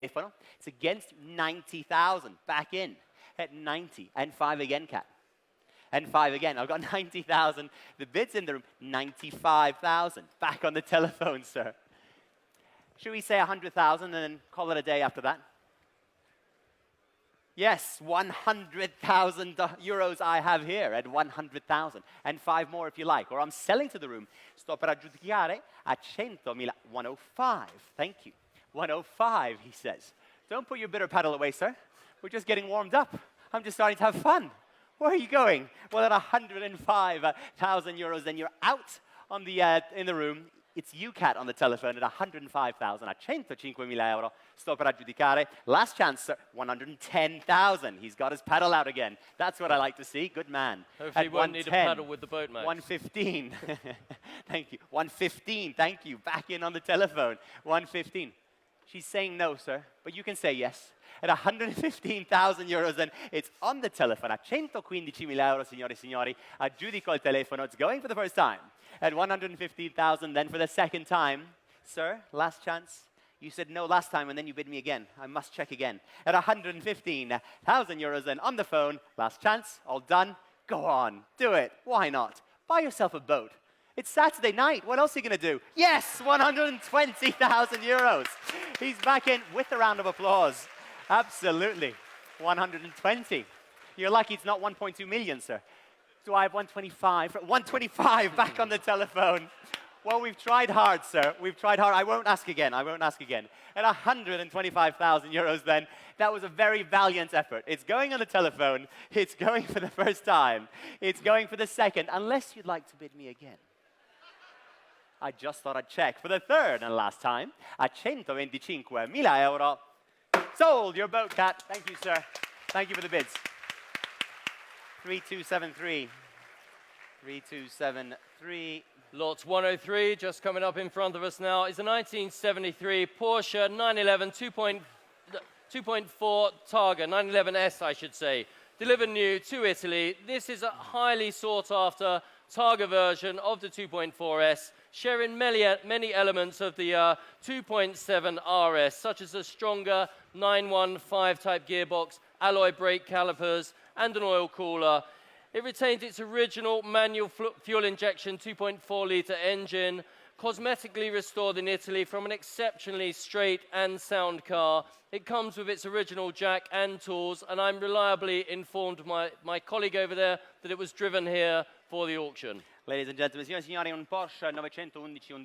telefono. It's against 90,000. Back in at 90. And 5 again, Kat. And 5 again. I've got 90,000. The bid's in the room, 95,000. Back on the telephone, sir. Should we say 100,000 and then call it a day after that? Yes, 100,000 euros I have here at 100,000. And 5 more if you like. Or I'm selling to the room. Sto per aggiudicare a 100.000. 105. Thank you. 105, he says. Don't put your bitter paddle away, sir. We're just getting warmed up. I'm just starting to have fun. Where are you going? Well, at 105,000 euros, then you're out on the, in the room. It's you, Kat, on the telephone at 105,000. A 105.000 euro. Sto per aggiudicare. Last chance, sir. 110,000. He's got his paddle out again. That's what I like to see. Good man. Hopefully you won't need a paddle with the boat, mate. 115. Thank you. 115. Thank you. Back in on the telephone. 115. She's saying no, sir, but you can say yes. At 115,000 euros, then it's on the telephone. A 115.000 euro, signore e signori. Aggiudico il telefono. It's going for the first time. At 115,000, then for the second time. Sir, last chance. You said no last time, and then you bid me again. I must check again. At 115,000 euros, then on the phone. Last chance. All done. Go on. Do it. Why not? Buy yourself a boat. It's Saturday night. What else are you going to do? Yes, 120,000 euros. He's back in with a round of applause. Absolutely. 120. You're lucky it's not 1.2 million, sir. Do I have 125? 125 back on the telephone. Well, we've tried hard, sir. We've tried hard. I won't ask again. I won't ask again. At 125,000 euros then, that was a very valiant effort. It's going on the telephone. It's going for the first time. It's going for the second, unless you'd like to bid me again. I just thought I'd check for the third and last time. A 125.000 euro. Sold your boat, Kat. Thank you, sir. Thank you for the bids. 3273. 3273. Lot 103, just coming up in front of us now, is a 1973 Porsche 911 2.4 Targa, 911S, I should say. Delivered new to Italy. This is a highly sought after Targa version of the 2.4S, sharing many elements of the 2.7 RS, such as a stronger 915 type gearbox, alloy brake calipers, and an oil cooler. It retains its original manual fuel injection 2.4 litre engine, cosmetically restored in Italy from an exceptionally straight and sound car. It comes with its original jack and tools, and I'm reliably informed my colleague over there that it was driven here for the auction. Ladies and gentlemen, signore e signori, un Porsche 911, un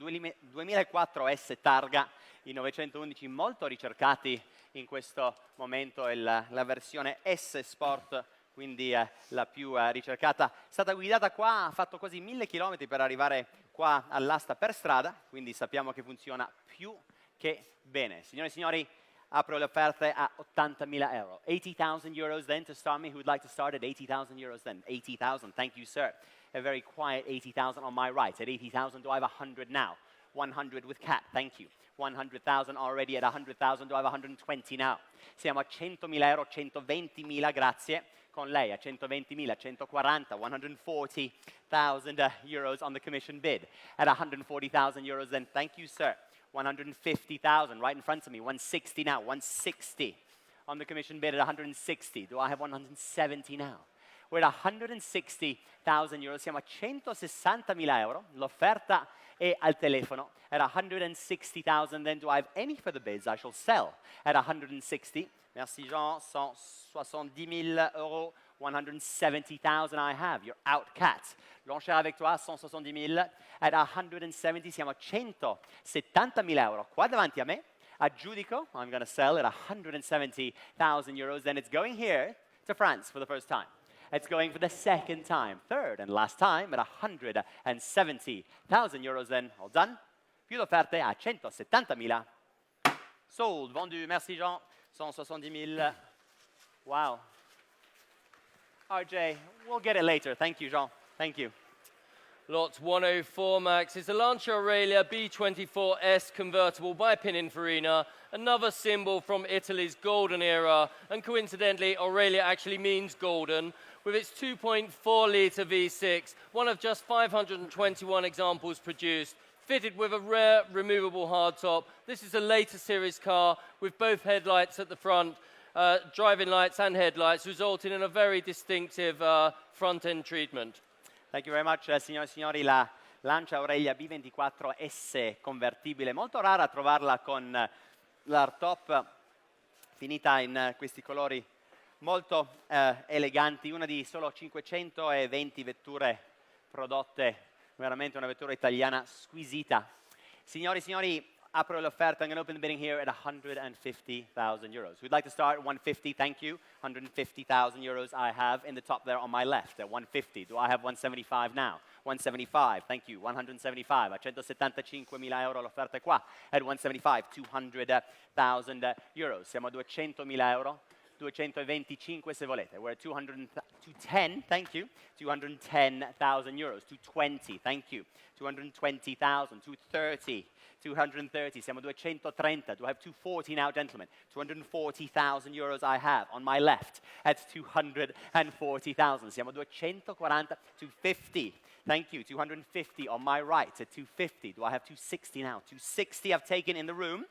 2004 S Targa, i 911 molto ricercati in questo momento, è la versione S Sport, quindi la più ricercata. È stata guidata qua, ha fatto quasi 1000 km per arrivare qua all'asta per strada, quindi sappiamo che funziona più che bene. Signore e signori, apro le offerte a 80.000 euro. 80,000 euros then to start me. Who would like to start at 80,000 euros then? 80,000, thank you, sir. A very quiet 80,000 on my right. At 80,000, do I have 100 now? 100 with Kat, thank you. 100,000 already. At 100,000, do I have 120 now? Siamo a 100.000 euro, 120.000, grazie. Con lei a 120.000, 140, 140,000 euros on the commission bid. At 140,000 euros then, thank you, sir. 150,000 right in front of me. 160 now, 160 on the commission bid. At 160, do I have 170 now? We're at 160,000 euros. Siamo a 160.000 euro. L'offerta è al telefono. At 160,000 then, do I have any further bids? I shall sell at 160. Merci Jean, 170.000 euros, 170,000 I have. You're out, Kat. L'enchère avec toi, 170.000. At 170 siamo a 170.000 euro. Qua davanti a me, aggiudico, I'm going to sell at 170,000 euros. Then it's going here to France for the first time. It's going for the second time, third and last time at 170,000 euros. Then all done. Più l'offerte a 170.000. Sold, vendu. Merci Jean. 170.000. Wow. RJ, we'll get it later. Thank you, Jean. Thank you. Lot 104, Max, is the Lancia Aurelia B24S convertible by Pininfarina, another symbol from Italy's golden era, and coincidentally, Aurelia actually means golden, with its 2.4 litre V6, one of just 521 examples produced, fitted with a rare removable hardtop. This is a later series car with both headlights at the front, driving lights and headlights, resulting in a very distinctive front-end treatment. Thank you very much, signore e signori. La Lancia Aurelia B24 S convertibile, molto rara trovarla con l'hardtop finita in questi colori molto eleganti, una di solo 520 vetture prodotte, veramente una vettura italiana squisita. Signori e signori, apro l'offerta. I'm going to open the bidding here at 150,000 euros. We'd like to start at 150, thank you. 150,000 euros I have in the top there on my left at 150. Do I have 175 now? 175, thank you. 175, a 175.000 euro l'offerta è qua. At 175, 200,000 euros. Siamo a 200.000 euro. 225 se volete. We're at 210, thank you. 210,000 euros. 220, thank you. 220,000. 230. 230, siamo 230. Do I have 240 now, gentlemen? 240,000 euros I have on my left at 240,000. Siamo 240, 250. Thank you, 250 on my right at 250. Do I have 260 now? 260 I've taken in the room.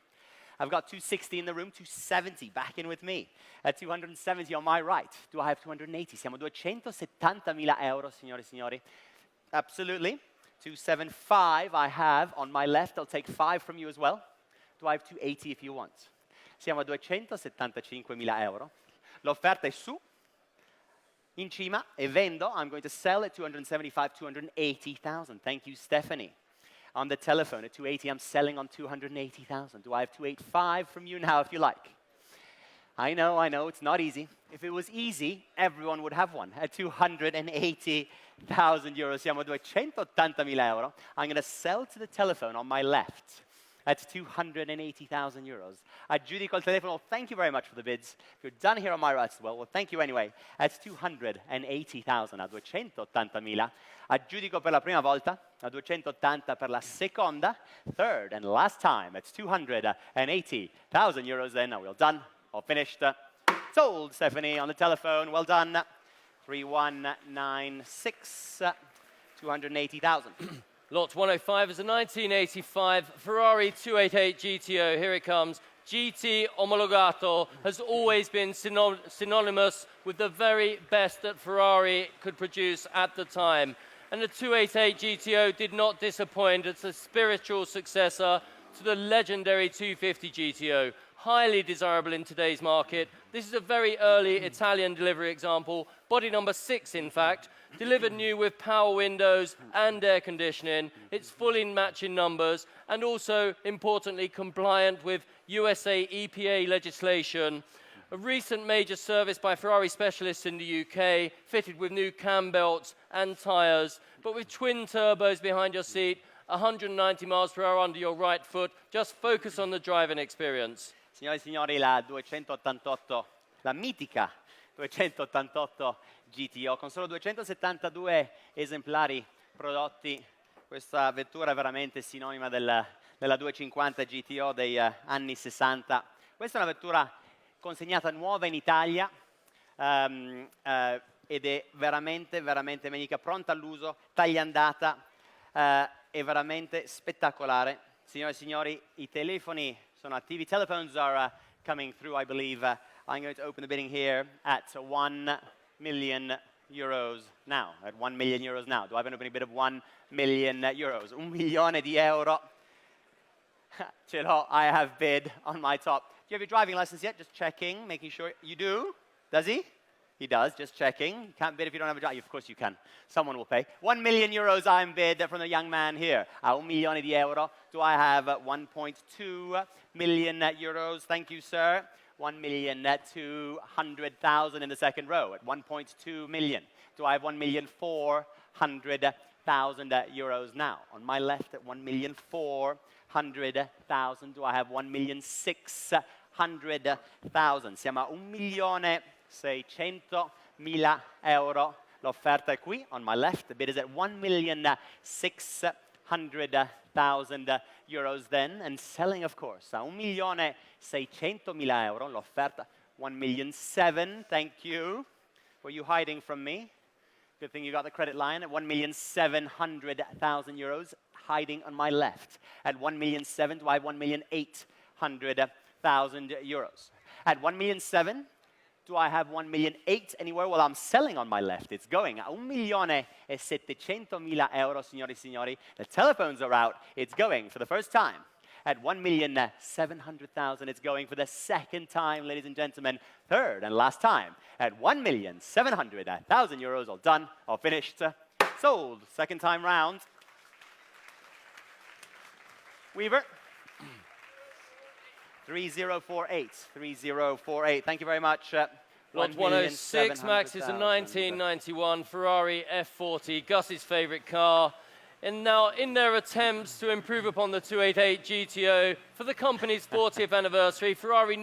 I've got 260 in the room, 270 back in with me. At 270 on my right. Do I have 280? Siamo 270.000 euro, signore e signori. Absolutely. 275 I have on my left. I'll take 5 from you as well. Do I have 280 if you want? Siamo a 275.000 euro. L'offerta è su, in cima, e vendo. I'm going to sell at 275, 280,000. Thank you, Stephanie. On the telephone at 280, I'm selling on 280,000. Do I have 285 from you now if you like? I know, it's not easy. If it was easy, everyone would have one. At 280,000 euros, siamo a 280.000 euro. I'm going to sell to the telephone on my left at 280,000 euros. Aggiudico il telefono. Thank you very much for the bids. If you're done here on my right as well, thank you anyway. At 280,000, a 280.000. Aggiudico per la prima volta, a 280 per la seconda. Third and last time, at 280,000 euros then. We're done, all finished. Sold, Stephanie, on the telephone. Well done. 3196, 280,000. Lot 105 is a 1985 Ferrari 288 GTO. Here it comes. GT Omologato has always been synonymous with the very best that Ferrari could produce at the time. And the 288 GTO did not disappoint. It's a spiritual successor to the legendary 250 GTO. Highly desirable in today's market. This is a very early Italian delivery example, body number 6 in fact, delivered new with power windows and air conditioning. It's fully matching numbers and also, importantly, compliant with USA EPA legislation. A recent major service by Ferrari specialists in the UK, fitted with new cam belts and tyres, but with twin turbos behind your seat, 190 miles per hour under your right foot. Just focus on the driving experience. Signore e signori, la 288, la mitica 288 GTO, con solo 272 esemplari prodotti. Questa vettura è veramente sinonima della 250 GTO dei anni 60. Questa è una vettura consegnata nuova in Italia ed è veramente, veramente magnifica, pronta all'uso, tagliandata, è veramente spettacolare. Signore e signori, i telefoni sono attivi. Telephones are coming through, I believe. I'm going to open the bidding here at 1 million euros now. At 1 million euros now. Do I have an opening bid of 1 million euros? 1 milione di euro. Ce l'ho, I have bid on my top. Do you have your driving license yet? Just checking, making sure you do. Does he? He does, just checking. You can't bid if you don't have a drive. Of course you can. Someone will pay. 1 million euros I'm bid from the young man here. A 1 milione di euro. Do I have 1.2 million euros? Thank you, sir. 1,200,000 in the second row at 1.2 million. Do I have 1,400,000 euros now? On my left at 1,400,000. Do I have 1,600,000? Siamo a 1.600.000 euro. L'offerta è qui, on my left. The bid is at 1,600,000 euros then, and selling, of course, a 1.600.000 euro. L'offerta 1,700,000. Thank you. Were you hiding from me? Good thing you got the credit line at 1,700,000 euros. hiding on my left? At 1,700,000, do I have 1,800,000 euros? At 1,700,000, do I have 1,800,000 anywhere? Well, I'm selling on my left. It's going at 1,700,000 euro, signori e signori. The telephones are out. It's going for the first time. At 1,700,000, it's going for the second time, ladies and gentlemen. Third and last time. At 1,700,000 euros, all done, all finished, sold. Second time round. Weaver. 3048. 3048. Thank you very much. Lot 106, Max, is a 1991 Ferrari F40, Gus's favorite car. And now, in their attempts to improve upon the 288 GTO for the company's 40th anniversary, Ferrari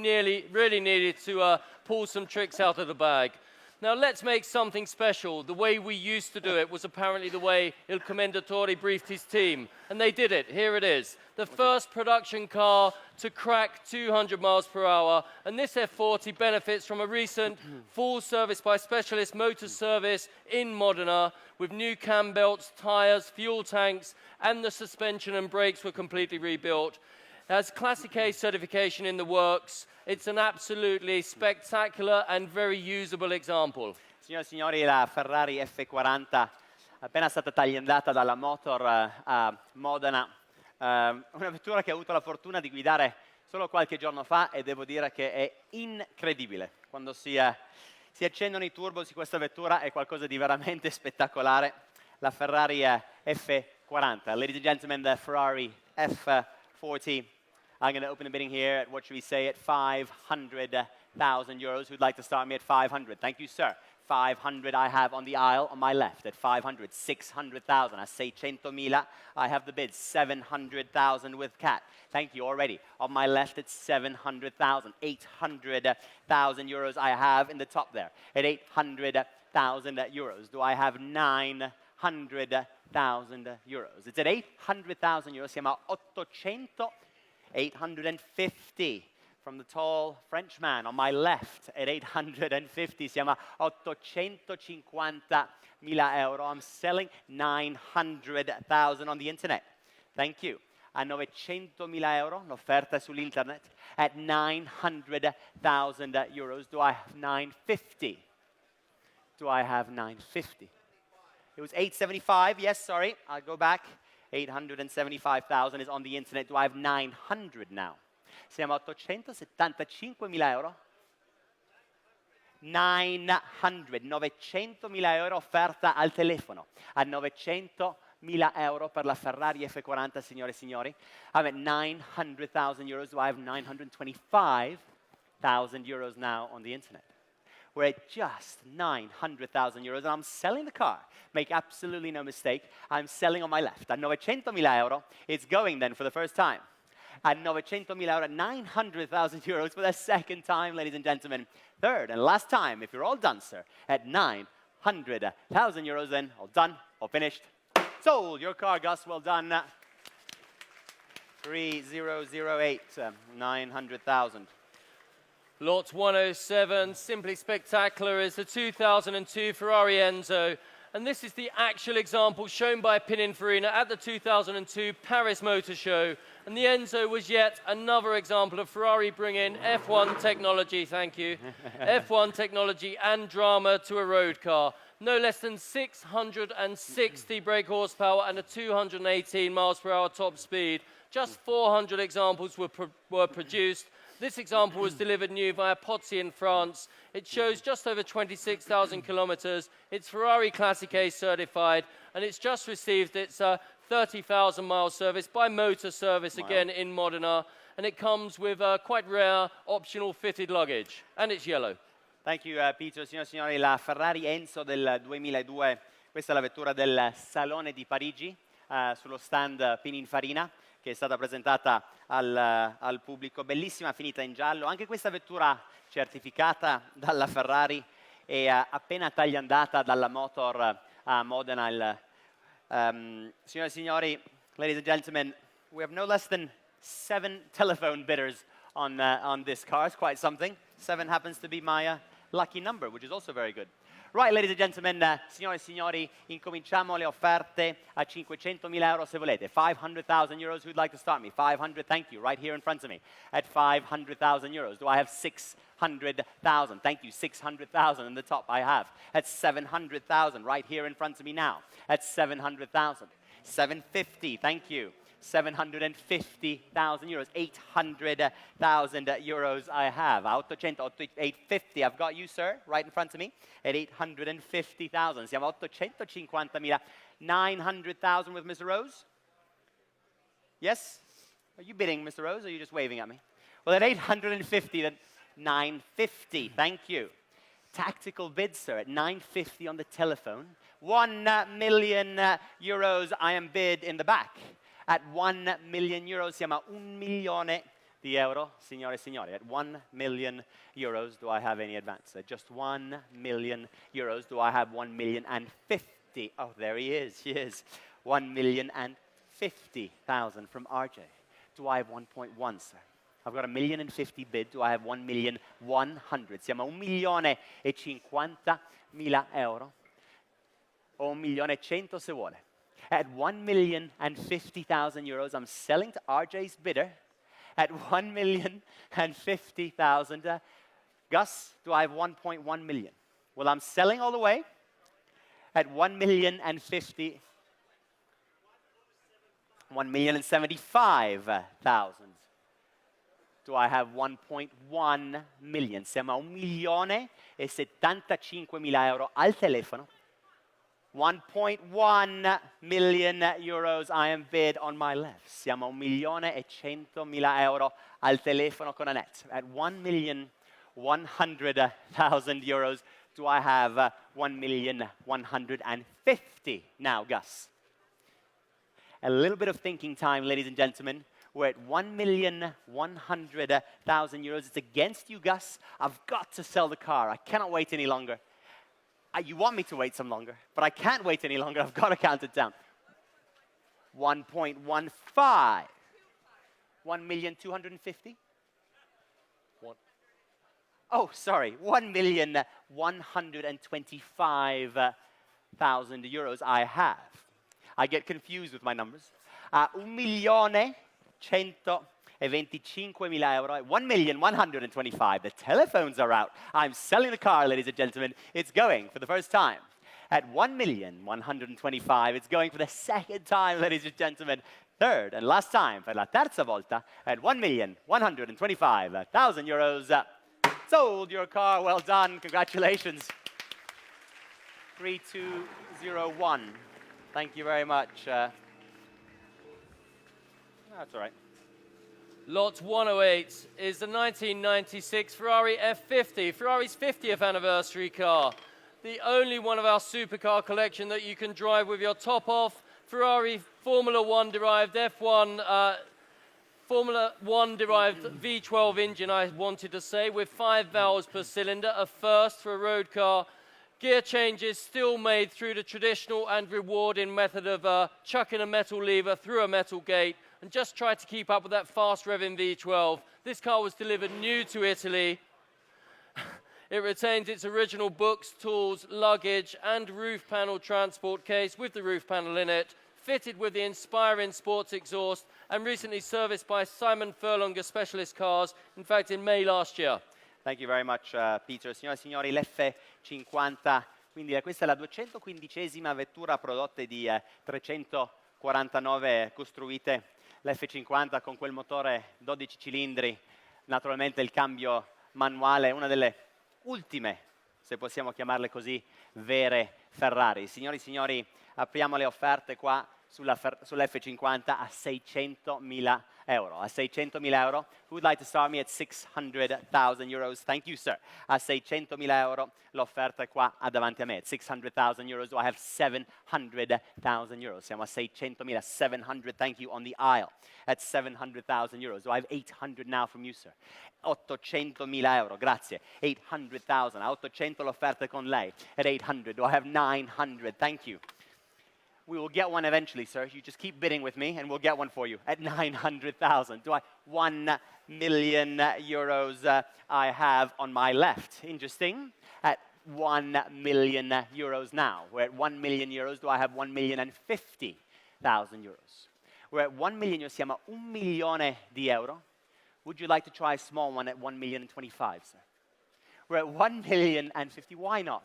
really needed to pull some tricks out of the bag. Now, let's make something special. The way we used to do it was apparently the way Il Commendatore briefed his team. And they did it. Here it is. The first production car to crack 200 miles per hour. And this F40 benefits from a recent full service by Specialist Motor Service in Modena with new cam belts, tires, fuel tanks, and the suspension and brakes were completely rebuilt. It has Classic A certification in the works. It's an absolutely spectacular and very usable example. Signore e signori, la Ferrari F40 appena stata tagliandata dalla Motor a Modena, una vettura che ho avuto la fortuna di guidare solo qualche giorno fa e devo dire che è incredibile. Quando si accendono i turbos di questa vettura è qualcosa di veramente spettacolare. La Ferrari F40. Ladies and gentlemen, the Ferrari F40. I'm going to open the bidding here at, what should we say, at 500,000 euros. Who'd like to start me at 500? Thank you, sir. 500 I have on the aisle on my left at 500. 600,000. I say 100,000. I have the bid. 700,000 with Cat. Thank you already. On my left at 700,000. 800,000 euros I have in the top there. At 800,000 euros. Do I have 900,000 euros? It's at 800,000 euros. Siamo a 850 from the tall Frenchman on my left at 850. Siamo a 850.000 euro. I'm selling 900,000 on the internet. Thank you. A 900.000 euro, l'offerta sull'internet at 900,000 euros. Do I have 950? Do I have 950? It was 875. Yes, sorry. I'll go back. 875,000 is on the internet. Do I have 900 now? Siamo a 875.000 euro. 900.000 euro offerta al telefono. A 900.000 euro per la Ferrari F40, signore e signori. I'm at 900,000 euros. Do I have 925,000 euros now on the internet? We're at just 900,000 euros, and I'm selling the car. Make absolutely no mistake, I'm selling on my left. At 900.000 euro, it's going then for the first time. At 900.000 euro, 900,000 euros for the second time, ladies and gentlemen. Third and last time, if you're all done, sir, at 900,000 euros then, all done, all finished. Sold your car, Gus, well done. 3008, 900,000. Lot 107, simply spectacular, is the 2002 Ferrari Enzo. And this is the actual example shown by Pininfarina at the 2002 Paris Motor Show. And the Enzo was yet another example of Ferrari bringing F1 technology, thank you, F1 technology and drama to a road car. No less than 660 brake horsepower and a 218 miles per hour top speed. Just 400 examples were produced. This example was delivered new via Pozzi in France. It shows just over 26,000 kilometers. It's Ferrari Classic A certified, and it's just received its 30,000 mile service by Motor Service again in Modena. And it comes with quite rare optional fitted luggage, and it's yellow. Thank you, Peter. Signore e signori, la Ferrari Enzo del 2002. Questa è la vettura del Salone di Parigi, sullo stand Pininfarina, che è stata presentata al pubblico. Bellissima, finita in giallo. Anche questa vettura certificata dalla Ferrari e appena tagliandata dalla Motor a Modena. Signore e signori, ladies and gentlemen, we have no less than 7 telephone bidders on this car. It's quite something. 7 happens to be my lucky number, which is also very good. Right, ladies and gentlemen, signore e signori, incominciamo le offerte a 500.000 euro se volete. 500,000 euros, who'd like to start me? 500, thank you, right here in front of me. At 500,000 euros, do I have 600,000? Thank you, 600,000 in the top I have. At 700,000, right here in front of me now. At 700,000. 750, thank you. 750,000 euros, 800,000 euros I have. 850, I've got you, sir, right in front of me, at 850,000. Siamo a 850,000. 900,000 with Mr. Rose? Yes? Are you bidding, Mr. Rose, or are you just waving at me? Well, at 850, then 950, thank you. Tactical bid, sir, at 950 on the telephone. 1 million euros I am bid in the back. At 1 million euros, siamo a 1 milione di euro, signore e signori. At 1 million euros, do I have any advance? At just 1 million euros, do I have 1 million and 50? Oh, there he is, he is. 1 million and 50,000 from RJ. Do I have 1.1, sir? I've got 1 million and 50 bid. Do I have 1 million 100? Siamo a 1 milione e 50.000 euro. O 1 milione e 100 se vuole. At 1,050,000 euros, I'm selling to RJ's bidder at 1,050,000. Gus, do I have 1.1 million? Well, I'm selling all the way at 1,050,000. 1,075,000. Do I have 1.1 million? Siamo a 1.075.000 euro al telefono. 1.1 million euros I am bid on my left. Siamo a 1.100.000 euro al telefono con Annette. At 1,100,000 euros, do I have 1,150,000 now, Gus? A little bit of thinking time, ladies and gentlemen. We're at 1,100,000 euros. It's against you, Gus. I've got to sell the car. I cannot wait any longer. You want me to wait some longer, but I can't wait any longer. I've got to count it down. 1.15. 1,250,000? Oh, sorry. 1,125,000 euros I have. I get confused with my numbers. 1,125,000 euro. 1,125,000. The telephones are out. I'm selling the car, ladies and gentlemen. It's going for the first time. At 1,125,000. It's going for the second time, ladies and gentlemen. Third and last time, per la terza volta, at 1,125,000 euros. Sold your car. Well done. Congratulations. 3201. Thank you very much. That's all right. Lot 108 is the 1996 Ferrari F50, Ferrari's 50th anniversary car. The only one of our supercar collection that you can drive with your top off. Ferrari Formula 1 derived F1, Formula 1 derived V12 engine, I wanted to say, with 5 valves per cylinder, a first for a road car. Gear changes still made through the traditional and rewarding method of chucking a metal lever through a metal gate and just try to keep up with that fast revving V12. This car was delivered new to Italy. It retains its original books, tools, luggage and roof panel transport case with the roof panel in it, fitted with the inspiring sports exhaust and recently serviced by Simon Furlonger Specialist Cars, in fact in May last year. Thank you very much, Peter. Signore e signori, l'F50, quindi questa è la 215esima vettura prodotte di 349 costruite. L'F50 con quel motore 12 cilindri, naturalmente il cambio manuale, una delle ultime, se possiamo chiamarle così, vere Ferrari. Signori e signori, apriamo le offerte qua sull'F50 a 600.000 euro. A 600.000 euro. Who would like to start me at 600,000 euros? Thank you, sir. A 600.000 euro l'offerta è qua davanti a me. At 600,000 euros, do I have 700,000 euros? Siamo a 600.000. 700, thank you, on the aisle. At 700,000 euros. Do I have 800 now from you, sir? 800.000 euro, grazie. 800,000. A 800 l'offerta con lei. At 800, do I have 900? Thank you. We will get one eventually, sir. You just keep bidding with me, and we'll get one for you at 900,000. Do I 1 million euros I have on my left? Interesting. At 1 million euros now. We're at 1 million euros. Do I have 1,050,000 euros? We're at 1 million, siamo a 1 milione di euro. Would you like to try a small one at 1,025,000, sir? We're at 1,050,000. Why not?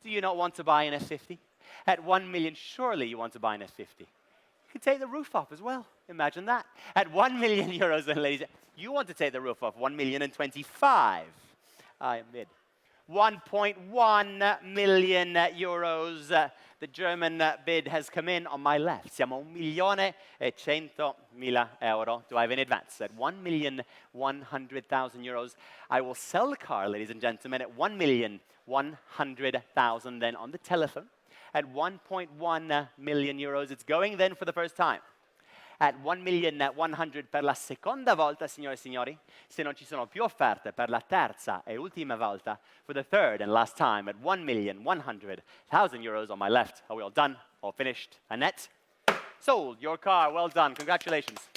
Do you not want to buy an F50? At 1 million, surely you want to buy an F50. You can take the roof off as well. Imagine that. At 1 million euros, then, ladies, you want to take the roof off. 1,025,000. I am mid. 1.1 million euros. The German bid has come in on my left. Siamo a 1.100.000 euro. Do I have an advance? At 1,100,000 euros, I will sell the car, ladies and gentlemen, at 1,100,000 then on the telephone. At 1.1 million euros, it's going then for the first time. At 1.100.000 per la seconda volta, signore e signori, se non ci sono più offerte per la terza e ultima volta, for the third and last time, at 1.100.000 euros on my left. Are we all done? All finished? Annette? Sold your car. Well done. Congratulations.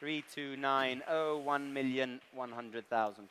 3290, 1.100.000.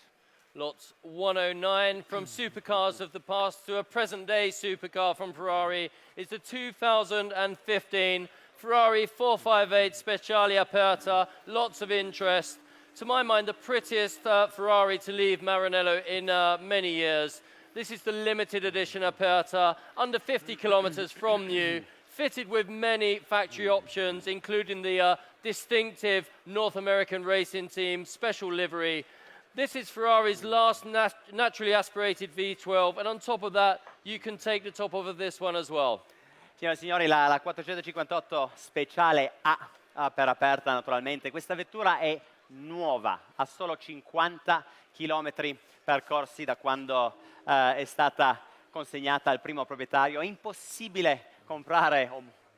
Lots 109 from supercars of the past to a present-day supercar from Ferrari is the 2015 Ferrari 458 Speciale Aperta. Lots of interest. To my mind, the prettiest Ferrari to leave Maranello in many years. This is the limited edition Aperta, under 50 kilometers from new, fitted with many factory options, including the distinctive North American racing team special livery. This is Ferrari's last naturally aspirated V12, and on top of that, you can take the top of this one as well. Signore e signori, la 458 Speciale A per aperta, naturalmente. Questa vettura è nuova, ha solo 50 chilometri percorsi da quando è stata consegnata al primo proprietario. È impossibile comprare,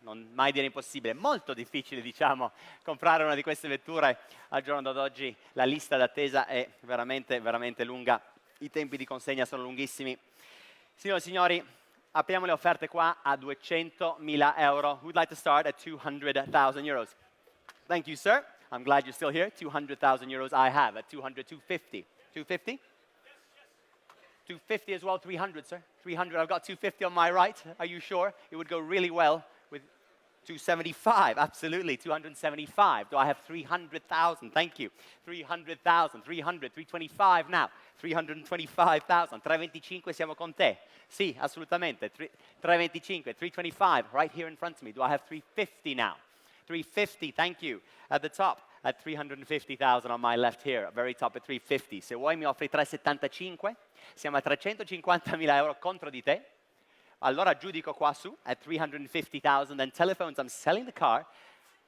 non mai dire impossibile, molto difficile, diciamo, comprare una di queste vetture al giorno d'oggi. La lista d'attesa è veramente, veramente lunga. I tempi di consegna sono lunghissimi. Signore e signori, apriamo le offerte qua a 200.000 euro. Who'd like to start at 200,000 euros? Thank you, sir. I'm glad you're still here. 200,000 euros I have at 200, 250. 250? 250 as well, 300, sir. 300, I've got 250 on my right. Are you sure? It would go really well with 275, absolutely, 275. Do I have 300,000? Thank you. 300,000, 300, 325 now. 325,000, 325, siamo con te. Sì, assolutamente. 325, 325, right here in front of me. Do I have 350 now? 350, thank you. At the top, at 350,000 on my left here, very top at 350. Se vuoi mi offri 375, siamo a 350.000 euro contro di te. Allora giudico qua su at 350,000, and telephones, I'm selling the car.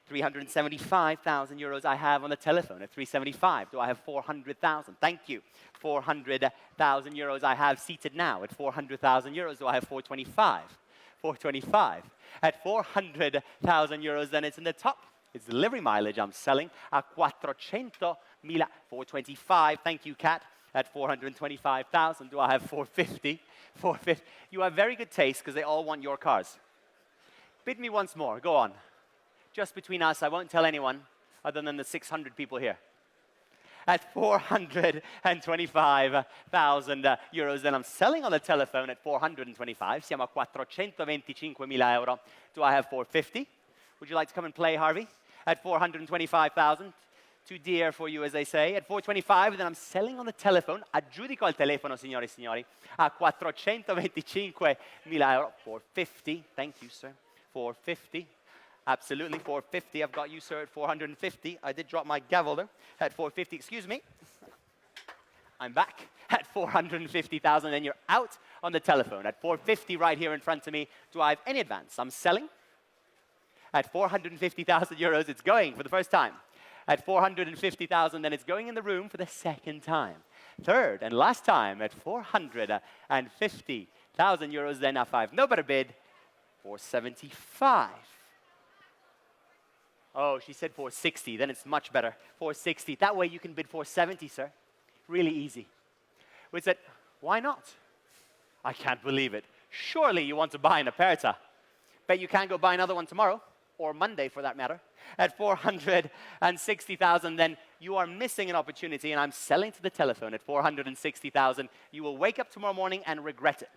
375,000 euros I have on the telephone at 375. Do I have 400,000? Thank you. 400,000 euros I have seated now at 400,000 euros. Do I have 425? 425. At 400,000 euros, then it's in the top. It's delivery mileage I'm selling at 400.000. 425. Thank you, Kat. At 425,000. Do I have 450? 450. You have very good taste because they all want your cars. Bid me once more. Go on. Just between us, I won't tell anyone other than the 600 people here. At 425,000 euros, then I'm selling on the telephone at 425. Siamo a 425.000 euro. Do I have 450? Would you like to come and play, Harvey? At 425,000. Too dear for you, as they say. At 425, then I'm selling on the telephone. Aggiudico al telefono, signori e signori, a 425.000 euro. 450. Thank you, sir. 450. Absolutely, 450. I've got you, sir, at 450. I did drop my gavel there. At 450, excuse me. I'm back at 450,000, and you're out on the telephone. At 450 right here in front of me. Do I have any advance? I'm selling. At 450,000 euros, it's going for the first time. At 450,000, then it's going in the room for the second time. Third and last time at 450,000 euros, then if I have no better bid, 475. Oh, she said 460, then it's much better. 460, that way you can bid 470, sir. Really easy. We said, why not? I can't believe it. Surely you want to buy an Aperta. Bet you can't go buy another one tomorrow. or Monday for that matter, at 460,000, then you are missing an opportunity, and I'm selling to the telephone at 460,000. You will wake up tomorrow morning and regret it.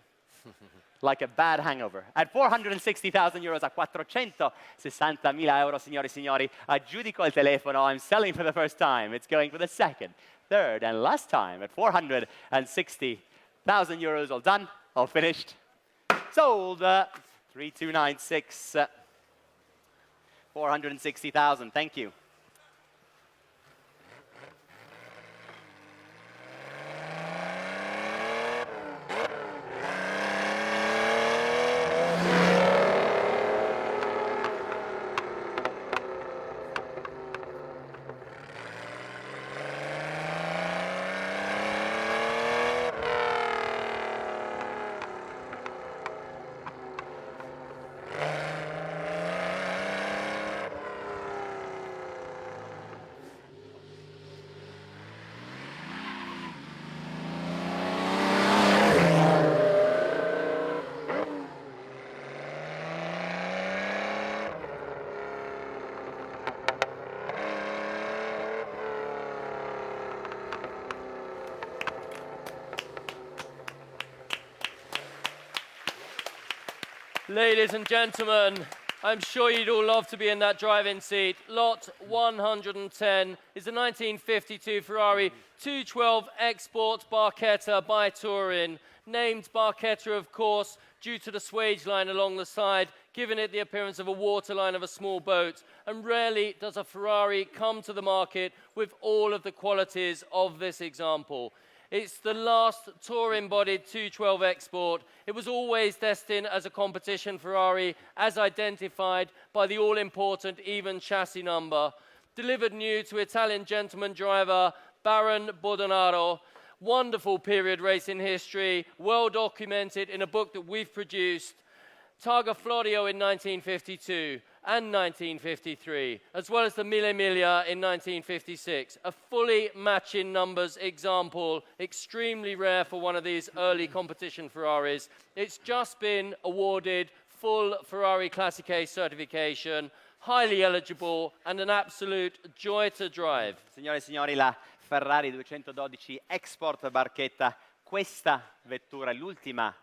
Like a bad hangover. At 460,000 euros, a 460.000 euro, signori e signori, aggiudico il telefono. I'm selling for the first time. It's going for the second, third, and last time at 460,000 euros. All done, all finished. Sold. 3296. 460,000. Thank you. Ladies and gentlemen, I'm sure you'd all love to be in that driving seat. Lot 110 is a 1952 Ferrari 212 Export Barchetta by Touring. Named Barchetta, of course, due to the swage line along the side, giving it the appearance of a waterline of a small boat. And rarely does a Ferrari come to the market with all of the qualities of this example. It's the last touring-bodied 212 Export. It was always destined as a competition Ferrari, as identified by the all-important even chassis number. Delivered new to Italian gentleman driver Baron Bordonaro. Wonderful period racing history, well documented in a book that we've produced. Targa Florio in 1952 and 1953, as well as the Mille Miglia in 1956. A fully matching numbers example, extremely rare for one of these early competition Ferraris. It's just been awarded full Ferrari Classic A certification, highly eligible, and an absolute joy to drive. Signore e signori, la Ferrari 212 Export Barchetta, questa vettura è l'ultima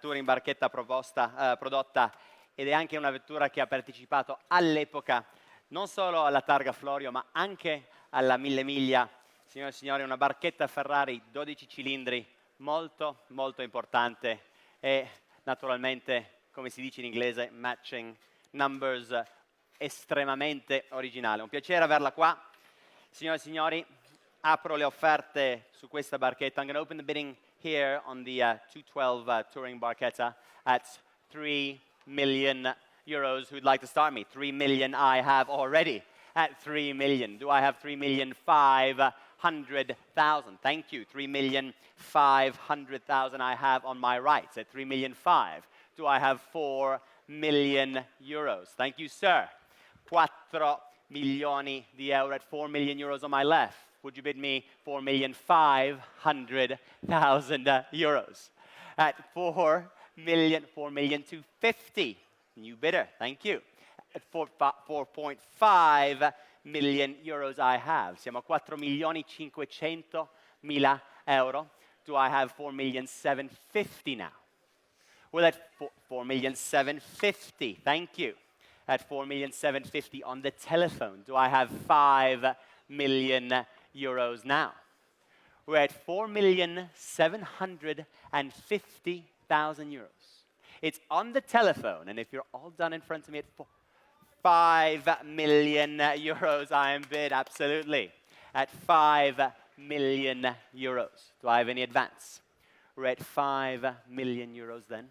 touring barchetta prodotta, ed è anche una vettura che ha partecipato all'epoca non solo alla Targa Florio ma anche alla Mille Miglia. Signore e signori, una barchetta Ferrari 12 cilindri molto molto importante e naturalmente, come si dice in inglese, matching numbers, estremamente originale. Un piacere averla qua. Signore e signori, apro le offerte su questa barchetta. I'm going to open the bidding here on the 212 Touring Barchetta at 3 million euros. Who'd like to start me? 3 million I have already at 3 million. Do I have 3,500,000? Thank you. 3,500,000 I have on my right at 3,500,000. Do I have 4 million euros? Thank you, sir. 4 milioni di euro at 4 million euros on my left. Would you bid me 4,500,000 euros? At 4,250,000. New bidder, thank you. At 4.5 million euros I have. Siamo a 4,500,000 euro. Do I have 4,750,000 now? Well, at 4,750,000, thank you. At 4,750,000 on the telephone. Do I have 5 million euros now? We're at 4,750,000 euros. It's on the telephone, and if you're all done in front of me at 5 million euros, I am bid, absolutely. At 5 million euros. Do I have any advance? We're at 5 million euros then.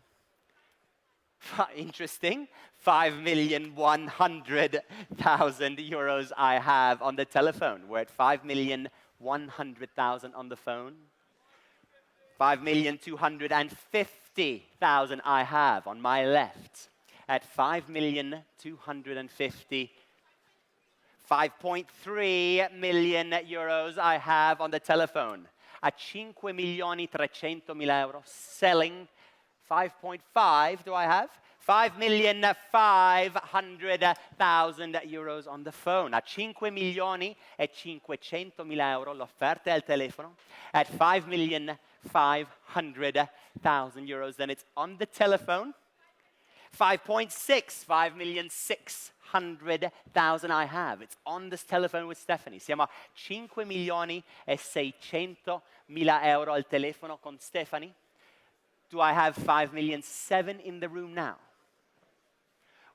Interesting. 5,100,000 euros I have on the telephone. We're at 5,100,000 on the phone. 5,250,000 I have on my left. At 5,250,000. 5.3 million euros I have on the telephone. At 5,300,000 euro, selling 5.5, do I have? 5.500.000 euros on the phone. A 5.500.000 euro l'offerta al telefono. At 5.500.000 euros, then it's on the telephone. 5.600.000 I have. It's on this telephone with Stephanie. Siamo a 5.600.000 euro al telefono con Stephanie. Do I have 5.700.000 in the room now?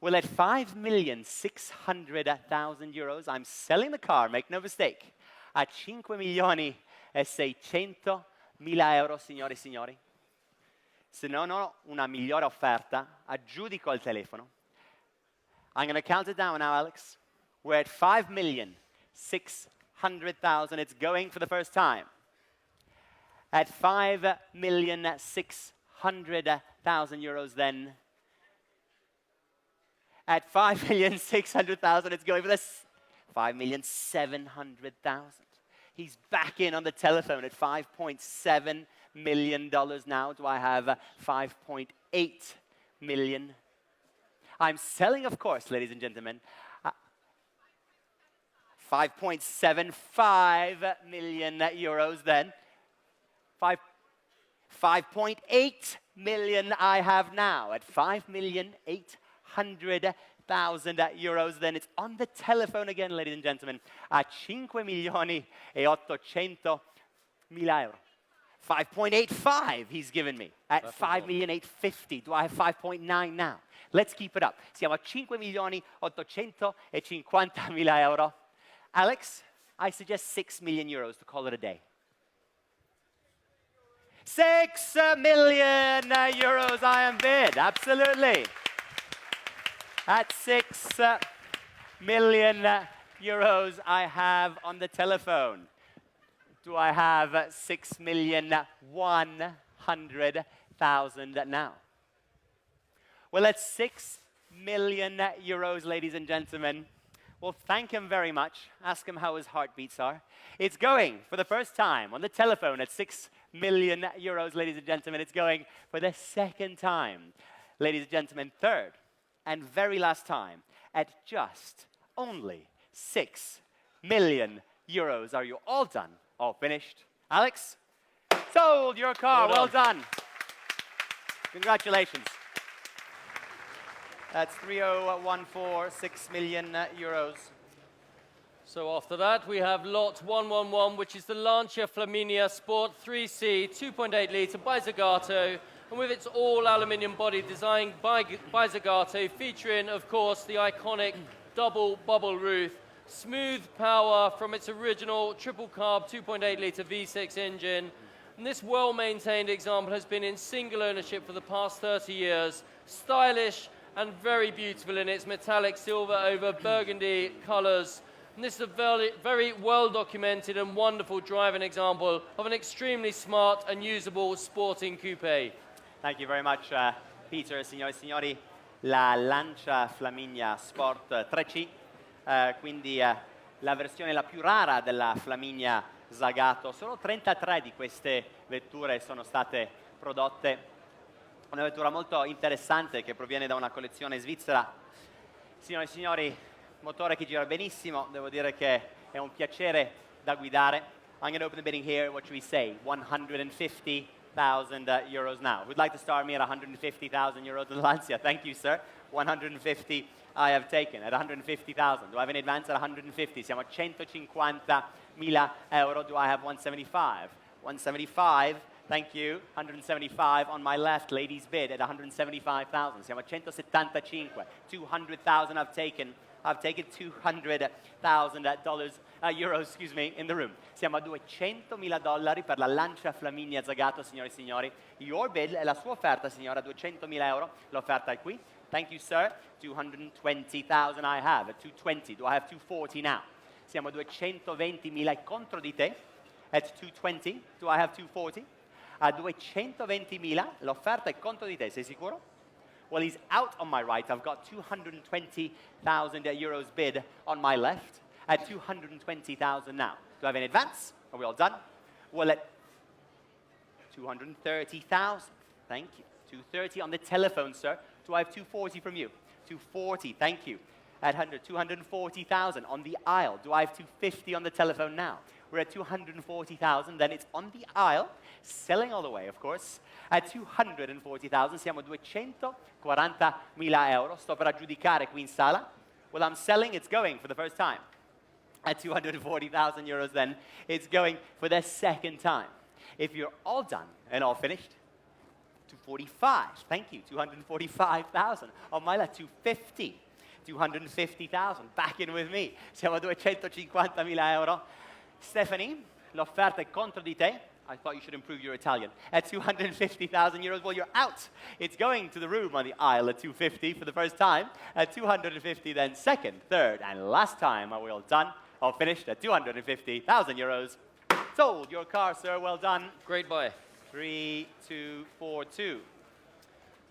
Well, at 5.600.000 euros, I'm selling the car, make no mistake. A 5.600.000 euro, signore e signori. Se non ho una migliore offerta, aggiudico al telefono. I'm going to count it down now, Alex. We're at 5.600.000. It's going for the first time. At 5.600.000 euros, then. At 5.600.000, it's going for this. 5.700.000. He's back in on the telephone at $5.7 million now. Do I have 5.8 million? I'm selling, of course, ladies and gentlemen. 5.75 million euros then. 5.8 million I have now at 5.800.000 euros. Then it's on the telephone again, ladies and gentlemen. A 5.800.000 euro. 5.85 he's given me at 5.850. Do I have 5.9 now? Let's keep it up. Siamo a 5.850.000 euro. Alex, I suggest 6 million euros to call it a day. 6 million euros I am bid, absolutely. At 6 million euros I have on the telephone. Do I have 6,100,000 now? Well, that's 6 million euros, ladies and gentlemen. Well, thank him very much. Ask him how his heartbeats are. It's going for the first time on the telephone at 6 million euros, ladies and gentlemen. It's going for the second time, ladies and gentlemen. Third and very last time at just only 6 million euros. Are you all done? All finished? Alex? Sold your car. Well done. Congratulations. That's 3,014, 6 million euros. So after that, we have lot 111, which is the Lancia Flaminia Sport 3C 2.8-litre by Zagato, and with its all-aluminium body designed by Zagato, featuring, of course, the iconic double bubble roof, smooth power from its original triple-carb 2.8-litre V6 engine. And this well-maintained example has been in single ownership for the past 30 years, stylish and very beautiful in its metallic silver over burgundy colors. And this is a very, very well-documented and wonderful driving example of an extremely smart and usable sporting coupe. Thank you very much, Peter. Signore e signori, la Lancia Flaminia Sport 3C, quindi la versione la più rara della Flaminia Zagato. Solo 33 di queste vetture sono state prodotte. Una vettura molto interessante che proviene da una collezione svizzera. Signore e signori, motore che gira benissimo, devo dire che è un piacere da guidare. I'm going to open the bidding here. What should we say? 150,000 euros now. Who'd like to start me at 150,000 euros in Lancia? Thank you, sir. 150 I have taken at 150,000. Do I have an advance at 150? Siamo a 150.000 euro. Do I have 175? 175. Thank you. 175 on my left. Ladies bid at 175,000. Siamo a 175. 200,000 I've taken. I've taken 200,000 euros, excuse me, in the room. Siamo a $200,000 per la Lancia Flaminia Zagato, signore e signori. Your bid è la sua offerta, signora, 200.000 euro. L'offerta è qui. Thank you, sir. 220,000 I have. At 220. Do I have 240 now? Siamo a 220.000 contro di te. At 220. Do I have 240? A 220.000. L'offerta è contro di te. Sei sicuro? Well, he's out on my right. I've got 220,000 euros bid on my left at 220,000 now. Do I have an advance? Are we all done? Well, at 230,000. Thank you. 230 on the telephone, sir. Do I have 240 from you? 240, thank you. At 100, 240,000 on the aisle. Do I have 250 on the telephone now? We're at 240,000, then it's on the aisle, selling all the way, of course. At 240,000 siamo a 240.000 euro. Sto per aggiudicare qui in sala. Well, I'm selling, it's going for the first time. At 240,000 euros then, it's going for the second time. If you're all done and all finished, 245, thank you, 245,000. On my left, 250. 250,000, back in with me. Siamo a 250.000 euro. Stephanie, l'offerta è contro di te. I thought you should improve your Italian. At 250,000 euros, well, you're out. It's going to the room on the aisle at 250 for the first time. At 250, then second, third, and last time. Are we all done? All finished at 250,000 euros. Sold your car, sir. Well done. Great buy. 3242.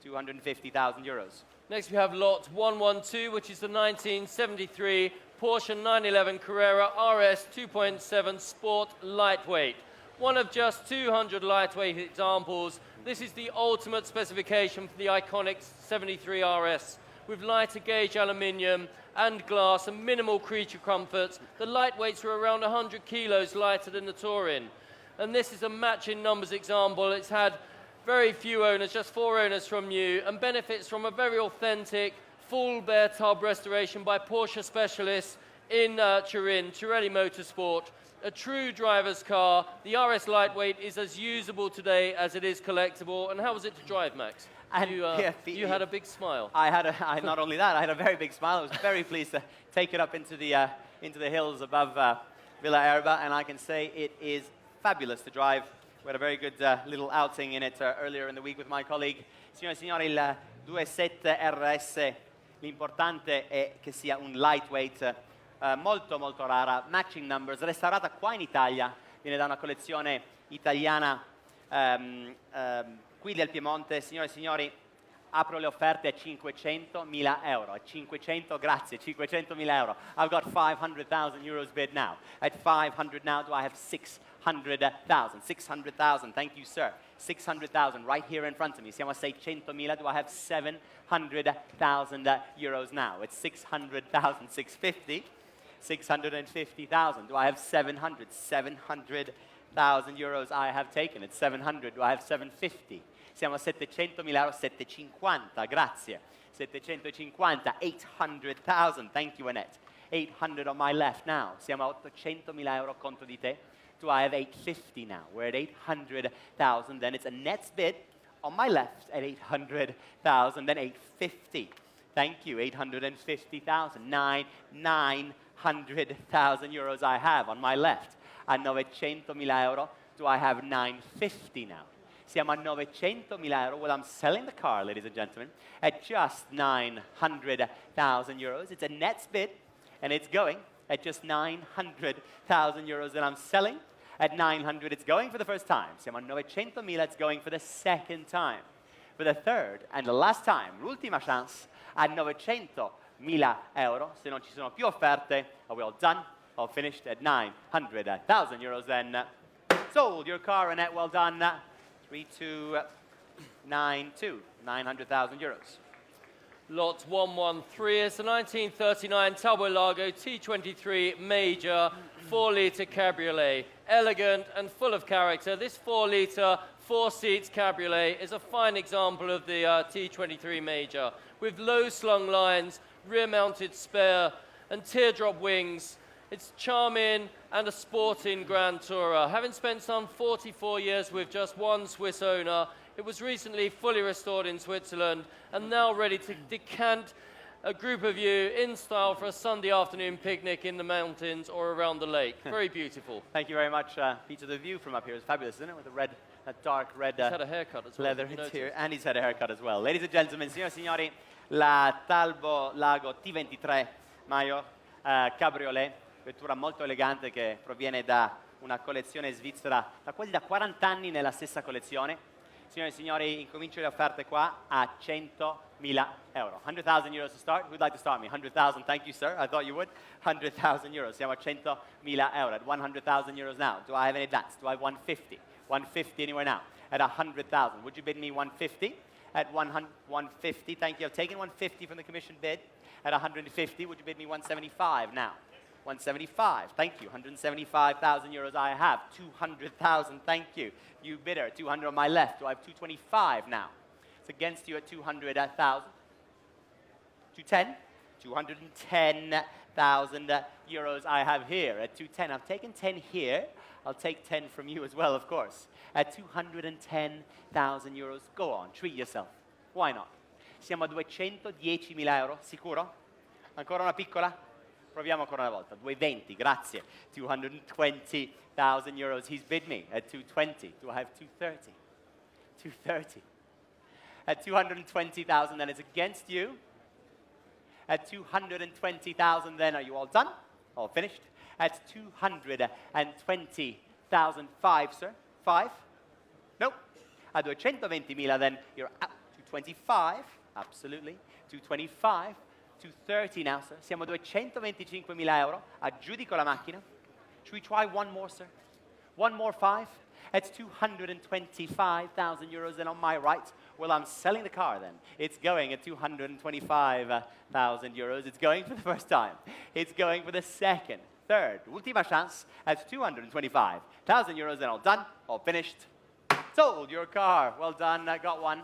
250,000 euros. Next we have lot 112, which is the 1973 Porsche 911 Carrera RS 2.7 Sport Lightweight. One of just 200 lightweight examples. This is the ultimate specification for the iconic 73 RS. With lighter gauge aluminium and glass and minimal creature comforts, the lightweights are around 100 kilos lighter than the Touring. And this is a matching numbers example. It's had very few owners, just 4 owners from new, and benefits from a very authentic full bare tub restoration by Porsche specialists in Turin, Pirelli Motorsport. A true driver's car. The RS Lightweight is as usable today as it is collectible. And how was it to drive, Max? And you had a big smile. Not only that, I had a very big smile. I was very pleased to take it up into the hills above Villa Erba, and I can say it is fabulous to drive. We had a very good little outing in it earlier in the week with my colleague. Signore e signori, il 27 RS, l'importante è che sia un lightweight molto molto rara, matching numbers, restaurata qua in Italia, viene da una collezione italiana qui del Piemonte. Signore e signori, apro le offerte a 500.000 euro. A 500, grazie, 500.000 euro. I've got 500,000 euros bid now. At 500 now, do I have 600,000? 600,000, thank you, sir. 600,000 right here in front of me. Siamo a 600.000. Do I have 700,000 euros now? It's 600,000, 650. 650,000. Do I have 700? 700,000 euros I have taken. It's 700. Do I have 750? Siamo a 700.000 euro, 750, grazie. 750, 800,000. Thank you, Annette. 800 on my left now. Siamo a 800.000 euro contro di te. Do I have 850 now? We're at 800,000. Then it's Annette's bid on my left at 800,000. Then 850. Thank you, 850,000. 900,000 euros I have on my left. A 900.000 euro. Do I have 950 now? Siamo a 900.000 euro. Well, I'm selling the car, ladies and gentlemen, at just 900,000 euros. It's a net bid, and it's going at just 900,000 euros that I'm selling. At 900, it's going for the first time. Siamo a 900.000, it's going for the second time. For the third and the last time, l'ultima chance, a 900.000 euro. Se non ci sono più offerte, are we all done? All finished at 900,000 euros then. Sold your car, Annette, well done. 3292, 900,000 euros. Lot 113 is the 1939 Talbot-Lago T23 Major 4-litre cabriolet. Elegant and full of character, this 4-litre, 4-seats cabriolet is a fine example of the T23 Major. With low slung lines, rear-mounted spare, and teardrop wings, it's charming and a sporting Grand Tourer. Having spent some 44 years with just one Swiss owner, it was recently fully restored in Switzerland and now ready to decant a group of you in style for a Sunday afternoon picnic in the mountains or around the lake. Very beautiful. Thank you very much, Peter. The view from up here is fabulous, isn't it? With the red, that dark red he's had a haircut as well, leather interior. And he's had a haircut as well. Ladies and gentlemen, signore e signori, la Talbot-Lago T23 Major Cabriolet, vettura molto elegante che proviene da una collezione svizzera da quasi da 40 anni nella stessa collezione. Signore e signori, incomincio le offerte qua a 100.000 euro. 100,000 euros to start. Who'd like to start me? 100,000, thank you, sir. I thought you would. 100,000 euros. Siamo a 100.000 euro. At 100,000 euros now. Do I have any advance? Do I have 150? 150 anywhere now. At 100,000. Would you bid me 150? at 150. Thank you. I've taken 150 from the commission bid. At 150, would you bid me 175 now? 175, thank you. 175,000 euros I have. 200,000, thank you. You bidder, 200 on my left. Do I have 225 now? It's against you at 200,000. 210? 210,000 euros I have here at 210. I've taken 10 here. I'll take 10 from you as well, of course. At 210,000 euros, go on, treat yourself. Why not? Siamo a 210.000 euro, sicuro? Ancora una piccola? Proviamo ancora una volta. 220, grazie. 220,000 euros. He's bid me at 220. Do I have 230? 230. At 220,000, then it's against you. At 220,000, then are you all done? All finished? At 220,000, 5, sir? 5? Nope. At 220,000, then you're out. 225, absolutely. 225, 230 now, sir. Siamo a 225.000 euro. Aggiudico la macchina. Should we try one more, sir? One more 5? It's 225,000 euros. Then on my right, well, I'm selling the car then. It's going at 225,000 euros. It's going for the first time. It's going for the second, third, ultima chance at 225,000 euros. Then all done, all finished. Sold your car. Well done. I got one.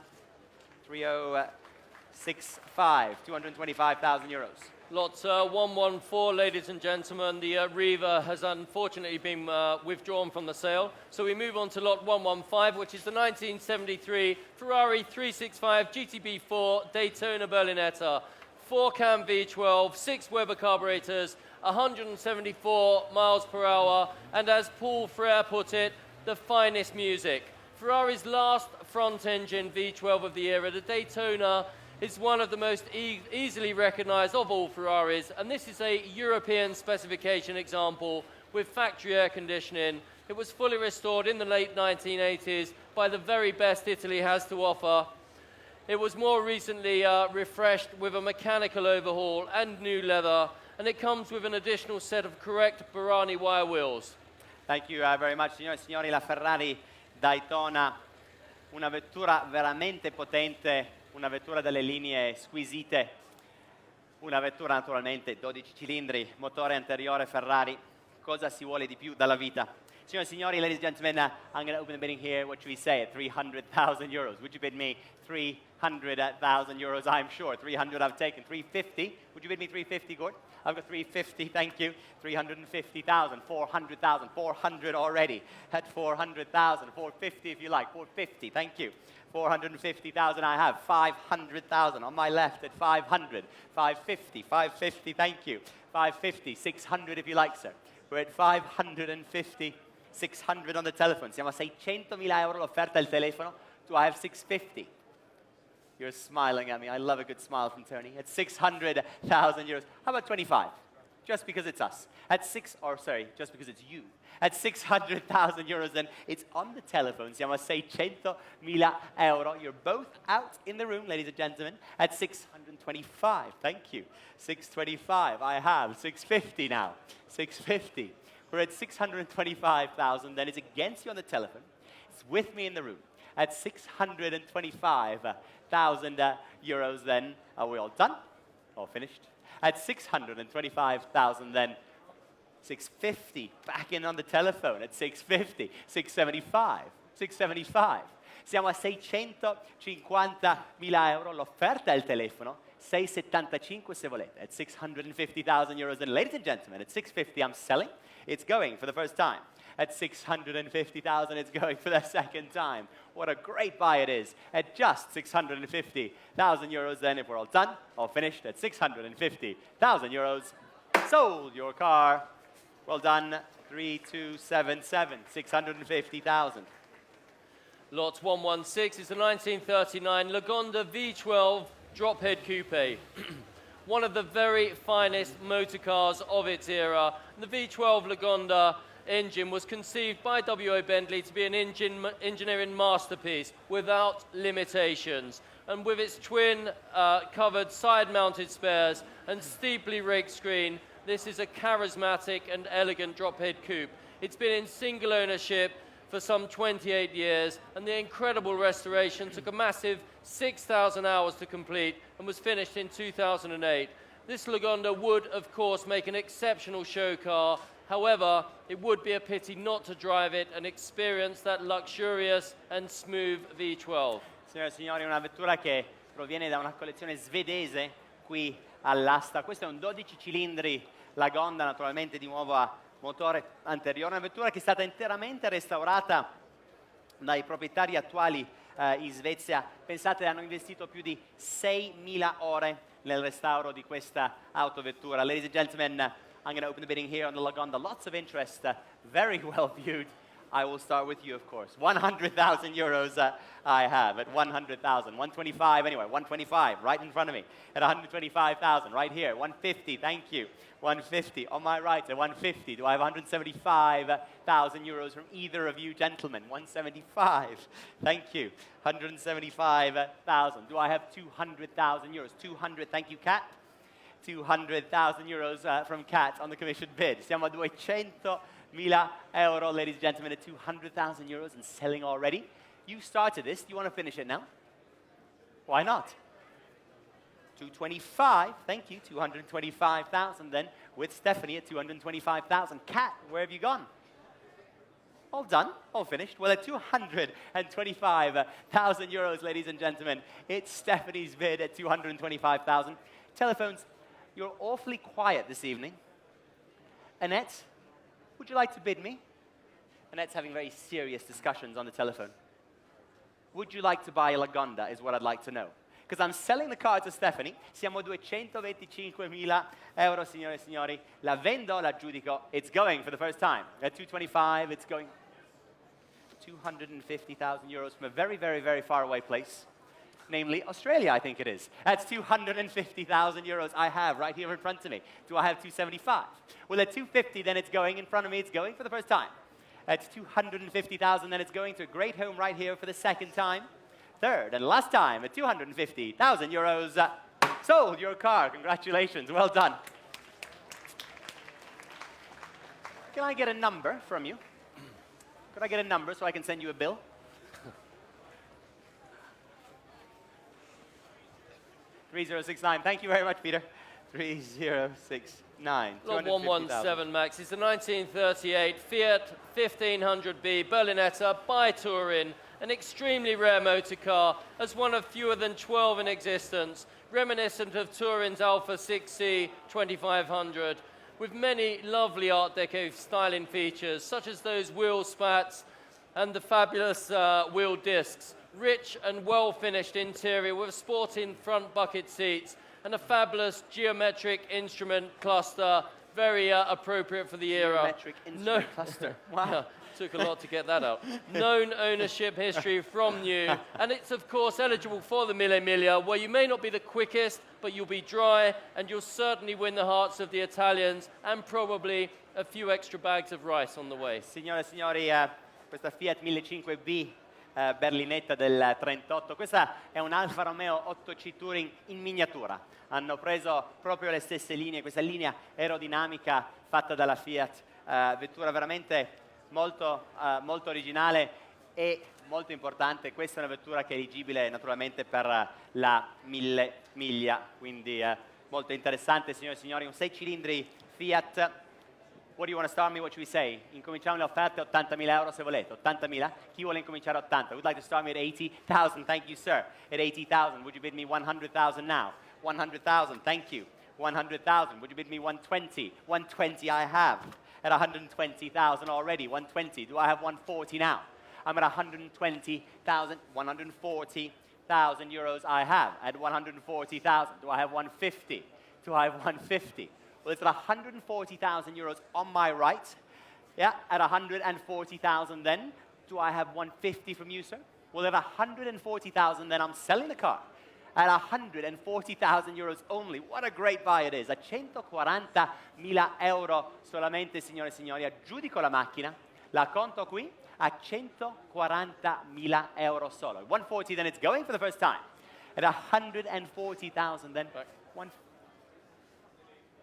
3065, 225,000 euros. Lot 114, ladies and gentlemen. The Riva has unfortunately been withdrawn from the sale. So we move on to lot 115, which is the 1973 Ferrari 365 GTB4 Daytona Berlinetta. 4-cam V12, 6 Weber carburetors, 174 miles per hour, and as Paul Frere put it, the finest music. Ferrari's last front-engine V12 of the era, the Daytona, is one of the most easily recognized of all Ferraris, and this is a European specification example with factory air conditioning. It was fully restored in the late 1980s by the very best Italy has to offer. It was more recently refreshed with a mechanical overhaul and new leather, and it comes with an additional set of correct Barani wire wheels. Thank you very much, signore e signori. La Ferrari Daytona, una vettura veramente potente, una vettura dalle linee squisite, una vettura naturalmente 12 cilindri, motore anteriore Ferrari. Cosa si vuole di più dalla vita? Signore e signori, ladies and gentlemen, I'm going to open the bidding here. What should we say? At 300,000 euros. Would you bid me 300,000 euros? I'm sure. 300 I've taken. 350. Would you bid me 350, Gord? I've got 350, thank you. 350,000, 400,000, 400 already. At 400,000, 450 if you like. 450, thank you. 450,000 I have. 500,000 on my left at 500. 550, 550, thank you. 550, 600 if you like, sir. We're at 550, 600 on the telephone. Siamo a 600.000 euro l'offerta al telefono. Do I have 650? You're smiling at me. I love a good smile from Tony. At 600,000 euros. How about 25? Just because it's us. At just because it's you. At 600,000 euros, then it's on the telephone. Siamo a 600.000 euro. You're both out in the room, ladies and gentlemen, at 625. Thank you. 625. I have 650 now. 650. We're at 625,000. Then it's against you on the telephone. It's with me in the room. At 625,000 euros, then are we all done? All finished? At 625,000, then 650, back in on the telephone at 650, 675, 675. Siamo a 650.000 euro, l'offerta è il telefono, 675 se volete, at 650,000 euros. And ladies and gentlemen, at 650 I'm selling, it's going for the first time. At 650,000, it's going for the second time. What a great buy it is. At just 650,000 euros, then if we're all done, all finished, at 650,000 euros, sold your car. Well done, 3277, 650,000. Lot 116 is the 1939 Lagonda V12 drop-head coupe. One of the very finest motor cars of its era. The V12 Lagonda engine was conceived by W.O. Bentley to be an engineering masterpiece without limitations. And with its twin covered side-mounted spares and steeply rigged screen, this is a charismatic and elegant drop-head coupe. It's been in single ownership for some 28 years, and the incredible restoration took a massive 6,000 hours to complete and was finished in 2008. This Lagonda would, of course, make an exceptional show car. However, it would be a pity not to drive it and experience that luxurious and smooth V12. Signore e signori, una vettura che proviene da una collezione svedese qui all'asta. Questo è un 12 cilindri Lagonda, naturalmente di nuovo a motore anteriore, una vettura che è stata interamente restaurata dai proprietari attuali in Svezia. Pensate, hanno investito più di 6.000 ore nel restauro di questa autovettura. Ladies and gentlemen, I'm going to open the bidding here on the Lagonda. Lots of interest, very well viewed. I will start with you, of course. 100,000 euros I have at 100,000. 125, anyway, 125, right in front of me. At 125,000, right here. 150, thank you. 150, on my right at 150. Do I have 175,000 euros from either of you gentlemen? 175, thank you. 175,000. Do I have 200,000 euros? 200, thank you, Kat. 200,000 euros from Kat on the commission bid. Siamo a 200.000 euro, ladies and gentlemen, at 200,000 euros and selling already. You started this. Do you want to finish it now? Why not? 225, thank you, 225,000 then, with Stephanie at 225,000. Kat, where have you gone? All done, all finished. Well, at 225,000 euros, ladies and gentlemen, it's Stephanie's bid at 225,000. Telephones, you're awfully quiet this evening. Annette, would you like to bid me? Annette's having very serious discussions on the telephone. Would you like to buy a Lagonda, is what I'd like to know. Because I'm selling the car to Stephanie. Siamo a 225.000 euro, signore e signori. La vendo, la giudico. It's going for the first time. At 225, it's going 250,000 euros from a very, very, very far away place. Namely, Australia, I think it is. That's 250,000 euros I have right here in front of me. Do I have 275? Well, at 250, then it's going in front of me. It's going for the first time. At 250,000, then it's going to a great home right here for the second time. Third and last time at 250,000 euros. Sold your car. Congratulations. Well done. Can I get a number from you? Could I get a number so I can send you a bill? 3069. Thank you very much, Peter. 3069. Lot 117, Max. It's a 1938 Fiat 1500B Berlinetta by Touring, an extremely rare motor car, as one of fewer than 12 in existence, reminiscent of Touring's Alfa 6C 2500, with many lovely Art Deco styling features, such as those wheel spats and the fabulous wheel discs. Rich and well-finished interior with sporting front bucket seats and a fabulous geometric instrument cluster, very appropriate for the era. Geometric instrument cluster. Wow. Yeah, took a lot to get that out. Known ownership history from new, and it's of course eligible for the Mille Miglia, where you may not be the quickest, but you'll be dry, and you'll certainly win the hearts of the Italians, and probably a few extra bags of rice on the way. Signore e signori, questa Fiat 1500B Berlinetta del 38, questa è un Alfa Romeo 8C Touring in miniatura. Hanno preso proprio le stesse linee, questa linea aerodinamica fatta dalla Fiat, vettura veramente molto originale e molto importante. Questa è una vettura che è eligibile naturalmente per la 1000 miglia, quindi molto interessante, signore e signori. Un 6 cilindri Fiat. What do you want to start me? What should we say? Incominciamo le offerte, 80.000 euro se volete. 80.000? Chi vuole incominciare a 80? Would like to start me at 80,000. Thank you, sir. At 80,000. Would you bid me 100,000 now? 100,000. Thank you. 100,000. Would you bid me 120? 120 I have. At 120,000 already. 120. Do I have 140 now? I'm at 120,000. 140,000 euros I have. At 140,000. Do I have 150? Do I have 150? Well, it's at 140,000 euros on my right. Yeah, at 140,000 then. Do I have 150 from you, sir? Well, at 140,000 then I'm selling the car. At 140,000 euros only. What a great buy it is. A 140.000 euro solamente, signore e signori. Aggiudico la macchina. La conto qui a 140.000 euro solo. 140 then it's going for the first time. At 140,000 then.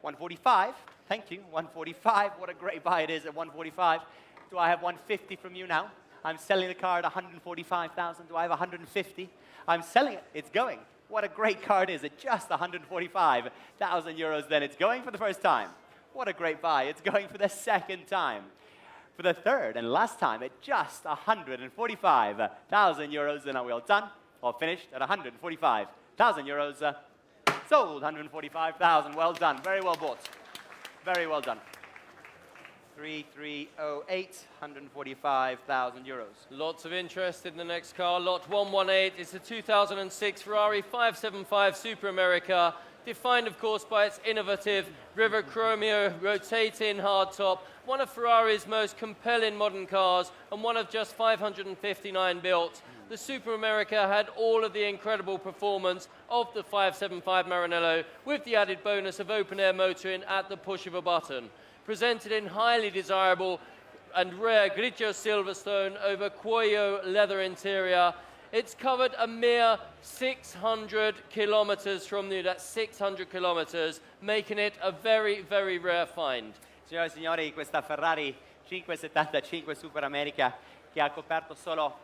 145, thank you, 145. What a great buy it is at 145. Do I have 150 from you now? I'm selling the car at 145,000. Do I have 150? I'm selling it. It's going. What a great car it is at just 145,000 euros then. It's going for the first time. What a great buy. It's going for the second time. For the third and last time at just 145,000 euros. And are we all done? All finished at 145,000 euros. Sold 145,000. Well done. Very well bought. Very well done. 3308, 145,000 euros. Lots of interest in the next car. Lot 118 is the 2006 Ferrari 575 Superamerica, defined, of course, by its innovative River Chromio rotating hardtop, one of Ferrari's most compelling modern cars, and one of just 559 built. The Superamerica had all of the incredible performance of the 575 Maranello, with the added bonus of open-air motoring at the push of a button. Presented in highly desirable and rare grigio silverstone over cuoio leather interior, it's covered a mere 600 kilometers from new. That's 600 kilometers, making it a very, very rare find. Signore e signori, questa Ferrari 575 Superamerica che ha coperto solo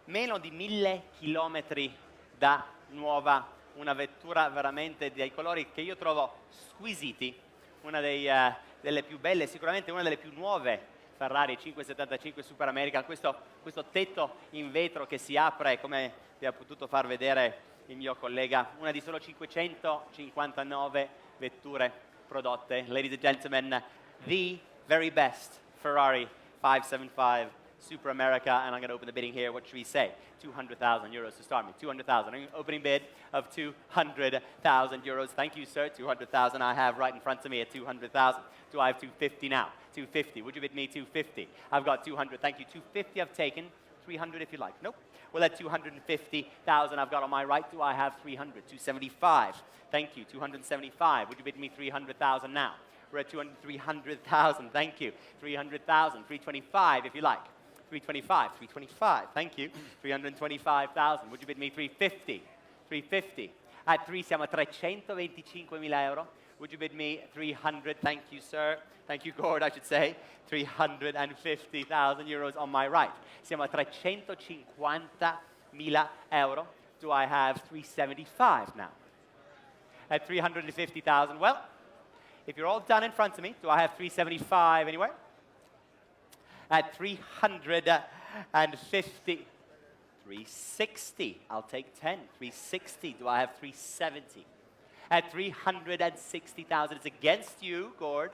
meno di 1000 chilometri da nuova, una vettura veramente dai colori che io trovo squisiti, una delle più belle, sicuramente una delle più nuove Ferrari 575 Superamerica, questo tetto in vetro che si apre, come vi ha potuto far vedere il mio collega, una di solo 559 vetture prodotte. Ladies and gentlemen, the very best Ferrari 575 Superamerica, and I'm going to open the bidding here. What should we say? 200,000 euros to start me. 200,000. Opening bid of 200,000 euros. Thank you, sir. 200,000 I have right in front of me at 200,000. Do I have 250 now? 250. Would you bid me 250? I've got 200. Thank you. 250 I've taken. 300 if you like. Nope. Well, at 250,000 I've got on my right. Do I have 300? 275. Thank you. 275. Would you bid me 300,000 now? We're at 300,000. Thank you. 300,000. 325 if you like. 325, 325, thank you. 325,000. Would you bid me 350? 350. At 3 siamo a 325.000 euro. Would you bid me 300? Thank you, sir. Thank you, Gord, I should say. 350,000 euros on my right. Siamo a 350.000 euro. Do I have 375 now? At 350,000, well, if you're all done in front of me, do I have 375 anywhere? At 350, 360, I'll take 10, 360, do I have 370? At 360,000, it's against you, Gord.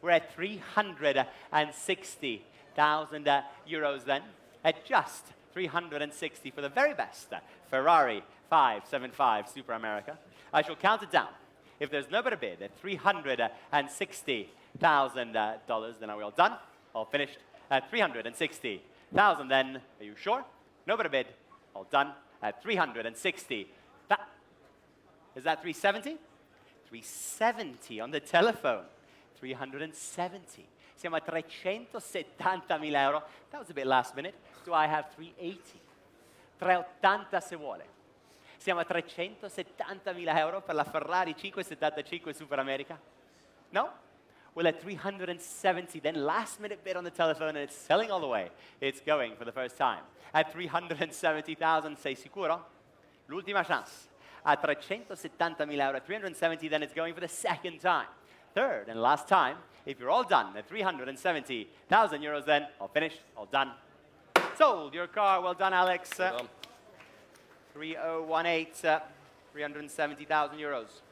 We're at 360,000 euros then, at just 360 for the very best Ferrari 575 Superamerica. I shall count it down. If there's no better bid at $360,000, then are we all done? All finished? At 360,000 then, are you sure? No better bid, all done, at 360. Is that 370? 370 on the telephone, 370. Siamo a 370.000 euro. That was a bit last minute. Do I have 380? 380 se vuole. Siamo a 370.000 euro per la Ferrari 575 Superamerica. No? Well, at 370, then last minute bid on the telephone, and it's selling all the way. It's going for the first time. At 370,000, sei sicuro? L'ultima chance. At 370.000 euro, 370, then it's going for the second time. Third and last time, if you're all done at 370,000 euros, then all finished, all done. Sold your car. Well done, Alex. Well done. 3018, 370,000 euros.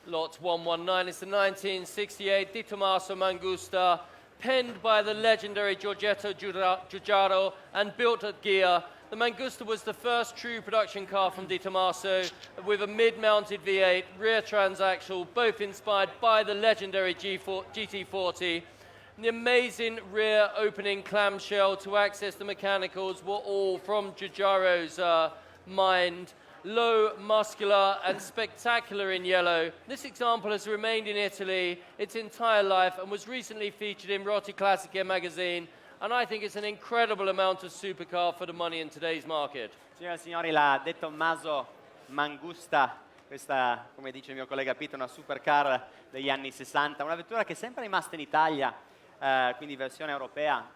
Lot 119 is the 1968 Di Tomaso Mangusta, penned by the legendary Giorgetto Giugiaro and built at Ghia. The Mangusta was the first true production car from Di Tomaso with a mid-mounted V8, rear transaxle, both inspired by the legendary GT40. The amazing rear opening clamshell to access the mechanicals were all from Giugiaro's mind. Low, muscular, and spectacular in yellow. This example has remained in Italy its entire life and was recently featured in Roti Classiche magazine, and I think it's an incredible amount of supercar for the money in today's market. Signore e signori, la De Tomaso Mangusta, questa, come dice il mio collega Pito, una supercar degli anni 60, una vettura che è sempre rimasta in Italia, quindi versione europea,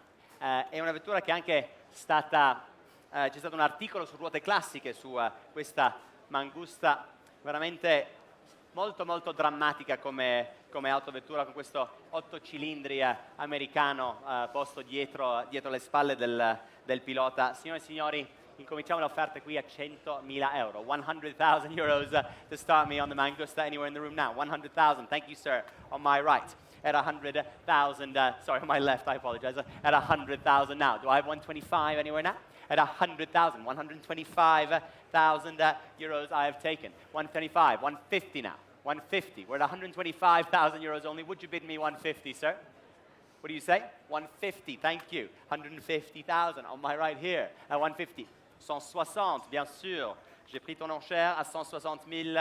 è una vettura che è anche stata, c'è stato un articolo su ruote classiche su questa Mangusta, veramente molto molto drammatica come autovettura, con questo 8 cilindri americano posto dietro le spalle del pilota. Signore e signori, incominciamo le offerte qui a 100.000 euro. 100,000 euros to start me on the Mangusta. Anywhere in the room now? 100,000. Thank you, sir. On my right. At 100,000, sorry, on my left, I apologize. At 100,000 now. Do I have 125 anywhere now? At 100,000, 125,000 euros I have taken. 125, 150 now. 150. We're at 125,000 euros only. Would you bid me 150, sir? What do you say? 150, thank you. 150,000 on my right here. At 150. 160, bien sûr. J'ai pris ton enchère à 160 000.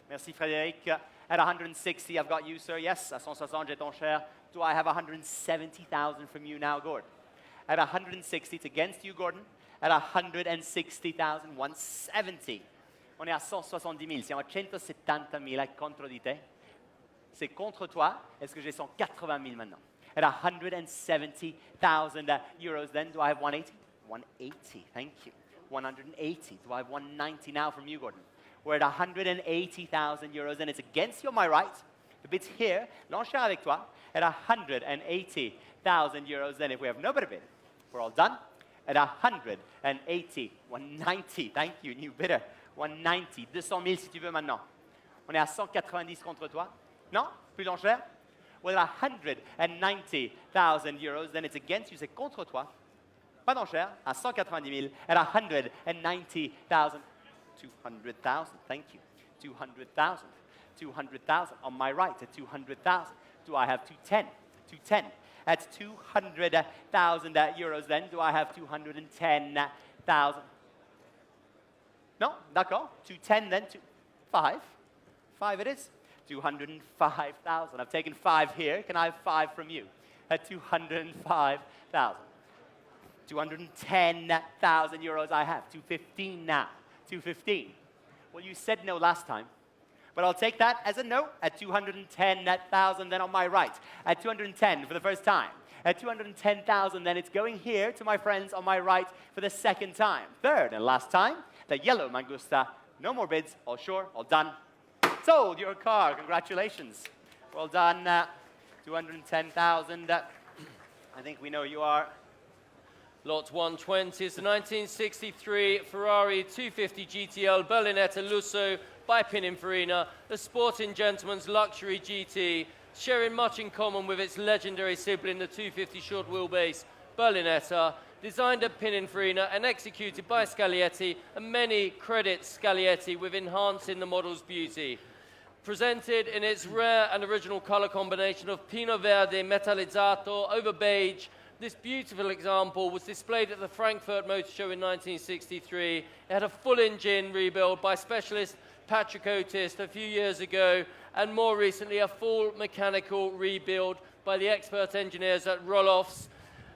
Merci, Frédéric. At 160, I've got you, sir. Yes, à 160, j'ai ton cher. Do I have 170,000 from you now, Gordon? At 160, it's against you, Gordon. At 160,000, 170. On est à 170 000, siamo a 170 000 contre di te. C'est contre toi. Est-ce que j'ai 180 000 maintenant? At 170,000 euros, then, do I have 180? 180, thank you. 180. Do I have 190 now from you, Gordon? We're at 180,000 euros, and it's against you on my right. The bid's here. L'enchère avec toi. At 180,000 euros, then if we have no better bid, we're all done. At 180, 190, thank you, new bidder. 190, 200 000 si tu veux maintenant. On est à 190 contre toi. Non? Plus d'enchère? Well, 190,000 euros, then it's against you, c'est contre toi. Pas d'enchère, à 190 000. At 190,000, 200,000, thank you. 200,000, 200,000 on my right at 200,000. Do I have 210? 210. At 200,000 euros, then, do I have 210,000? No, d'accord. 210, then, 5. 5 it is. 205,000. I've taken 5 here. Can I have 5 from you? At 205,000. 210,000 euros I have. 215 now. 215. Well, you said no last time, but I'll take that as a no at 210,000, then on my right. At 210 for the first time. At 210,000, then it's going here to my friends on my right for the second time. Third and last time, the yellow Mangusta. No more bids. All sure, all done. Sold your car. Congratulations. Well done. 210,000. I think we know you are. Lot 120 is the 1963 Ferrari 250 GTL Berlinetta Lusso by Pininfarina, the sporting gentleman's luxury GT, sharing much in common with its legendary sibling, the 250 short wheelbase Berlinetta, designed at Pininfarina and executed by Scaglietti, and many credit Scaglietti with enhancing the model's beauty. Presented in its rare and original color combination of Pinot Verde Metallizzato over beige, this beautiful example was displayed at the Frankfurt Motor Show in 1963. It had a full engine rebuild by specialist Patrick Otis a few years ago, and more recently a full mechanical rebuild by the expert engineers at Rohloff's.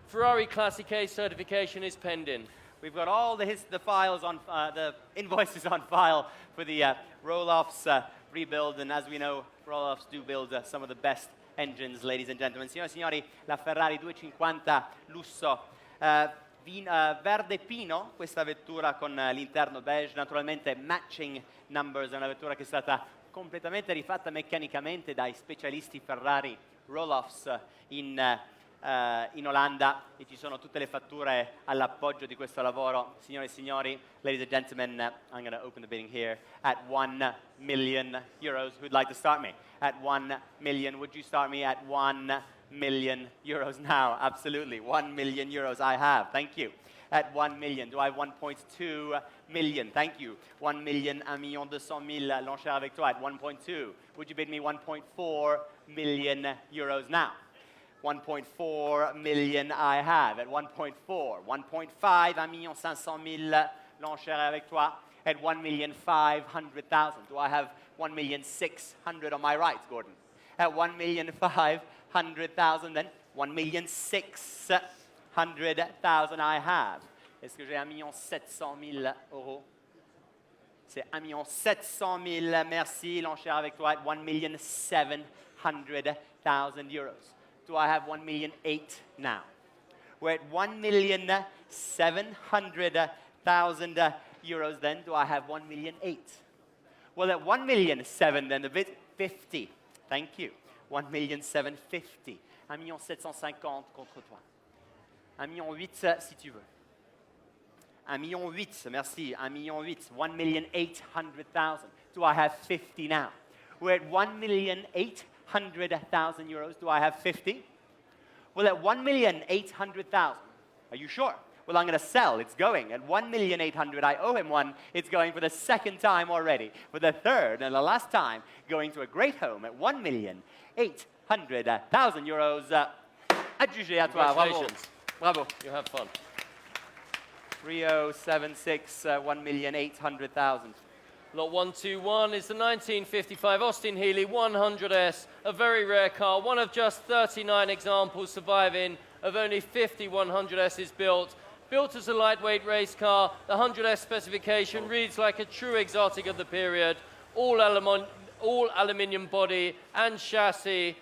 Ferrari Classic A certification is pending. We've got all the files on, the invoices on file for the Rohloff's rebuild, and as we know, Rohloff's do build some of the best engines, ladies and gentlemen. Signore e signori, la Ferrari 250 lusso verde pino, questa vettura con l'interno beige, naturalmente matching numbers, è una vettura che è stata completamente rifatta meccanicamente dai specialisti Ferrari Rohloff's in Olanda, e ci sono tutte le fatture all'appoggio di questo lavoro. Signore e signori, ladies and gentlemen, I'm going to open the bidding here at 1 million euros. Who'd like to start me? At 1 million. Would you start me at 1 million euros now? Absolutely. 1 million euros I have. Thank you. At 1 million. Do I have 1.2 million? Thank you. 1 million, 1,200,000. L'enchère avec toi at 1.2. Would you bid me 1.4 million euros now? 1.4 million I have at 1.4. 1.5, 1,500,000. L'enchère avec toi at 1,500,000. Do I have 1,600,000 on my right, Gordon? At 1,500,000, then 1,600,000 I have. Est-ce que j'ai 1,700,000 euros? C'est 1,700,000. Merci. L'enchère avec toi at 1,700,000 euros. Do I have 1,800,000 now? We're at 1,700,000 euros then. Do I have 1,000,008? Well, at 1,000,007 then, the bid 50. Thank you. 1,750,000. 1,750,000 contre toi. 1,800,000 si tu veux. 1,800,000, merci. 1,800,000. 1,800,000. Do I have 50 now? We're at 1,800,000 euros. Do I have 50? Well, at 1,800,000. Are you sure? Well, I'm going to sell. It's going. At 1,800,000, I owe him one. It's going for the second time already. For the third and the last time, going to a great home at 1,800,000 euros. Adjugé à toi. Bravo. Bravo. You have fun. 3076, 1,800,000. Lot 121 is the 1955 Austin-Healey 100S, a very rare car, one of just 39 examples surviving of only 50 100Ss built. Built as a lightweight race car, the 100S specification reads like a true exotic of the period. All aluminium body and chassis,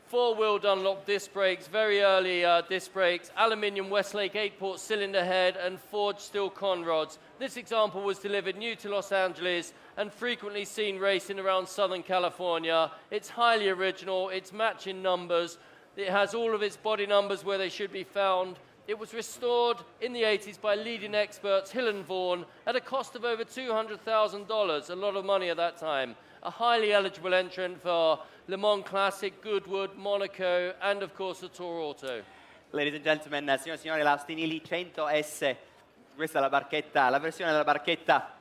four-wheel Dunlop disc brakes, very early disc brakes, aluminium Westlake 8-port cylinder head and forged steel conrods. This example was delivered new to Los Angeles and frequently seen racing around Southern California. It's highly original, it's matching numbers, it has all of its body numbers where they should be found. It was restored in the 80s by leading experts Hill and Vaughan at a cost of over $200,000, a lot of money at that time. A highly eligible entrant for Le Mans Classic, Goodwood, Monaco, and of course the Tour Auto. Ladies and gentlemen, signore e signori, la Austin-Healey 100S, questa è la barchetta, la versione della barchetta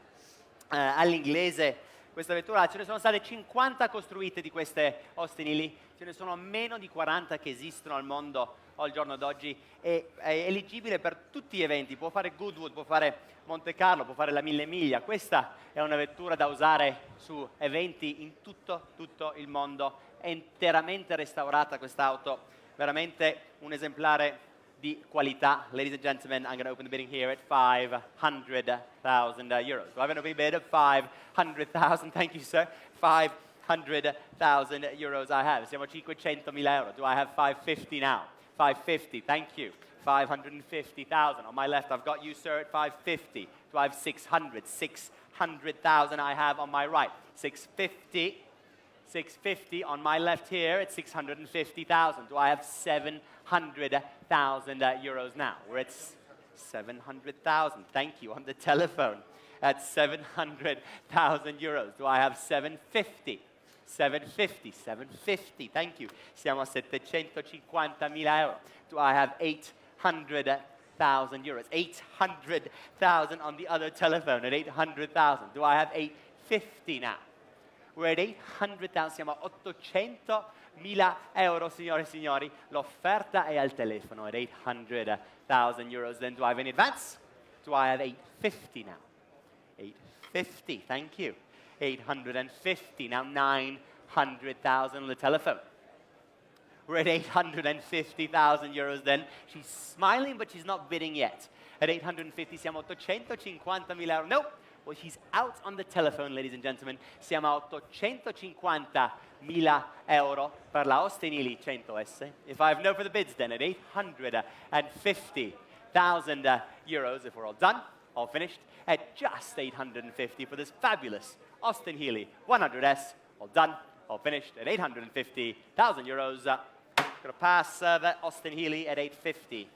all'inglese. Questa vettura, ce ne sono state 50 costruite di queste Austin-Healey, ce ne sono meno di 40 che esistono al mondo al giorno d'oggi, è eligibile per tutti gli eventi, può fare Goodwood, può fare Monte Carlo, può fare la 1000 miglia. Questa è una vettura da usare su eventi in tutto il mondo, è interamente restaurata quest'auto, veramente un esemplare di qualità. Ladies and gentlemen, I'm going to open the bidding here at 500,000 euros. Do I have an opening bid of 500,000? Thank you, sir. 500,000 euros I have. Siamo a 500.000 euro. Do I have 550 now? 550, thank you. 550,000. On my left, I've got you, sir, at 550. Do I have 600? 600,000 I have on my right. 650. 650 on my left here at 650,000. Do I have 700,000 euros now? We're at 700,000. Thank you. On the telephone at 700,000 euros. Do I have 750? 750, 750, thank you. Siamo a 750.000 euro. Do I have 800,000 euros? 800,000 on the other telephone at 800,000. Do I have 850 now? We're at 800,000, siamo a 800.000 euro, signore e signori. L'offerta è al telefono at 800,000 euros. Then do I have any advance? Do I have 850 now? 850, thank you. 850, now 900,000 on the telephone. We're at 850,000 euros then. She's smiling, but she's not bidding yet. At 850, siamo a 850.000 euro. Nope. Well, she's out on the telephone, ladies and gentlemen. Siamo a 850.000 euro per la Austin-Healey 100S. If I have no further bids, then at 850,000 euros, if we're all done, all finished, at just 850 for this fabulous Austin-Healey 100S, all done, all finished at 850,000 euros. Going to pass that Austin-Healey at 850.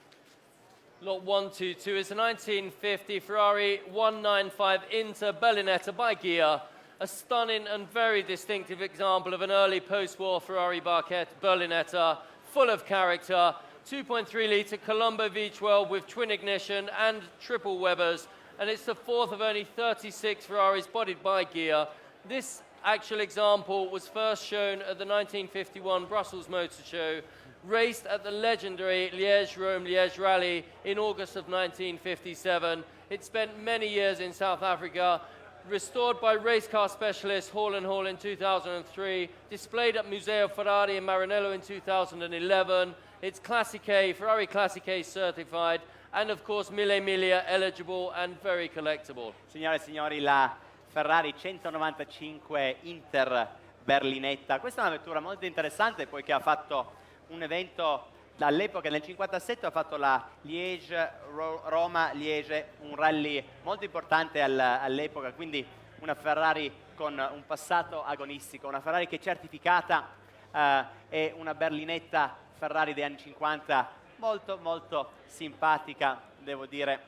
Lot 122 is the 1950 Ferrari 195 Inter Berlinetta by Ghia, a stunning and very distinctive example of an early post-war Ferrari Berlinetta, full of character, 2.3-litre Colombo V12 with twin ignition and triple Webers, and it's the fourth of only 36 Ferraris bodied by Ghia. This actual example was first shown at the 1951 Brussels Motor Show, raced at the legendary Liège-Rome-Liège Rally in August of 1957. It spent many years in South Africa, restored by race car specialist Hall & Hall in 2003, displayed at Museo Ferrari in Maranello in 2011. It's Classic A, Ferrari Classic A certified, and of course Mille Miglia eligible and very collectible. Signore e signori, la Ferrari 195 Inter Berlinetta. Questa è una vettura molto interessante poiché ha fatto un evento all'epoca nel 57 ho fatto la Roma-Liege, un rally molto importante all'epoca, quindi una Ferrari con un passato agonistico, una Ferrari che è certificata e una berlinetta Ferrari degli anni 50 molto molto simpatica, devo dire,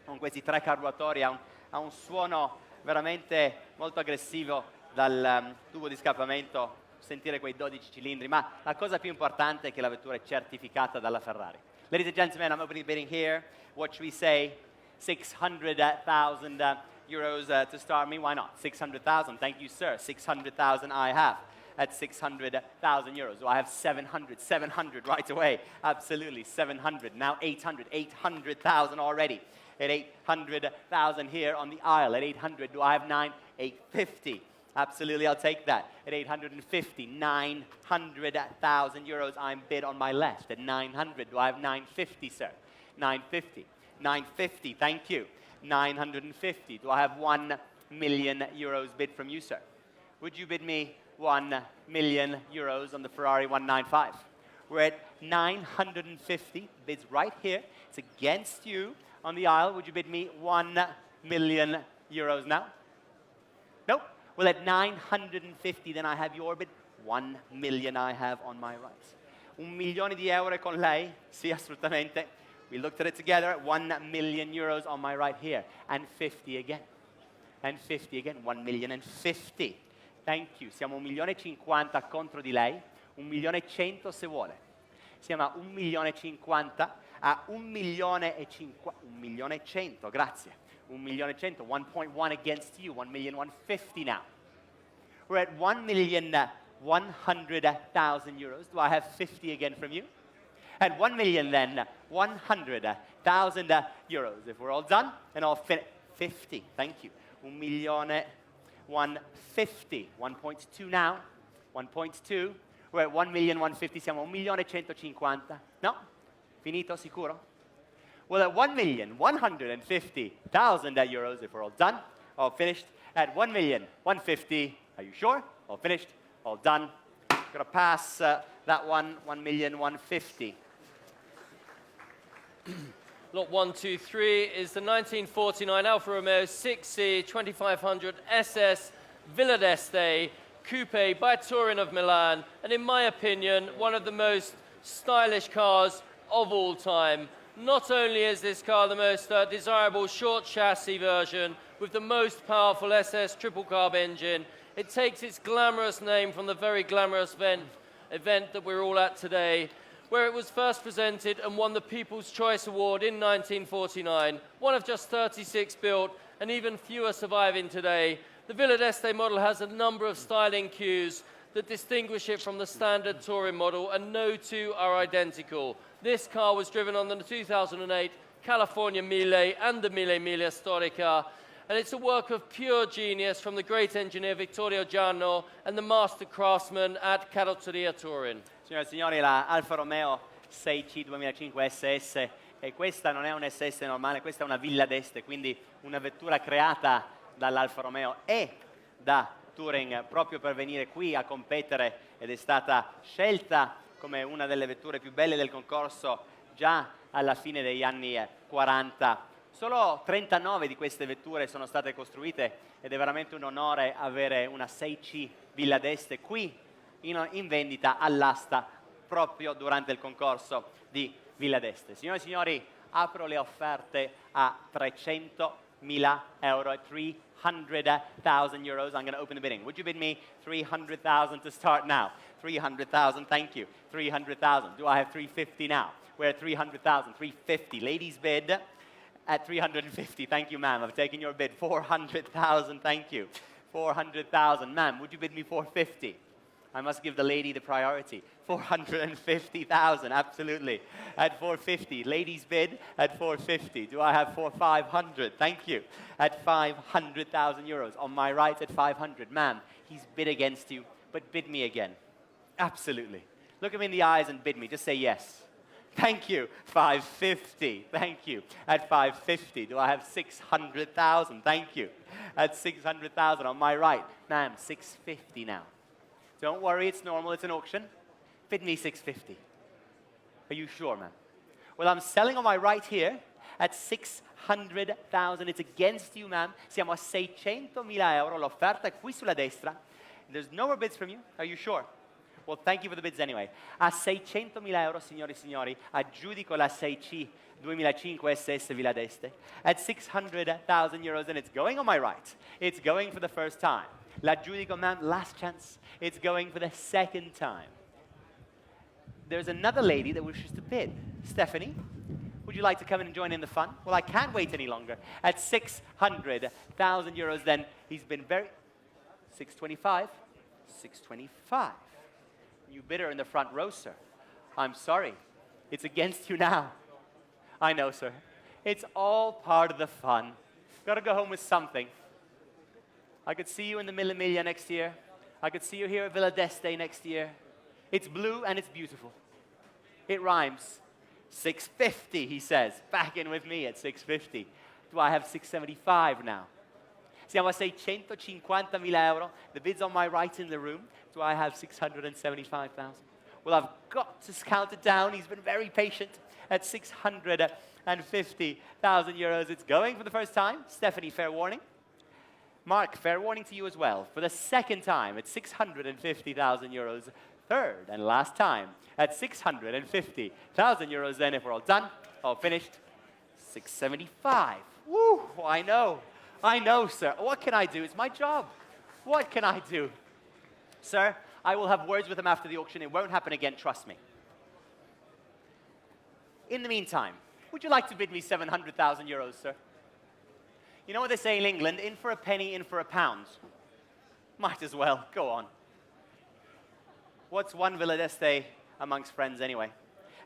con questi 3 carburatori, ha un suono veramente molto aggressivo dal tubo di scappamento, sentire quei 12 cilindri, ma la cosa più importante è che la vettura è certificata dalla Ferrari. Ladies and gentlemen, I'm opening bidding here. What should we say? 600,000 euros to start me. Why not? 600,000. Thank you, sir. 600,000 I have. At 600,000 euros. So I have 700, 700 right away. Absolutely, 700. Now 800, 800,000 already. At 800,000 here on the aisle. At 800, do I have 9? 850. Absolutely, I'll take that. At 850, 900,000 euros, I'm bid on my left. At 900, do I have 950, sir? 950. 950, thank you. 950, do I have 1 million euros bid from you, sir? Would you bid me 1 million euros on the Ferrari 195? We're at 950, bids right here. It's against you on the aisle. Would you bid me 1 million euros now? Nope. Well, at 950, then I have your bid. 1 million I have on my right. 1 milione di euro con lei? Sì, assolutamente. We looked at it together. 1 million euros on my right here. And 50 again. And 50 again. 1 million and 50. Thank you. Siamo 1.050.000 contro di lei. 1.100.000 se vuole. Siamo a 1.050.000 a 1.100.000. Grazie. 1.100.000, 1.1 against you, 1.150.000 now. We're at 1.100.000 euros. Do I have 50 again from you? At 1 million then, 100,000 euros. If we're all done, and I'll finish, 50, thank you. 1.150.000, 1.2 now, 1.2. We're at 1.150.000, siamo a 1.150.000. No? Finito, sicuro? Well, at 1.150.000 euros, if we're all done, all finished. At 1.150.000, are you sure? All finished, all done. Gonna pass that one, 1.150.000. Lot 123 is the 1949 Alfa Romeo 6C 2500 SS Villa d'Este Coupe by Touring of Milan, and in my opinion, one of the most stylish cars of all time. Not only is this car the most desirable short chassis version with the most powerful SS triple carb engine, it takes its glamorous name from the very glamorous event that we're all at today, where it was first presented and won the People's Choice Award in 1949, one of just 36 built and even fewer surviving today. The Villa d'Este model has a number of styling cues that distinguish it from the standard touring model, and no two are identical. This car was driven on the 2008 California Mille and the Mille Miglia Storica, and it's a work of pure genius from the great engineer Vittorio Gianno and the master craftsman at Carrozzeria Turin. Signore e signori, la Alfa Romeo 6C 2005 SS, e questa non è un SS normale, questa è una Villa d'Este, quindi una vettura creata dall'Alfa Romeo e da Touring proprio per venire qui a competere, ed è stata scelta come una delle vetture più belle del concorso già alla fine degli anni 40. Solo 39 di queste vetture sono state costruite ed è veramente un onore avere una 6C Villa d'Este qui in vendita all'asta proprio durante il concorso di Villa d'Este. Signore e signori, apro le offerte a 300.000 euro, 300,000 euros. I'm going to open the bidding. Would you bid me 300,000 to start now? 300,000, thank you. 300,000. Do I have 350 now? We're at 300,000, 350. Ladies bid at 350. Thank you, ma'am. I've taken your bid. 400,000, thank you. 400,000. Ma'am, would you bid me 450? I must give the lady the priority. 450,000, absolutely. At 450. Ladies bid at 450. Do I have 500? Thank you. At 500,000 euros. On my right at 500. Ma'am, he's bid against you, but bid me again. Absolutely. Look him in the eyes and bid me. Just say yes. Thank you. 550. Thank you. At 550. Do I have 600,000? Thank you. At 600,000 on my right. Ma'am, 650 now. Don't worry, it's normal, it's an auction. Bid me 650. Are you sure, man? Well, I'm selling on my right here at 600,000. It's against you, ma'am. Siamo a 600.000 euro. L'offerta è qui sulla destra. There's no more bids from you. Are you sure? Well, thank you for the bids anyway. A 600.000 euro, signori e signori, aggiudico la 6C 2005 SS Villa d'Este at 600,000 euros, and it's going on my right. It's going for the first time. L'aggiudico, ma'am, last chance. It's going for the second time. There's another lady that wishes to bid. Stephanie, would you like to come in and join in the fun? Well, I can't wait any longer. At 600,000 euros, then he's been very... 625. 625. You bidder in the front row, sir. I'm sorry. It's against you now. I know, sir. It's all part of the fun. Got to go home with something. I could see you in the Mille Miglia next year. I could see you here at Villa d'Este next year. It's blue and it's beautiful. It rhymes. 650, he says. Back in with me at 650. Do I have 675 now? Siamo a 650.000 euro. The bid's on my right in the room. Do I have 675,000? Well, I've got to count it down. He's been very patient at 650,000 euros. It's going for the first time. Stephanie, fair warning. Mark, fair warning to you as well. For the second time at 650,000 euros. Third and last time at 650,000 euros. Then, if we're all done, all finished, 675. Woo, I know, sir. What can I do? It's my job. What can I do? Sir, I will have words with him after the auction. It won't happen again, trust me. In the meantime, would you like to bid me 700,000 euros, sir? You know what they say in England? In for a penny, in for a pound. Might as well. Go on. What's one Villa d'Este amongst friends anyway?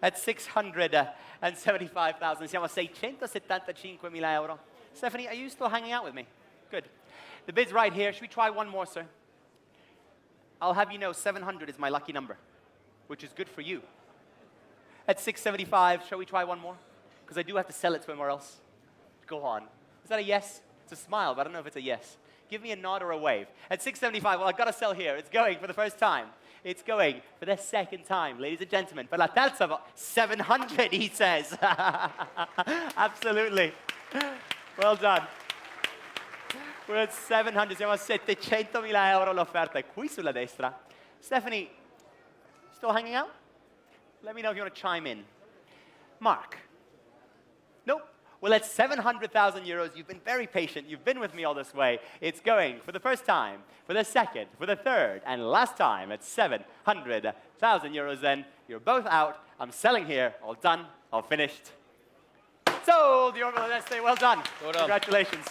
At 675,000, siamo a 675.000 euro. Stephanie, are you still hanging out with me? Good. The bid's right here. Should we try one more, sir? I'll have you know 700 is my lucky number, which is good for you. At 675, shall we try one more? Because I do have to sell it somewhere else. Go on. Is that a yes? It's a smile, but I don't know if it's a yes. Give me a nod or a wave. At 675, well, I've got to sell here. It's going for the first time. It's going for the second time, ladies and gentlemen. Per la terza 700, he says. Absolutely. Well done. We're at 700, siamo a 700.000 euro, l'offerta è qui sulla destra. Stephanie, still hanging out? Let me know if you want to chime in. Mark? Nope. Well, at 700,000 euros, you've been very patient. You've been with me all this way. It's going for the first time, for the second, for the third, and last time at 700,000 euros. Then you're both out. I'm selling here. All done. All finished. Sold. Your Villa d'Este. Well done. Well done. Congratulations.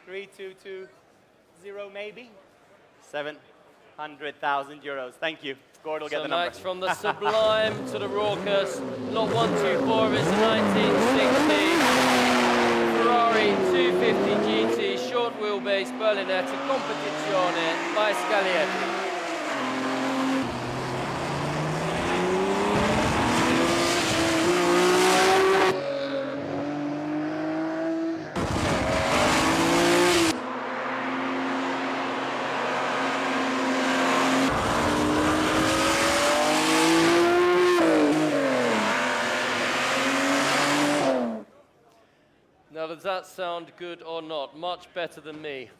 3220 maybe. 700,000 euros. Thank you. Gord will get the number. Max, from the sublime to the raucous, lot 124 is a 1960 Ferrari 250 GT short wheelbase Berlinetta Competizione by Speciale. Now, does that sound good or not? Much better than me.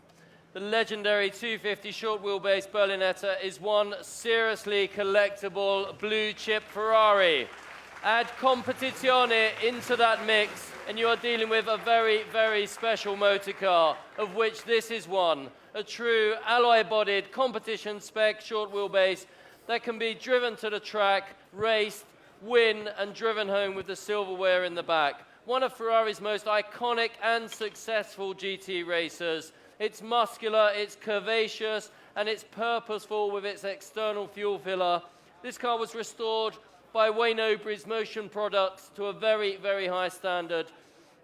The legendary 250 short wheelbase Berlinetta is one seriously collectible blue chip Ferrari. Add Competizione into that mix, and you are dealing with a very, very special motor car, of which this is one. A true alloy-bodied competition spec short wheelbase that can be driven to the track, raced, win, and driven home with the silverware in the back. One of Ferrari's most iconic and successful GT racers. It's muscular, it's curvaceous, and it's purposeful with its external fuel filler. This car was restored by Wayne Obrey's Motion Products to a very, very high standard.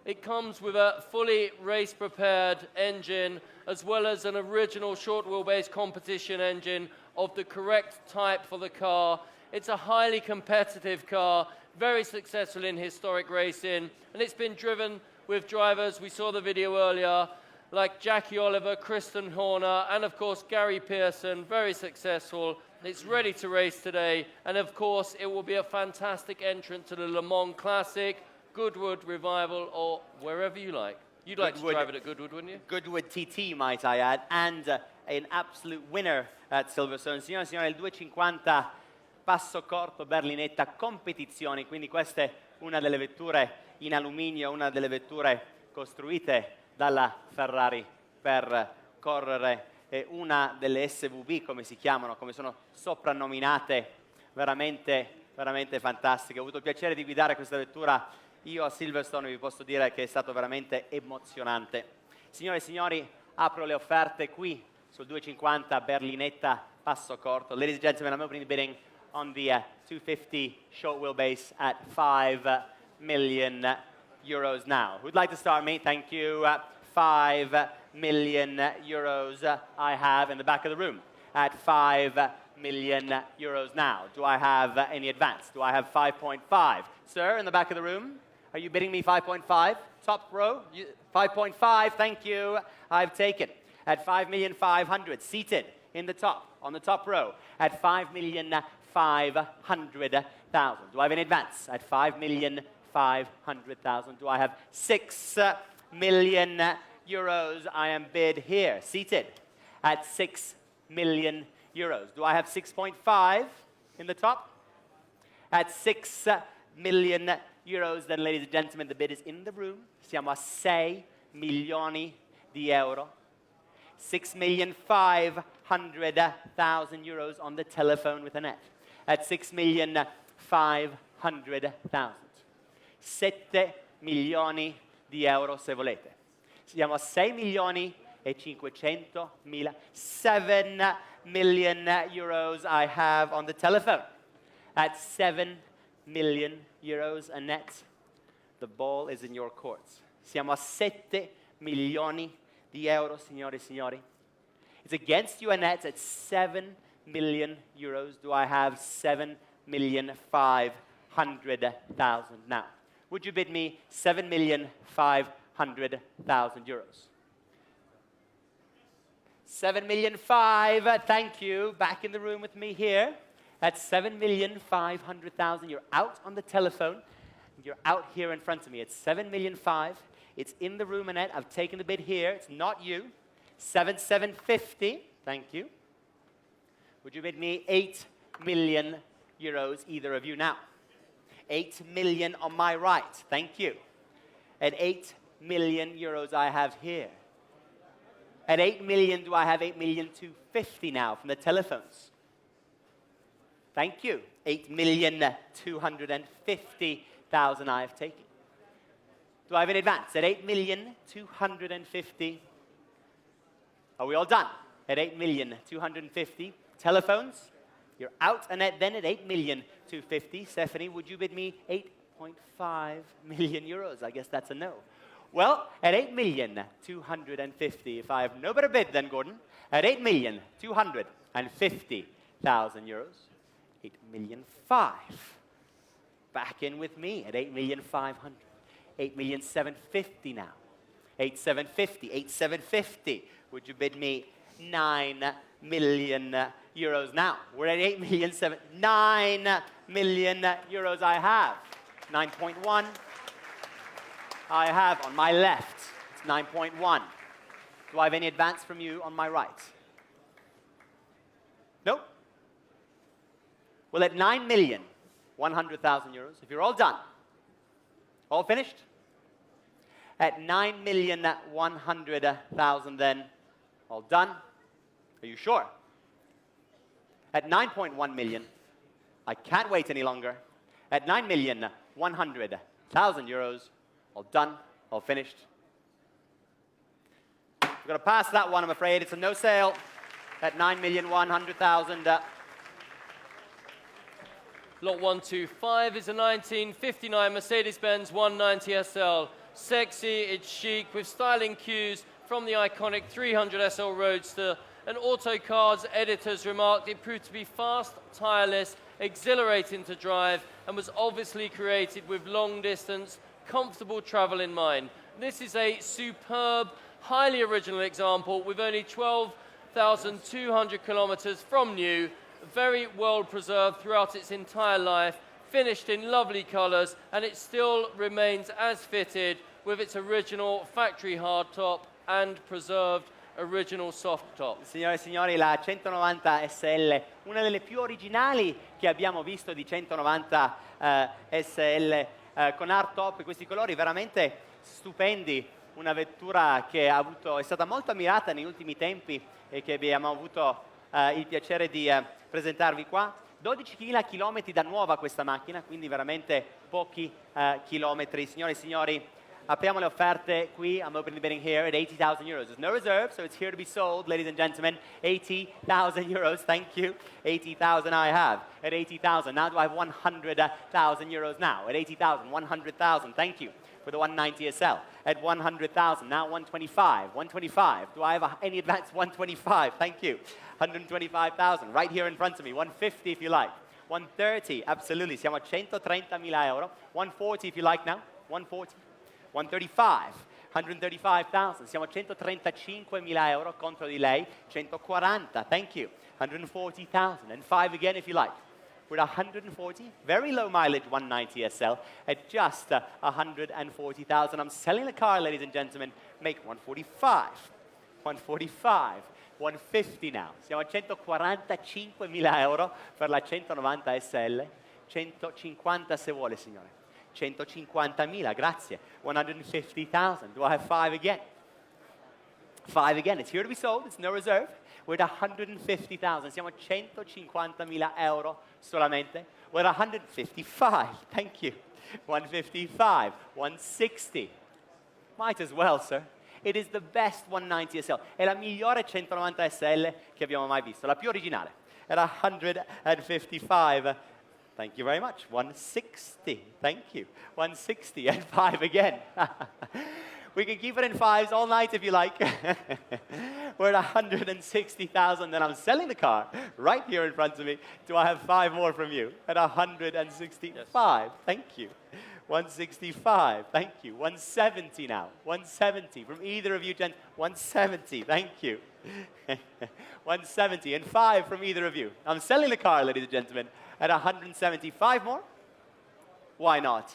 It comes with a fully race-prepared engine, as well as an original short wheelbase competition engine of the correct type for the car. It's a highly competitive car, very successful in historic racing, and it's been driven with drivers, we saw the video earlier, like Jackie Oliver, Kristen Horner, and of course Gary Pearson, very successful. It's ready to race today, and of course it will be a fantastic entrant to the Le Mans Classic, Goodwood Revival, or wherever you like. You'd like to drive it at Goodwood, wouldn't you? Goodwood TT, might I add, and an absolute winner at Silverstone. Signore e signori, il 250 passo corto Berlinetta competizioni, quindi questa è una delle vetture in alluminio, una delle vetture costruite dalla Ferrari per correre, una delle SWB, come si chiamano, come sono soprannominate, veramente, veramente fantastiche. Ho avuto il piacere di guidare questa vettura io a Silverstone, vi posso dire che è stato veramente emozionante. Signore e signori, apro le offerte qui sul 250 Berlinetta passo corto. Ladies and gentlemen, I'm opening the bidding on the 250 short wheelbase at 5 million euros now. Who'd like to start me? Thank you. 5 million euros I have in the back of the room. At 5 million euros now. Do I have any advance? Do I have 5.5? Sir, in the back of the room, are you bidding me 5.5? Top row, 5.5, thank you. I've taken. At 5,500,000, seated in the top, on the top row, at 5,500,000. Do I have an advance? At 5,500,000. Do I have 6 million euros? I am bid here, seated at 6 million euros. Do I have 6.5 in the top? At 6 million euros, then, ladies and gentlemen, the bid is in the room. Siamo a 6 milioni di euro. 6,500,000 euros on the telephone with Annette. At 6,500,000. 7 milioni di euro se volete. Siamo a 6 milioni e 500.000. 7 million euros I have on the telephone. At 7 million euros, Annette, the ball is in your courts. Siamo a 7 milioni di euro, signore e signori. It's against you, Annette, at 7 million euros. Do I have 7,500,000 now? Would you bid me 7,500,000 euros? 7,500,000, thank you. Back in the room with me here at 7,500,000. You're out on the telephone. You're out here in front of me. It's 7,500,000. It's in the room, Annette. I've taken the bid here. It's not you. 7,750,000, thank you. Would you bid me 8 million euros, either of you now? 8 million on my right, thank you. At 8 million euros I have here. At 8 million, do I have 8,250,000 now from the telephones? Thank you. 8,250,000 I have taken. Do I have an advance? At 8,250,000. Are we all done? At 8,250,000. Telephones, you're out, and then at 8,250,000. Stephanie, would you bid me 8.5 million euros? I guess that's a no. Well, at 8,250,000, if I have no better bid than Gordon, at 8,250,000 euros, 8,500,000. Back in with me at 8,500,000. 8,750,000 now. 8,750,000. 8,750,000. Would you bid me 9 million euros now? We're at 8,700,000. 9 million euros I have. 9.1. I have on my left. It's 9.1. Do I have any advance from you on my right? Nope. Well, at 9,100,000 euros, if you're all done, all finished? At 9,100,000 then, all done? Are you sure? At 9.1 million, I can't wait any longer. At 9,100,000 euros, all done, all finished. We're going to pass that one, I'm afraid. It's a no sale at 9,100,000. Lot 125 is a 1959 Mercedes-Benz 190 SL. Sexy, it's chic, with styling cues from the iconic 300 SL Roadster. And Autocar's editors remarked it proved to be fast, tireless, exhilarating to drive, and was obviously created with long-distance, comfortable travel in mind. This is a superb highly original example with only 12,200 kilometers from new, very well preserved throughout its entire life, finished in lovely colors, and it still remains as fitted with its original factory hardtop and preserved original soft top. Signore e signori, la 190 SL, una delle più originali che abbiamo visto di 190 SL con hardtop, questi colori veramente stupendi, una vettura che è stata molto ammirata negli ultimi tempi e che abbiamo avuto il piacere di presentarvi qua. 12.000 chilometri da nuova questa macchina, quindi veramente pochi chilometri. Signore e signori, apriamo le offerte qui. I'm opening the bidding here at 80,000 euros. There's no reserve, so it's here to be sold, ladies and gentlemen. 80,000 euros, thank you. 80,000 I have at 80,000. Now do I have 100,000 euros now? At 80,000, 100,000, thank you. For the 190 SL at 100,000, now 125, 125. Do I have any advance? 125, thank you. 125,000, right here in front of me. 150 if you like. 130, absolutely. Siamo a 130.000 euro. 140 if you like now. 140. 135, 135,000. Siamo a 135.000 euro contro di lei. 140, thank you. 140,000 and 5 again if you like. We're at 140, very low mileage 190 SL at just 140,000. I'm selling the car, ladies and gentlemen. Make 145, 145, 150 now. Siamo a 145.000 euro per la 190 SL. 150 se vuole, signore. 150.000, grazie. 150,000. Do I have 5 again? 5 again. It's here to be sold. It's no reserve. We're at 150,000. Siamo a 150.000 euro solamente. We're at 155. Thank you. 155. 160. Might as well, sir. It is the best 190 SL. È la migliore 190 SL che abbiamo mai visto, la più originale. At 155. Thank you very much. 160. Thank you. 160 and 5 again. We can keep it in 5s all night if you like. We're at 160,000 and I'm selling the car right here in front of me. Do I have 5 more from you? At 165. Yes. Thank you. 165. Thank you. 170 now. 170 from either of you, gents. 170. Thank you. 170 and 5 from either of you. I'm selling the car, ladies and gentlemen, at 175 more. Why not?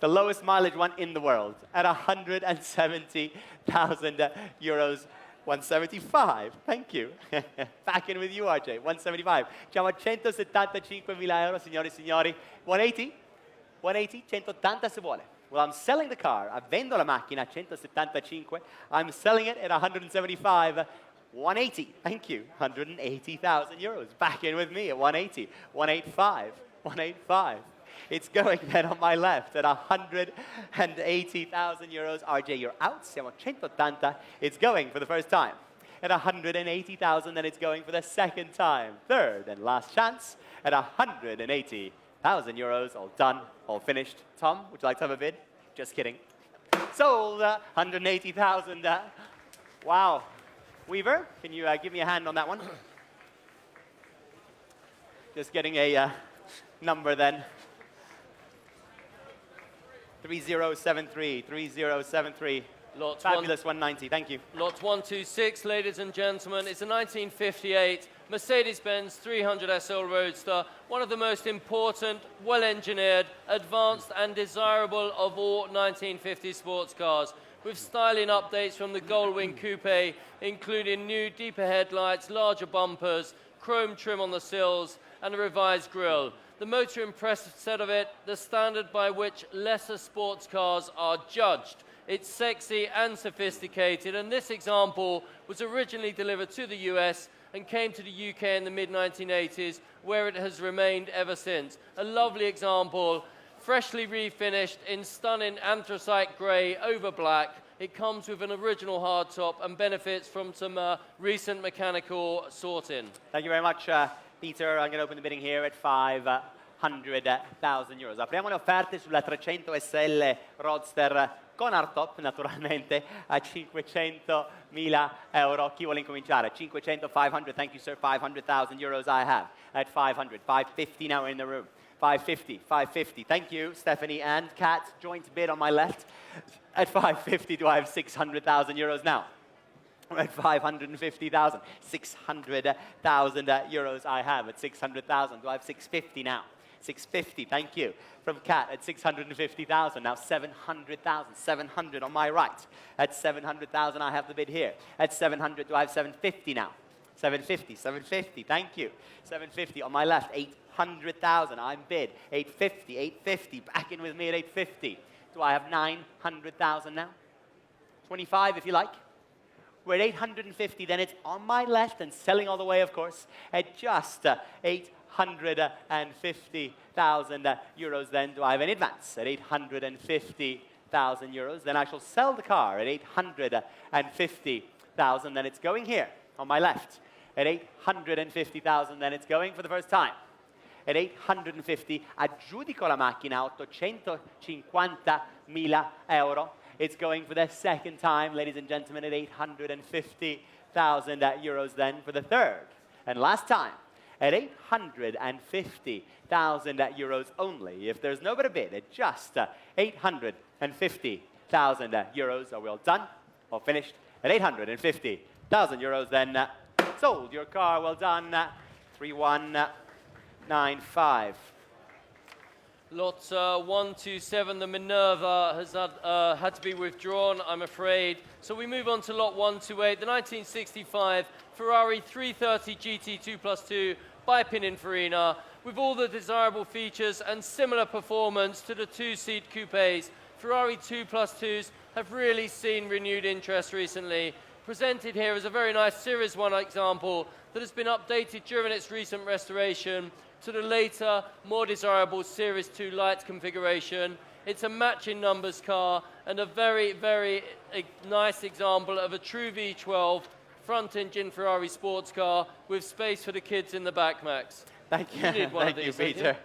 The lowest mileage one in the world at 170,000 euros. 175, thank you. Back in with you, RJ. 175. Siamo a 175.000 euro, signori e signori. 180? 180? 180 se vuole. Well, I'm selling the car. Vendo la macchina a 175. I'm selling it at 175. 180, thank you. 180,000 euros. Back in with me at 180. 185. 185. It's going then on my left at 180,000 euros. RJ, you're out. Siamo a 180. It's going for the first time. At 180,000, and it's going for the second time. Third and last chance at 180,000 euros. All done, all finished. Tom, would you like to have a bid? Just kidding. Sold 180,000. Wow. Weaver, can you give me a hand on that one? Just getting a number then. 3073, 3073. Lot Fabulous 190, thank you. Lot 126, ladies and gentlemen. It's a 1958 Mercedes-Benz 300 SL Roadster, one of the most important, well-engineered, advanced and desirable of all 1950 sports cars, with styling updates from the Goldwing Coupe, including new deeper headlights, larger bumpers, chrome trim on the sills, and a revised grille. The motor impressive set of it, the standard by which lesser sports cars are judged. It's sexy and sophisticated, and this example was originally delivered to the US and came to the UK in the mid-1980s, where it has remained ever since. A lovely example, freshly refinished in stunning anthracite grey over black. It comes with an original hardtop and benefits from some recent mechanical sorting. Thank you very much, Peter. I'm going to open the bidding here at 500,000 euros. Apriamo le offerte sulla 300 SL Roadster con hardtop, naturalmente, a 500.000 euro. Chi vuole incominciare? 500, 500, thank you, sir. 500,000 euros I have at 500. 550 now in the room. 550, 550. Thank you, Stephanie and Kat. Joint bid on my left. At 550, do I have 600,000 euros now? At 550,000, 600,000 euros I have at 600,000. Do I have 650 now? 650, thank you. From Kat at 650,000, now 700,000, 700 on my right. At 700,000, I have the bid here. At 700, do I have 750 now? 750, 750, thank you. 750 on my left, 800,000, I'm bid. 850, 850, back in with me at 850. Do I have 900,000 now? 25 if you like. We're at 850, then it's on my left and selling all the way, of course, at just 850,000 euros. Then do I have an advance at 850,000 euros? Then I shall sell the car at 850,000. Then it's going here on my left at 850,000. Then it's going for the first time at 850. Aggiudico la macchina, 850.000 euro. It's going for the second time, ladies and gentlemen, at 850,000 euros. Then for the third and last time at 850,000 euros only. If there's no better bid, at just 850,000 euros. Are we all done? All finished? At 850,000 euros, then sold your car. Well done. 3195. Lot 127, the Minerva has had to be withdrawn, I'm afraid. So we move on to lot 128, the 1965 Ferrari 330 GT 2+2 by Pininfarina, with all the desirable features and similar performance to the two-seat coupes. Ferrari 2+2s have really seen renewed interest recently. Presented here as a very nice Series 1 example that has been updated during its recent restoration to the later, more desirable Series 2 Lite configuration. It's a matching numbers car and a very, very nice example of a true V12 front-engine Ferrari sports car with space for the kids in the back, Max. Thank you, thank you, Peter.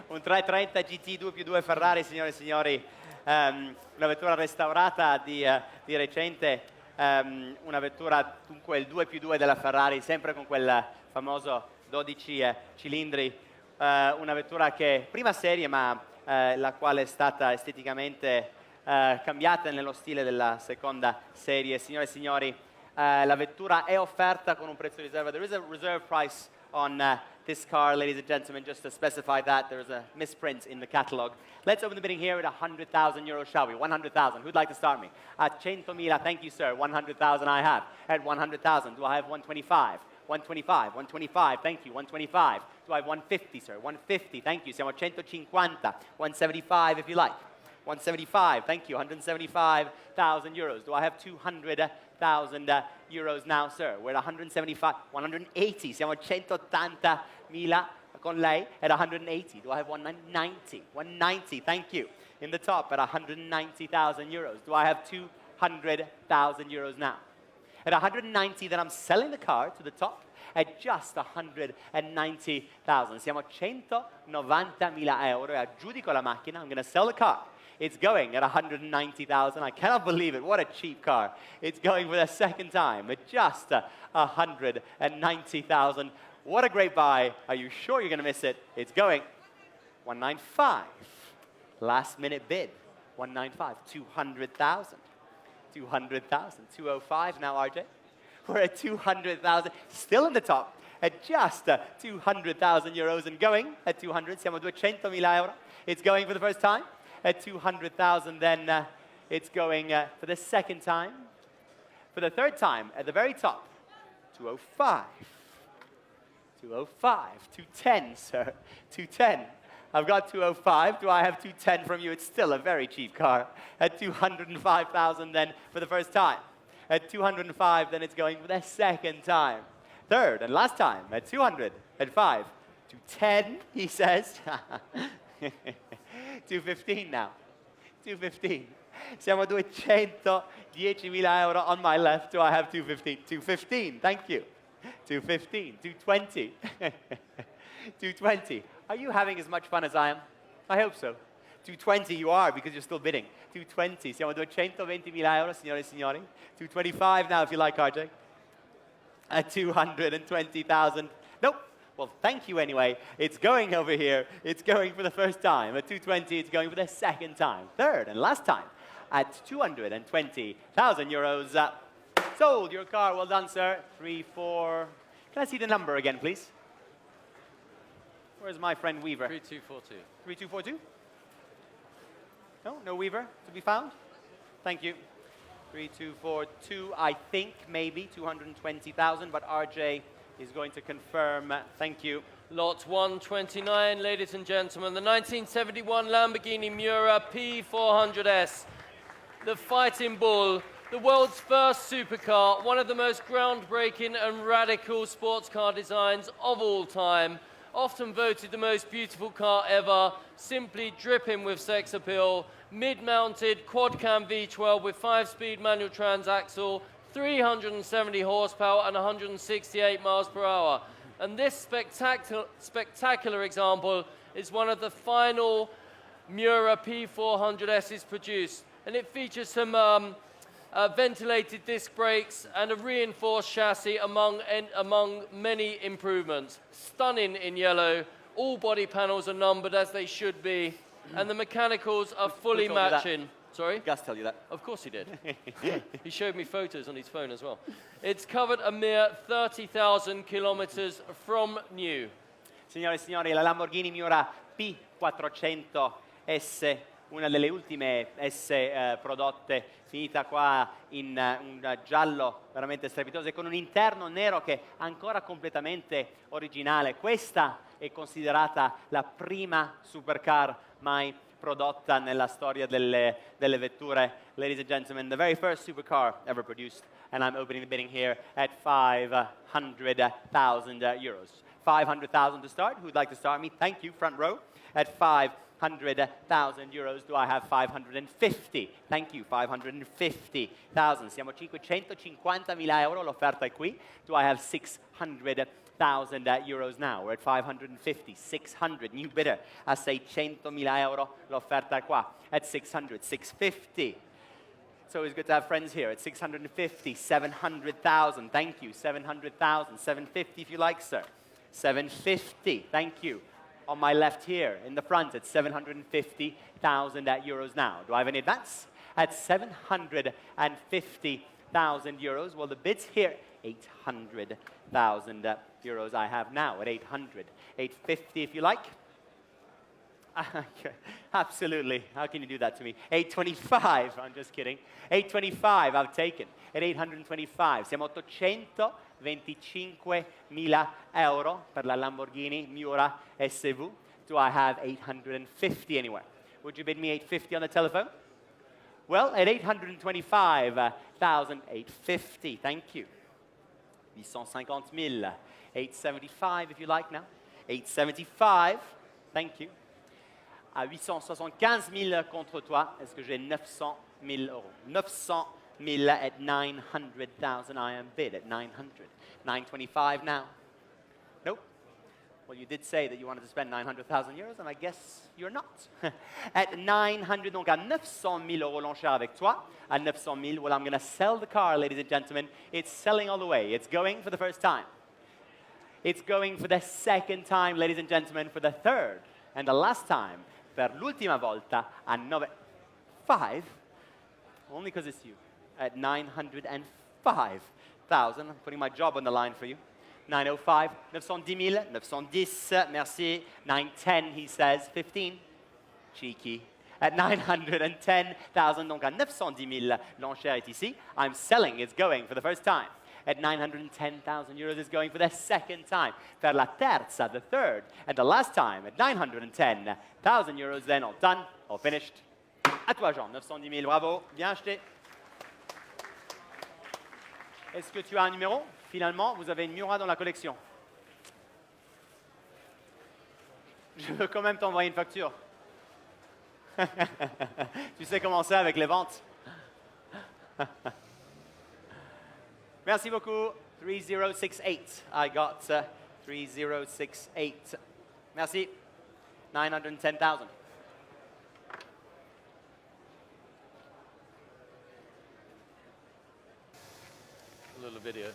Un 330 GT 2+2 Ferrari, signore e signori, una vettura restaurata di recente, una vettura, dunque il 2+2 della Ferrari, sempre con quel famoso 12 cilindri, una vettura che prima serie ma la quale è stata esteticamente cambiata nello stile della seconda serie. Signore e signori, la vettura è offerta con un prezzo di riserva. There is a reserve price on this car, ladies and gentlemen, just to specify that. There is a misprint in the catalogue. Let's open the bidding here at 100,000 euros, shall we? 100,000. Who'd like to start me? At 100,000, thank you, sir. 100,000 I have. At 100,000, do I have 125? 125, 125, thank you, 125. Do I have 150, sir? 150, thank you. Siamo a 150. 175 if you like. 175, thank you. 175,000 euros. Do I have 200,000 euros now, sir? We're at 175, 180. Siamo a 180.000 con lei at 180. Do I have 190? 190, thank you. In the top at 190,000 euros. Do I have 200,000 euros now? At 190, then I'm selling the car to the top at just 190,000. Siamo a 190.000 euro. Aggiudico la macchina. I'm going to sell the car. It's going at 190,000. I cannot believe it. What a cheap car. It's going for the second time at just 190,000. What a great buy. Are you sure you're going to miss it? It's going 195. Last minute bid. 195. 200,000. 200,000. 205 now, RJ. We're at 200,000. Still in the top at just 200,000 euros and going at 200. Siamo a 200.000 euro. It's going for the first time at 200,000. Then it's going for the second time. For the third time at the very top. 205. 205. 210, sir. 210. I've got 205. Do I have 210 from you? It's still a very cheap car. At 205,000 then for the first time. At 205, then it's going for the second time. Third and last time at 205. 210, he says. 215 now. 215. Siamo a 210.000 euro on my left. Do I have 215? 215, thank you. 215, 220. 220. Are you having as much fun as I am? I hope so. 220 you are because you're still bidding. 220. Siamo a 220.000 euro, signore e signori. 225 now if you like, RJ. At 220,000. Nope. Well, thank you anyway. It's going over here. It's going for the first time. At 220, it's going for the second time. Third and last time at 220,000 euros. Sold your car. Well done, sir. 3, 4. Can I see the number again, please? Where's my friend Weaver? 3242. 3242? No, no Weaver to be found? Thank you. 3242, I think, maybe 220,000, but RJ is going to confirm. Thank you. Lot 129, ladies and gentlemen, the 1971 Lamborghini Miura P400S, the Fighting Bull, the world's first supercar, one of the most groundbreaking and radical sports car designs of all time, often voted the most beautiful car ever, simply dripping with sex appeal, mid-mounted quad-cam V12 with 5-speed manual transaxle, 370 horsepower and 168 miles per hour. And this spectacular example is one of the final Miura P400Ss produced. And it features some ventilated disc brakes and a reinforced chassis among many improvements. Stunning in yellow, all body panels are numbered as they should be, and the mechanicals are fully matching. Sorry? Gus tell you that. Of course he did. He showed me photos on his phone as well. It's covered a mere 30,000 kilometers from new. Signore e signori, la Lamborghini Miura P400S, una delle ultime S prodotte, finita qua in un giallo veramente strepitoso e con un interno nero che è ancora completamente originale. Questa è considerata la prima supercar mai prodotta nella storia delle vetture. Ladies and gentlemen, the very first supercar ever produced, and I'm opening the bidding here at 500,000 euros. 500,000 to start. Who'd like to start me? Thank you, front row. At 500,000 euros, do I have 550? Thank you, 550,000. Siamo 550.000 euro, l'offerta è qui. Do I have 600,000 euros now? We're at 550, 600, new bidder a 600.000 euro, l'offerta è qua. At 600, 650. It's always good to have friends here. At 650, 700,000, thank you, 700,000, 750 if you like, sir. 750, thank you. On my left here, in the front, at 750,000 euros now. Do I have any advance? At 750,000 euros. Well, the bid's here, 800,000 euros I have now at 800. 850 if you like. Absolutely. How can you do that to me? 825. I'm just kidding. 825 I've taken. At 825. Siamo 825.000 euro per la Lamborghini Miura SV. Do I have 850 anywhere? Would you bid me 850 on the telephone? Well, at 825,850. Thank you. 850,000. 875 if you like now. 875. Thank you. À 875,000 contre toi, est-ce que j'ai 900,000 euros? 900,000 at 900,000. I am bid at 900. 925 now. Nope. Well, you did say that you wanted to spend 900,000 euros, and I guess you're not. At 900, donc à 900,000 euros l'enchère avec toi. À 900,000, well, I'm going to sell the car, ladies and gentlemen. It's selling all the way. It's going for the first time. It's going for the second time, ladies and gentlemen, for the third and the last time. Per l'ultima volta a 905, only because it's you, at 905,000. I'm putting my job on the line for you. 905, 910,000, 910, merci. 910, he says, 15, cheeky. At 910,000, donc à 910,000, l'enchère est ici. I'm selling, it's going for the first time. At 910,000 euros is going for the second time. Per la terza, the third, and the last time at 910,000 euros, then all done, all finished. À toi, Jean, 910,000, bravo, bien acheté. Est-ce que tu as un numéro? Finalement, vous avez une Miura dans la collection. Je veux quand même t'envoyer une facture. Tu sais comment c'est avec les ventes. Merci beaucoup. 3068. I got 3068. Merci. 910,000. A little video.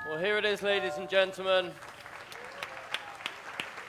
Well, here it is, ladies and gentlemen.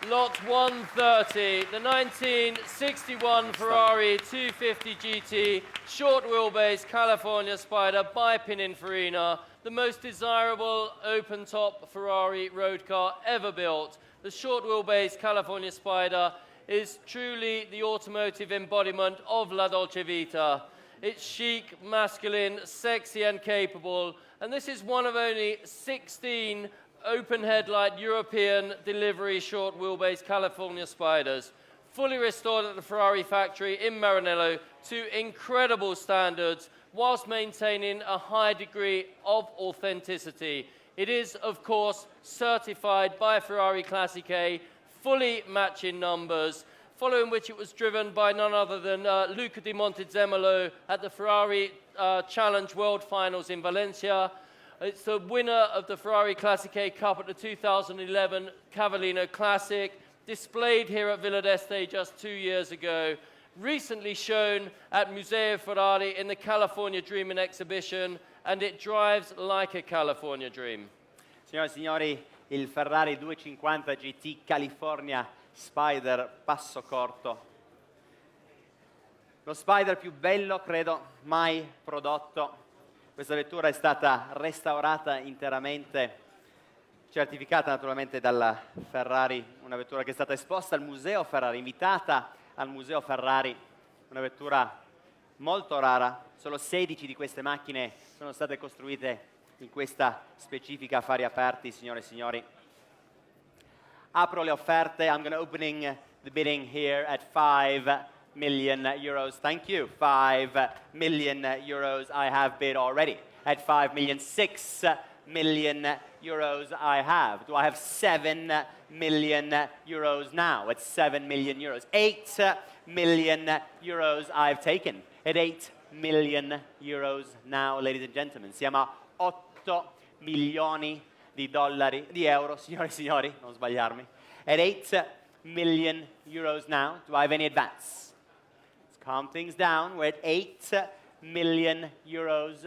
Lot 130, the 1961 Ferrari 250 GT short wheelbase California Spider by Pininfarina, the most desirable open-top Ferrari road car ever built. The short wheelbase California Spider is truly the automotive embodiment of La Dolce Vita. It's chic, masculine, sexy and capable, and this is one of only 16 open headlight European delivery short wheelbase California Spiders, fully restored at the Ferrari factory in Maranello to incredible standards whilst maintaining a high degree of authenticity. It is, of course, certified by Ferrari Classic A, fully matching numbers, following which it was driven by none other than Luca di Montezemolo at the Ferrari Challenge World Finals in Valencia. It's the winner of the Ferrari Classic A Cup at the 2011 Cavallino Classic, displayed here at Villa d'Este just 2 years ago, recently shown at Museo Ferrari in the California Dreaming exhibition, and it drives like a California Dream. Signore e signori, il Ferrari 250 GT California Spider passo corto. Lo Spider più bello, credo, mai prodotto. Questa vettura è stata restaurata interamente, certificata naturalmente dalla Ferrari, una vettura che è stata esposta al Museo Ferrari, invitata al Museo Ferrari, una vettura molto rara. Solo 16 di queste macchine sono state costruite in questa specifica affari aperti, signore e signori. Apro le offerte. I'm going to opening the bidding here at 5 million euros. Thank you. 5 million euros I have bid already. At 5 million, 6 million euros I have. Do I have 7 million euros now? At 7 million euros. 8 million euros I've taken. At 8 million euros now, ladies and gentlemen. Siamo a 8 milioni di dollari, di euro, signore e signori, non sbagliarmi. At 8 million euros now. Do I have any advance? Let's calm things down. We're at 8 million euros.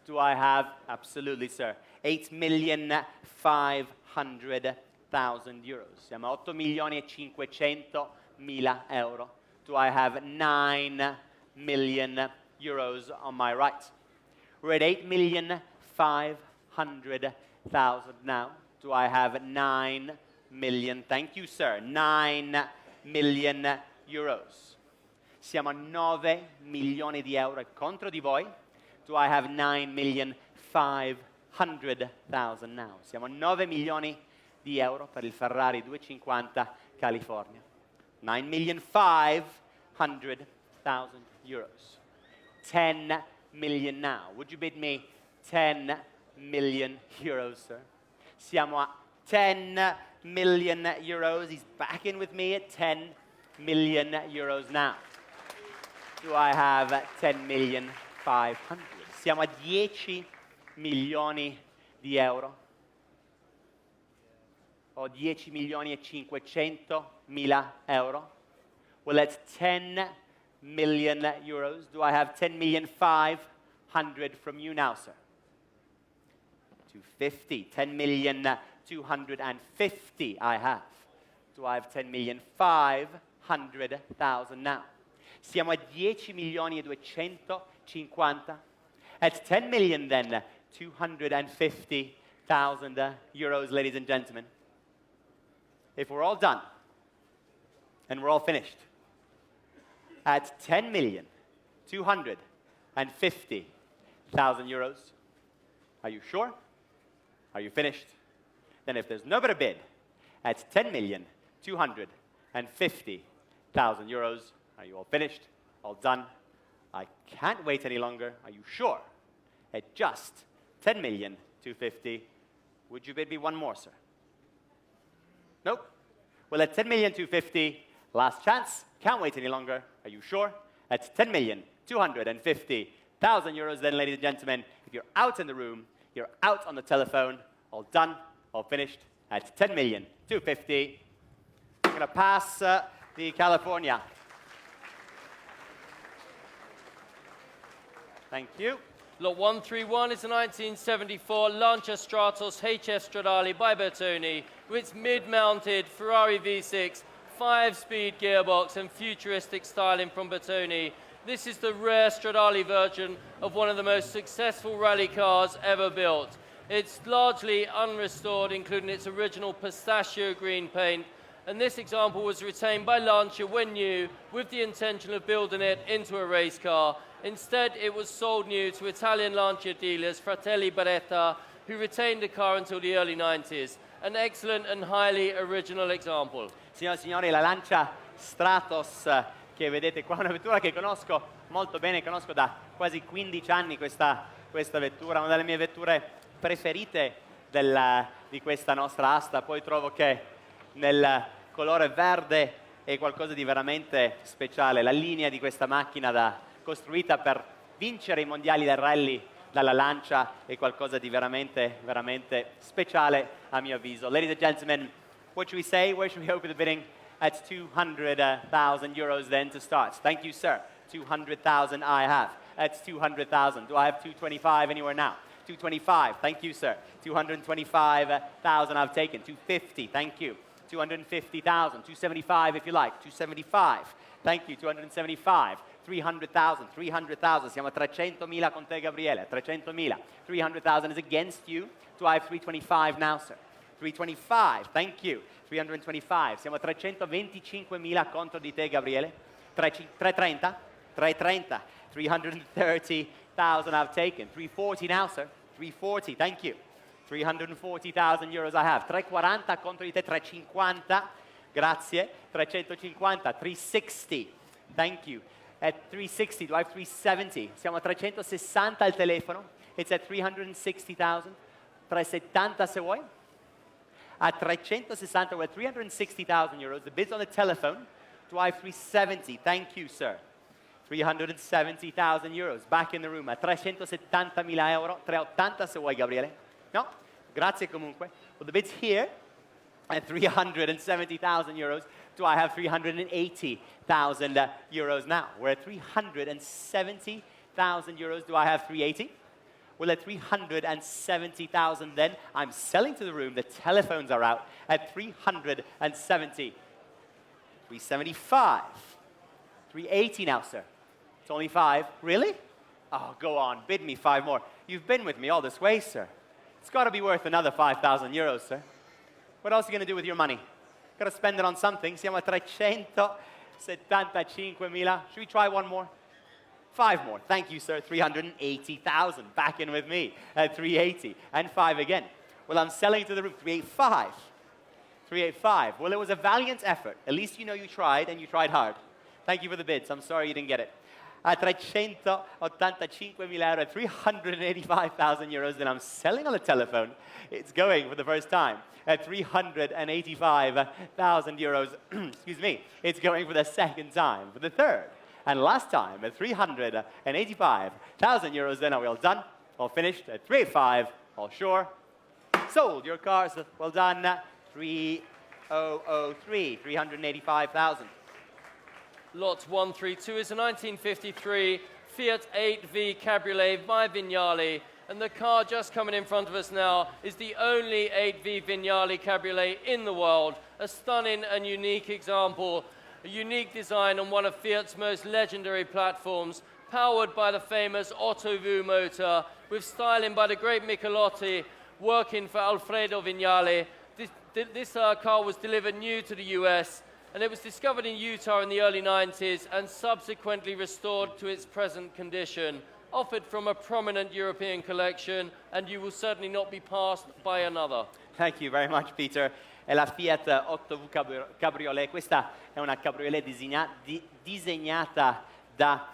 Do I have? Absolutely, sir. 8.500.000 euros. Siamo a 8 milioni e 500 mila euro. Do I have 9 million euros on my right? We're at 8.500.000 now. Do I have 9 million? Thank you, sir. 9 million euros. Siamo a 9 milioni di euro contro di voi. Do I have 9.500.000 now? Siamo a 9 milioni di euro per il Ferrari 250 California. 9.500.000 euros. 10 million now. Would you bid me 10 million euros, sir? Siamo a 10 million euros. He's back in with me at 10 million euros now. Do I have 10 million 500? Siamo a 10 milioni di euro. Ho 10 milioni e 500 mila euro. Well, that's 10 million euros. Do I have 10 million 500 from you now, sir? 250. 10 million 250 I have. Do I have 10 million 500.000 now? Siamo a 10 milioni e 250. At 10 million then, 250,000 euros, ladies and gentlemen. If we're all done, and we're all finished, at 10 million, 250,000 euros, are you sure? Are you finished? Then if there's no better bid, at 10 million, 250,000 euros, are you all finished? All done? I can't wait any longer. Are you sure? At just 10 million, 250, would you bid me one more, sir? Nope. Well, at 10 million, 250, last chance. Can't wait any longer. Are you sure? At 10 million, 250,000 euros, then, ladies and gentlemen, if you're out in the room, you're out on the telephone, all done, all finished, at 10 million, 250. I'm going to pass the California. Thank you. Lot 131 is a 1974 Lancia Stratos HS Stradale by Bertoni with its mid-mounted Ferrari V6, 5-speed gearbox and futuristic styling from Bertoni. This is the rare Stradale version of one of the most successful rally cars ever built. It's largely unrestored, including its original pistachio green paint, and this example was retained by Lancia when new, with the intention of building it into a race car. Instead, it was sold new to Italian Lancia dealers, Fratelli Beretta, who retained the car until the early 90s. An excellent and highly original example. Signore e signori, la Lancia Stratos che vedete qua, una vettura che conosco molto bene, conosco da quasi 15 anni questa vettura, una delle mie vetture preferite di questa nostra asta. Poi trovo che nel colore verde è qualcosa di veramente speciale. La linea di questa macchina costruita per vincere i mondiali del rally dalla Lancia è qualcosa di veramente, veramente speciale a mio avviso. Ladies and gentlemen, what should we say? Where should we open the bidding? At 200,000 euros then to start. Thank you, sir. 200,000 I have. That's 200,000. Do I have 225 anywhere now? 225. Thank you, sir. 225,000 I've taken. 250. Thank you. 250,000. 275 if you like. 275. Thank you. 275. 300,000. 300,000. Siamo a 300.000 con te, Gabriele. 300.000. 300,000 is against you. Do I have 325 now, sir? 325. Thank you. 325. Siamo a 325.000 contro di te, Gabriele. 330. 330. 330,000 I've taken. 340 now, sir. 340. Thank you. 340,000 euros I have. 340 contro di te. 350. Grazie. 350. 360. Thank you. At 360, do I have 370? Siamo a 360 al telefono. It's at 360,000. 370 se vuoi. At 360, we're at 360,000 euros. The bid's on the telephone. Do I have 370? Thank you, sir. 370,000 euros. Back in the room. At 370.000 euro. 380 se vuoi, Gabriele. No? Grazie comunque. Well, the bid's here at 370,000 euros. Do I have 380,000 euros now? We're at 370,000 euros. Do I have 380? Well, at 370,000 then, I'm selling to the room. The telephones are out at 370. 375. 380 now, sir. It's only 5. Really? Oh, go on. Bid me 5 more. You've been with me all this way, sir. It's got to be worth another 5,000 euros, sir. What else are you going to do with your money? Got to spend it on something. Siamo a 375.000. Should we try one more? 5 more. Thank you, sir. 380,000. Back in with me at 380. And 5 again. Well, I'm selling to the room. 385. 385. Well, it was a valiant effort. At least you know you tried, and you tried hard. Thank you for the bids. I'm sorry you didn't get it. At 385.000 euro, 385,000 euros, then I'm selling on the telephone. It's going for the first time at 385,000 euros. Excuse me. It's going for the second time, for the third. And last time at 385,000 euros, then are we all done? All finished at 385, all sure. Sold your cars. Well done. 3003, 385,000. Lot 132 is a 1953 Fiat 8V Cabriolet by Vignale, and the car just coming in front of us now is the only 8V Vignale Cabriolet in the world. A stunning and unique example, a unique design on one of Fiat's most legendary platforms, powered by the famous Otto V motor, with styling by the great Michelotti, working for Alfredo Vignale. This car was delivered new to the US, and it was discovered in Utah in the early 90s and subsequently restored to its present condition, offered from a prominent European collection, and you will certainly not be passed by another. Thank you very much, Peter. È la Fiat 8V Cabriolet. Questa è una cabriolet disegnata da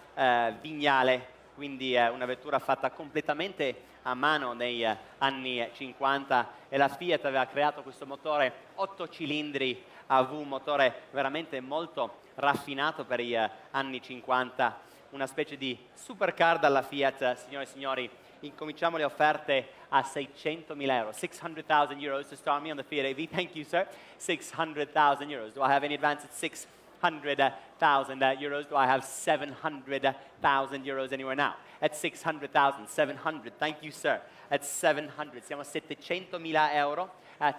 Vignale, quindi è una vettura fatta completamente a mano nei anni 50, e la Fiat aveva creato questo motore 8 cilindri AV, motore veramente molto raffinato per gli anni 50, una specie di supercar dalla Fiat. Signore e signori, incominciamo le offerte a 600.000 euro. 600,000 euros to start me on the Fiat AV. Thank you, sir. 600,000 euros. Do I have any advance at 600,000 euros? Do I have 700,000 euros anywhere now? At 600,000, 700. Thank you, sir. At 700. Siamo a 700.000 euro.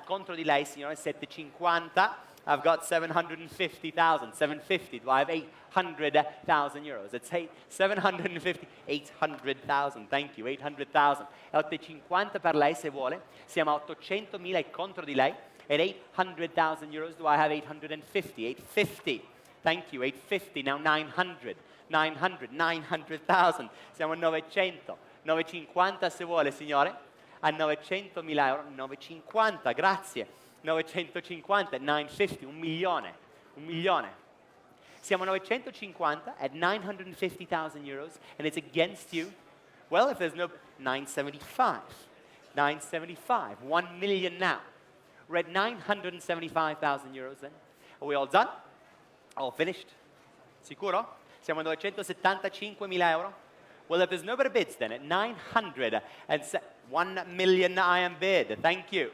Contro di lei, signore, 750. I've got 750,000. 750. Do I have 800,000 euros? It's 750. 800,000. Thank you. 800,000. 850 per lei, se vuole. Siamo a 800.000 e contro di lei. At 800,000 euros, do I have 850? 850. Thank you. 850. Now 900. 900. 900,000. Siamo a 900. 950 se vuole, signore. A 900.000 euro. 950. Grazie. 950. 950. 1 milione. 1 milione. Siamo a 950 at 950,000 euros, and it's against you. Well, if there's no 975. 975. 1 million now. We're at 975,000 euros then. Are we all done? All finished? Sicuro? Siamo a 975.000 euro. Well, if there's no better bids then, at 900 and 1 million I am bid. Thank you.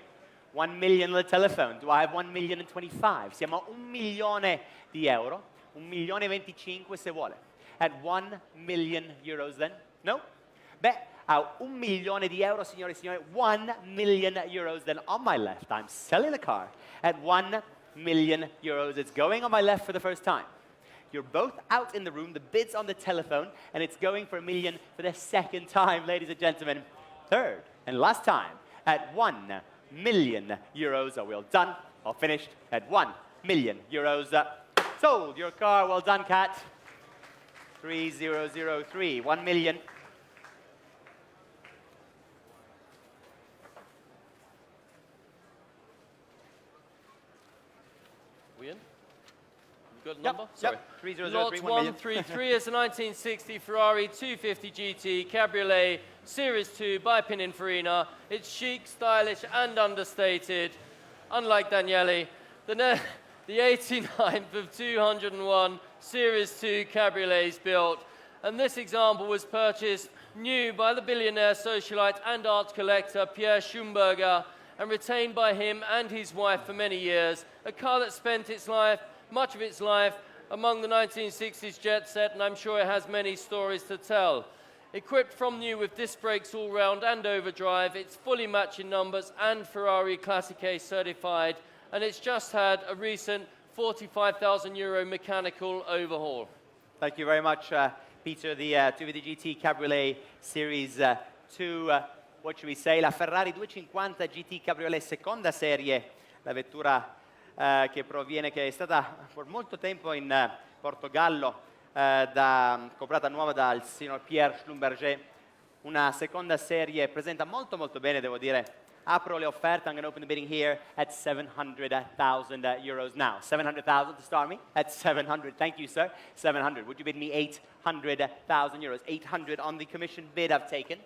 1 million on the telephone. Do I have 1 million and 25? Siamo a 1 milione di euro. 1 milione e 25 se vuole. At 1 million euros then? No? Beh, a 1 milione di euro, signore e signori. 1 million euros then on my left. I'm selling the car at 1 million euros. It's going on my left for the first time. You're both out in the room, the bid's on the telephone, and it's going for 1 million for the second time, ladies and gentlemen. Third and last time at 1 million euros. Are we all done? All finished? At 1 million euros. Sold your car. Well done, Kat. 3003. 1 million. We in? You got a number? Yep. Sorry. 3003. Lot 133 is a 1960 Ferrari 250 GT Cabriolet Series 2 by Pininfarina. It's chic, stylish, and understated. Unlike Daniele, the 89th of 201 Series 2 Cabriolets built, and this example was purchased new by the billionaire socialite and art collector Pierre Schumberger and retained by him and his wife for many years. A car that spent much of its life among the 1960s jet set, and I'm sure it has many stories to tell. Equipped from new with disc brakes all round and overdrive, it's fully matching numbers and Ferrari Classic A certified, and it's just had a recent 45,000 euro mechanical overhaul. Thank you very much, Peter. The 250 GT Cabriolet Series 2, what should we say? La Ferrari 250 GT Cabriolet seconda serie, la vettura che è stata per molto tempo in Portogallo, comprata nuova dal signor Pierre Schlumberger. Una seconda serie presenta molto molto bene, devo dire. Apro le offerte. I'm going to open the bidding here at 700,000 euros now. 700,000 to start me at 700. Thank you, sir. 700. Would you bid me 800,000 euros? 800 on the commission bid I've taken.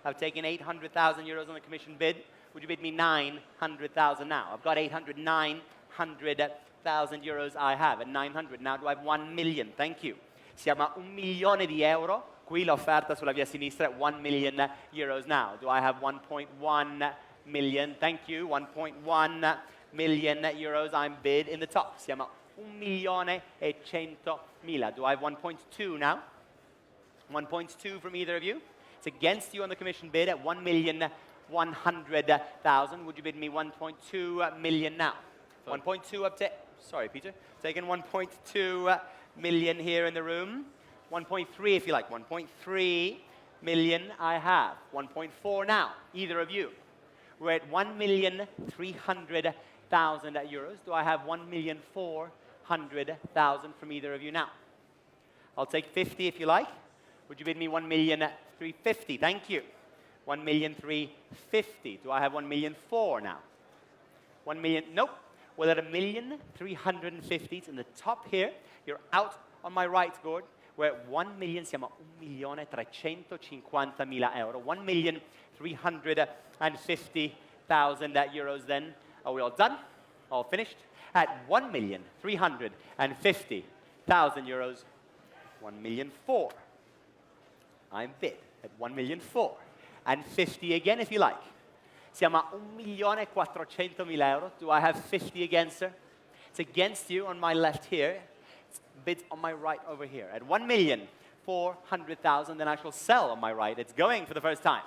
I've taken 800,000 euros on the commission bid. Would you bid me 900,000 now? I've got 800, 900,000 euros I have at 900. Now do I have 1 million? Thank you. Siamo a 1 milione di euro. Qui l'offerta sulla via sinistra, 1 million euros now. Do I have 1.1 million? Thank you. 1.1 million euros I'm bid in the top. Siamo a 1.100.000. Do I have 1.2 now? 1.2 from either of you? It's against you on the commission bid at 1,100,000. Would you bid me 1.2 million now? 1.2 up to... Sorry, Peter. Taking 1.2 million here in the room. 1.3 if you like. 1.3 million I have. 1.4 now, either of you. We're at 1,300,000 euros. Do I have 1,400,000 from either of you now? I'll take 50 if you like. Would you bid me 1,350,000? Thank you. 1,350,000. Do I have 1,400,000 now? 1 million, nope. We're at 1,350,000. It's in the top here. You're out on my right, Gord. We're at 1 million, siamo a 1.350.000 euro. 1,350,000 euros then. Are we all done? All finished? At 1,350,000 euros, 1,400,000. I'm bid at 1,400,000. And 50 again if you like. Siamo a 1.400.000 euro. Do I have 50 again, sir? It's against you on my left here. It's bids on my right over here. At 1,400,000, then I shall sell on my right. It's going for the first time.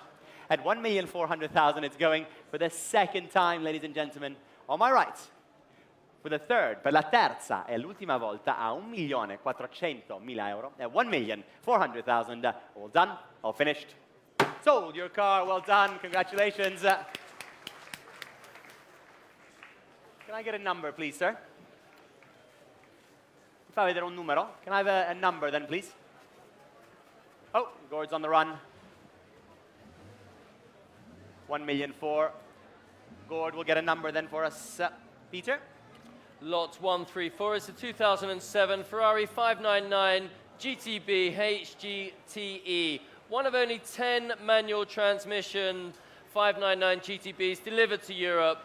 At 1,400,000, it's going for the second time, ladies and gentlemen, on my right. For the third, per la terza e l'ultima volta, a 1.400.000 euro. At 1,400,000, all done, all finished. Sold your car, well done, congratulations. Can I get a number, please, sir? Mi fa vedere un numero? Can I have a number then, please? Oh, Gord's on the run. 1,400,000. Gord will get a number then for us. Peter? Lot 134 is a 2007 Ferrari 599 GTB HGTE. One of only 10 manual transmission 599 GTBs delivered to Europe.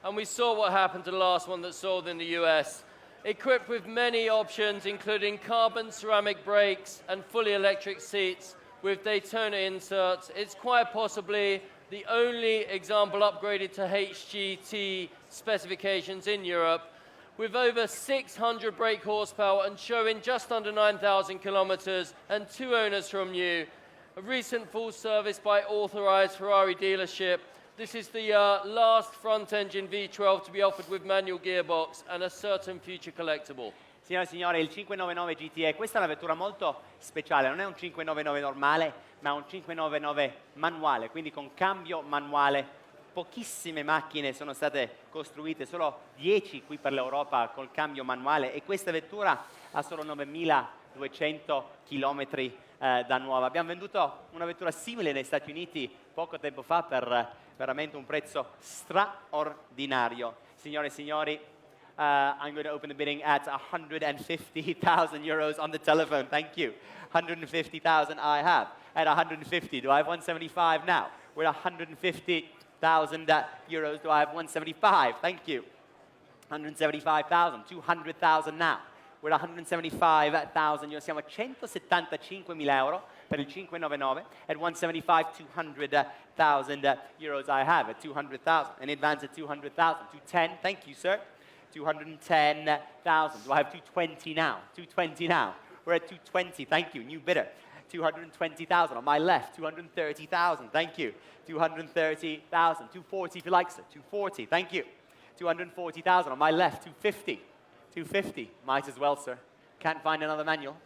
And we saw what happened to the last one that sold in the US. Equipped with many options, including carbon ceramic brakes and fully electric seats with Daytona inserts, it's quite possibly the only example upgraded to HGT specifications in Europe, with over 600 brake horsepower and showing just under 9,000 kilometers and 2 owners from new. A recent full service by authorized Ferrari dealership. This is the last front-engine V12 to be offered with manual gearbox and a certain future collectible. Signore e signori, il 599 GTE, questa è una vettura molto speciale, non è un 599 normale, ma un 599 manuale, quindi con cambio manuale. Pochissime macchine sono state costruite, solo 10 qui per l'Europa col cambio manuale, e questa vettura ha solo 9.200 chilometri da nuova. Abbiamo venduto una vettura simile negli Stati Uniti poco tempo fa per veramente un prezzo straordinario. Signore e signori, I'm going to open the bidding at 150,000 euros on the telephone. Thank you. 150,000 I have. At 150, do I have 175 now? We're at 150,000 euros. Do I have 175? Thank you. 175,000. 200,000 now. We're at 175,000 euros. Siamo a 175.000 euro per il 599. At 175, 200,000 euros I have. At 200,000. An advance at 200,000. 210. Thank you, sir. 210,000. Do I have 220 now? 220 now. We're at 220. Thank you. New bidder. 220,000 on my left. 230,000. Thank you. 230,000. 240 if you like, sir. 240. Thank you. 240,000 on my left. 250. 250. Might as well, sir. Can't find another manual.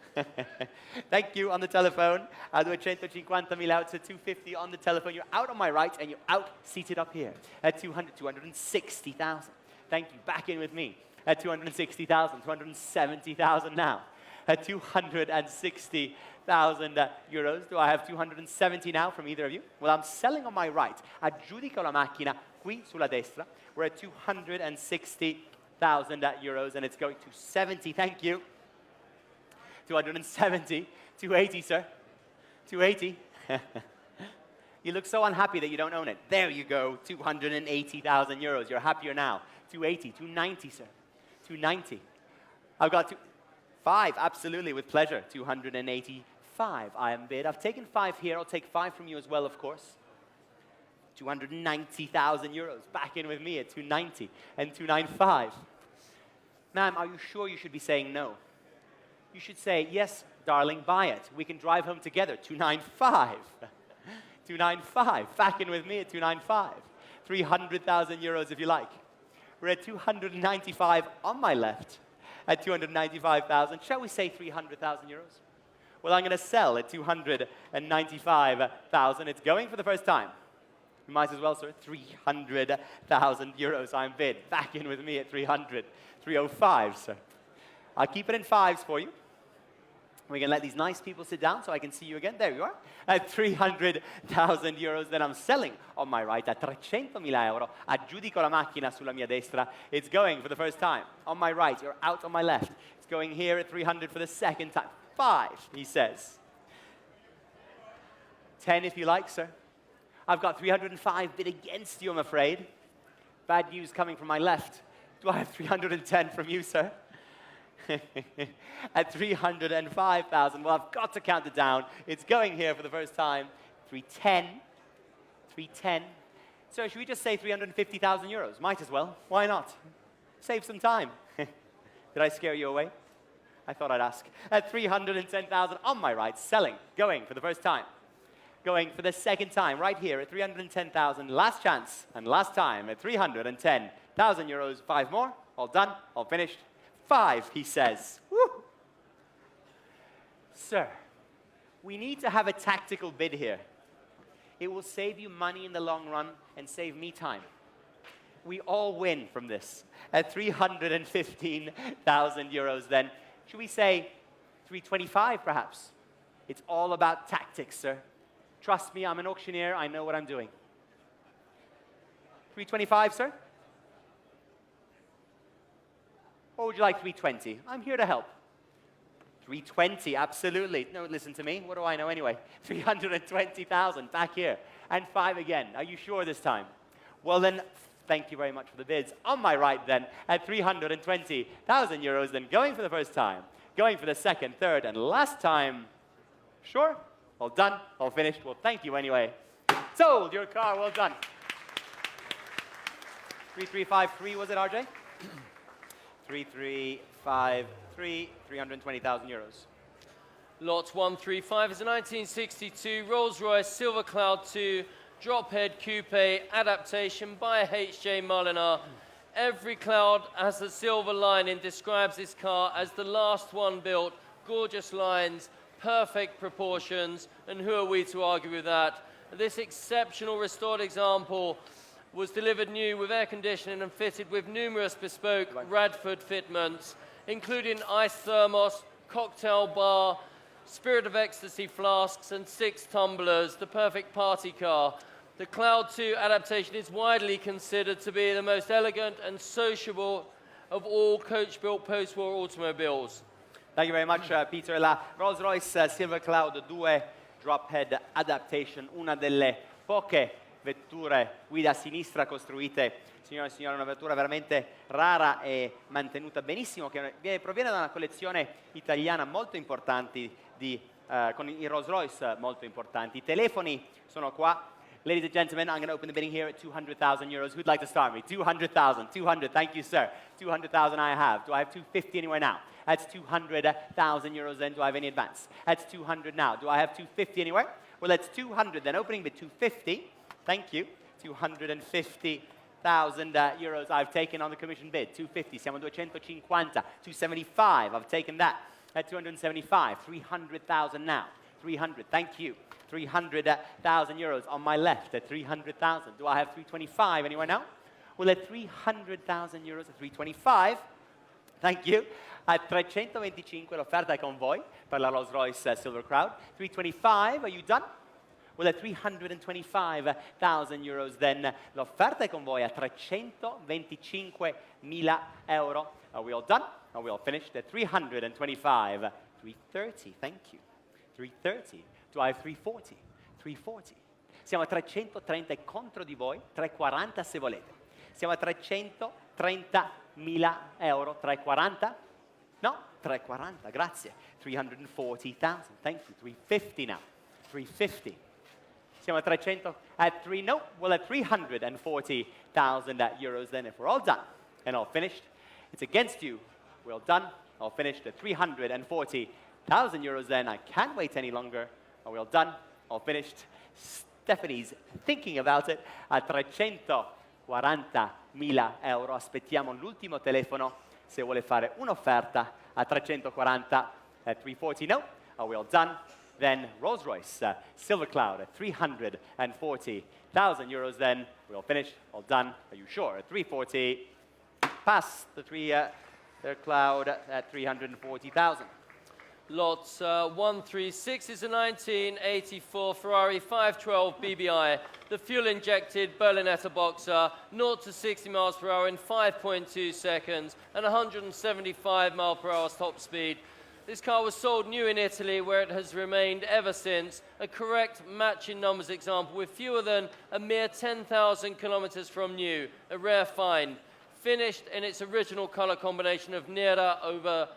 Thank you. On the telephone. 250,000 out to 250 on the telephone. You're out on my right and you're out seated up here. At 200, 260,000. Thank you. Back in with me. At 260,000. 270,000 now. At 260,000 euros. Do I have 270 now from either of you? Well, I'm selling on my right. Aggiudico la macchina qui sulla destra. We're at 260,000 euros, and it's going to 70. Thank you. 270. 280, sir. 280. You look so unhappy that you don't own it. There you go. 280,000 euros. You're happier now. 280. 290, sir. 290. I've got 5, absolutely, with pleasure. 285, I am bid. I've taken 5 here. I'll take 5 from you as well, of course. 290,000 euros. Back in with me at 290 and 295. Ma'am, are you sure you should be saying no? You should say, yes, darling, buy it. We can drive home together. 295. 295. Back in with me at 295. 300,000 euros if you like. We're at 295 on my left. At 295,000. Shall we say 300,000 euros? Well, I'm going to sell at 295,000. It's going for the first time. You might as well, sir. 300,000 euros I'm bid. Back in with me at 300. 305, sir. I'll keep it in fives for you. We're going to let these nice people sit down so I can see you again. There you are. At 300,000 euros, then I'm selling on my right at 300.000 euro. Aggiudico la macchina sulla mia destra. It's going for the first time. On my right, you're out on my left. It's going here at 300 for the second time. 5, he says. 10 if you like, sir. I've got 305 bid against you, I'm afraid. Bad news coming from my left. Do I have 310 from you, sir? At 305,000, well, I've got to count it down. It's going here for the first time. 310. 310. So should we just say 350,000 euros? Might as well. Why not? Save some time. Did I scare you away? I thought I'd ask. At 310,000 on my right, selling, going for the first time. Going for the second time, right here at 310,000. Last chance and last time at 310,000 euros. 5 more. All done. All finished. 5, he says. Woo. Sir, we need to have a tactical bid here. It will save you money in the long run and save me time. We all win from this. At 315,000 euros then, should we say 325 perhaps? It's all about tactics, sir. Trust me, I'm an auctioneer. I know what I'm doing. 325, sir? Or would you like 320? I'm here to help. 320, absolutely. No, listen to me. What do I know anyway? 320,000 back here. And 5 again. Are you sure this time? Well then, thank you very much for the bids. On my right then, at 320,000 euros, then going for the first time. Going for the second, third, and last time. Sure? All done, all finished. Well, thank you anyway. Sold your car, well done. 3353, was it, RJ? 3353, 320,000 euros. Lot 135 is a 1962 Rolls-Royce Silver Cloud II drop-head coupe adaptation by H.J. Molinar. Every cloud has a silver lining, describes this car as the last one built. Gorgeous lines, perfect proportions, and who are we to argue with that? This exceptional restored example was delivered new with air conditioning and fitted with numerous bespoke Radford fitments, including ice thermos, cocktail bar, Spirit of Ecstasy flasks, and 6 tumblers, the perfect party car. The Cloud II adaptation is widely considered to be the most elegant and sociable of all coach-built post-war automobiles. Thank you very much, Peter. La Rolls-Royce Silver Cloud II drop-head adaptation, una delle poche vetture guida a sinistra costruite, signore e signori, una vettura veramente rara e mantenuta benissimo, che proviene da una collezione italiana molto importante, con i Rolls-Royce molto importanti. I telefoni sono qua. Ladies and gentlemen, I'm going to open the bidding here at 200,000 euros. Who'd like to start me? 200,000. 200. Thank you, sir. 200,000 I have. Do I have 250 anywhere now? That's 200,000 euros then. Do I have any advance? That's 200 now. Do I have 250 anywhere? Well, that's 200 then. Opening bid 250. Thank you. 250,000 euros I've taken on the commission bid. 250. Siamo 250. 275. I've taken that. At 275. 300,000 now. 300. Thank you. 300,000 euros on my left at 300,000. Do I have 325 anywhere now? Well, at 300,000 euros at 325. Thank you. At 325 l'offerta è con voi per la Rolls-Royce Silver Cloud. 325, are you done? Well, at 325,000 euros then l'offerta è con voi a 325.000 euro. Are we all done? Are we all finished? At 325, 330, thank you. 330. Do I have 340? 340. Siamo a 330 contro di voi, 340 se volete. Siamo a 330.000 euro, 340? No, 340, grazie. 340,000, thank you. 350 now, 350. Siamo a 300, at 3, no, well at 340,000 euros then if we're all done and all finished. It's against you, we're all done, all finished at 340,000 euros then. I can't wait any longer. Are we all done? All finished? Stephanie's thinking about it. A 340.000 euro. Aspettiamo l'ultimo telefono se vuole fare un'offerta a 340. At 340, no. well done. Then Rolls-Royce Silver Cloud at 340,000 euros. Then we'll finish. All done. Are you sure? At 340, pass the Cloud at 340,000. Lot 136 is a 1984 Ferrari 512 BBI, the fuel-injected Berlinetta Boxer, 0 to 60 miles per hour in 5.2 seconds and 175 miles per hour top speed. This car was sold new in Italy, where it has remained ever since. A correct matching numbers example with fewer than a mere 10,000 kilometers from new, a rare find. Finished in its original color combination of nero, over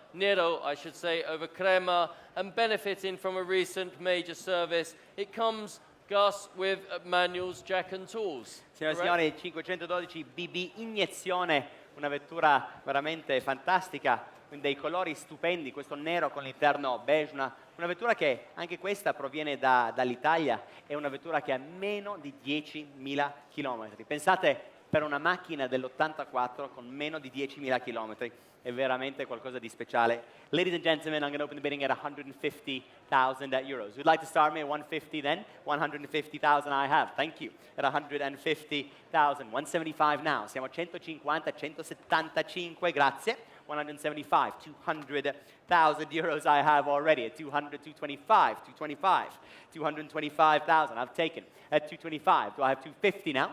crema, and benefiting from a recent major service. It comes, Gus, with manuals, jack and tools. Signore e signori, 512 BB iniezione, una vettura veramente fantastica, con dei colori stupendi, questo nero con l'interno beige, una vettura che anche questa proviene dall'Italia, è una vettura che ha meno di 10.000 km. Pensate, per una macchina dell'84 con meno di 10.000 km, è veramente qualcosa di speciale. Ladies and gentlemen, I'm going to open the bidding at 150,000 euros. Who'd like to start me at 150 then? 150,000 I have. Thank you. At 150,000. 175 now. Siamo a 150, 175, grazie. 175, 200,000 euros I have already. At 200, 225, 225, 225,000 I've taken. At 225, do I have 250 now?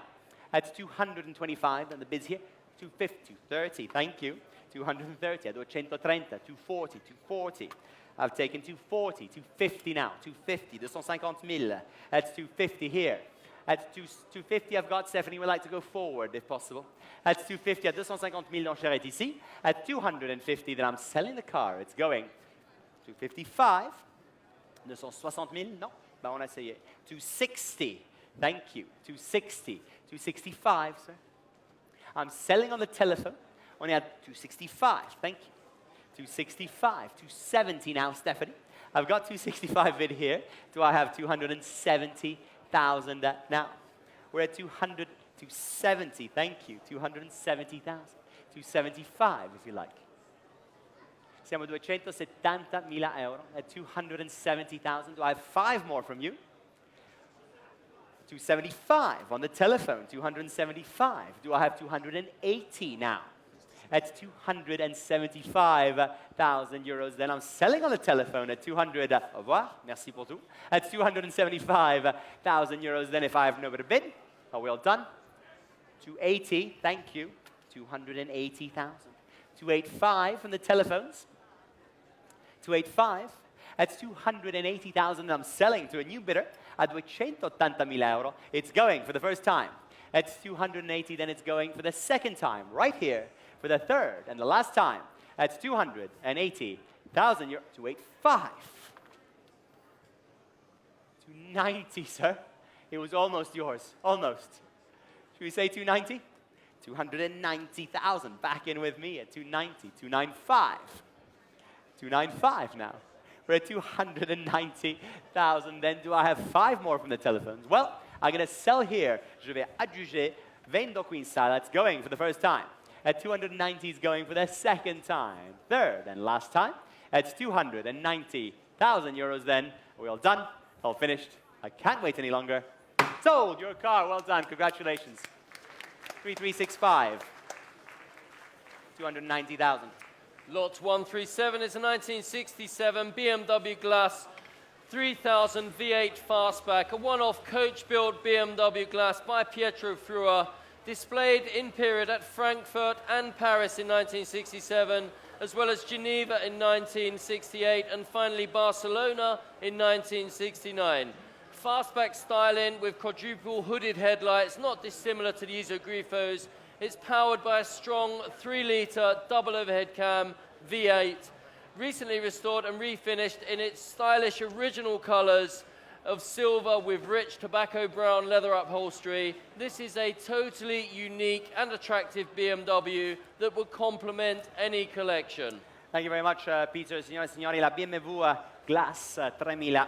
At 225, and the bid's here. 250, 230, thank you. 230, I do a 130, 240, 240. I've taken 240, 250 now. 250, 250,000. That's 250 here. At 250, I've got Stephanie would like to go forward if possible. At 250, at 250,000 l'enchère est ici. At 250, then I'm selling the car. It's going 255, 260,000, no, bah on a essayé. 260, thank you. 260, 265, sir. I'm selling on the telephone. Only at 265, thank you. 265, 270 now, Stephanie. I've got 265 bid here. Do I have 270,000 now? We're at 200, 270, thank you. 270,000. 275, if you like. Siamo a 270.000 euro at 270,000. Do I have 5 more from you? 275 on the telephone, 275. Do I have 280 now? At 275,000 euros. Then I'm selling on the telephone at 200. Au revoir, merci pour tout. At 275,000 euros. Then if I have nobody to bid, are we all done? 280, thank you. 280,000. 285 on the telephones. 285. At 280,000, I'm selling to a new bidder at 280,000 euro. It's going for the first time. At 280, then it's going for the second time, right here, for the third and the last time. At 280,000 euros. 285. 290, sir. It was almost yours. Almost. Should we say 290? 290,000. Back in with me at 290. 295. 295 now. We're at 290,000. Then do I have 5 more from the telephones? Well, I'm going to sell here. Je vais adjuger. Vendo qui in sala. It's going for the first time. At 290, it's going for the second time. Third and last time. At 290,000 euros then. Are we all done? All finished. I can't wait any longer. Sold your car. Well done. Congratulations. 3365. 290,000. Lot 137 is a 1967 BMW Glas 3000 V8 Fastback, a one-off coach-built BMW Glas by Pietro Frua, displayed in period at Frankfurt and Paris in 1967, as well as Geneva in 1968, and finally Barcelona in 1969. Fastback styling with quadruple hooded headlights, not dissimilar to the Isogrifos. It's powered by a strong 3-litre double overhead cam V8, recently restored and refinished in its stylish original colours of silver with rich tobacco brown leather upholstery. This is a totally unique and attractive BMW that would complement any collection. Thank you very much, Peter. Signore e signori, la BMW Glas 3000,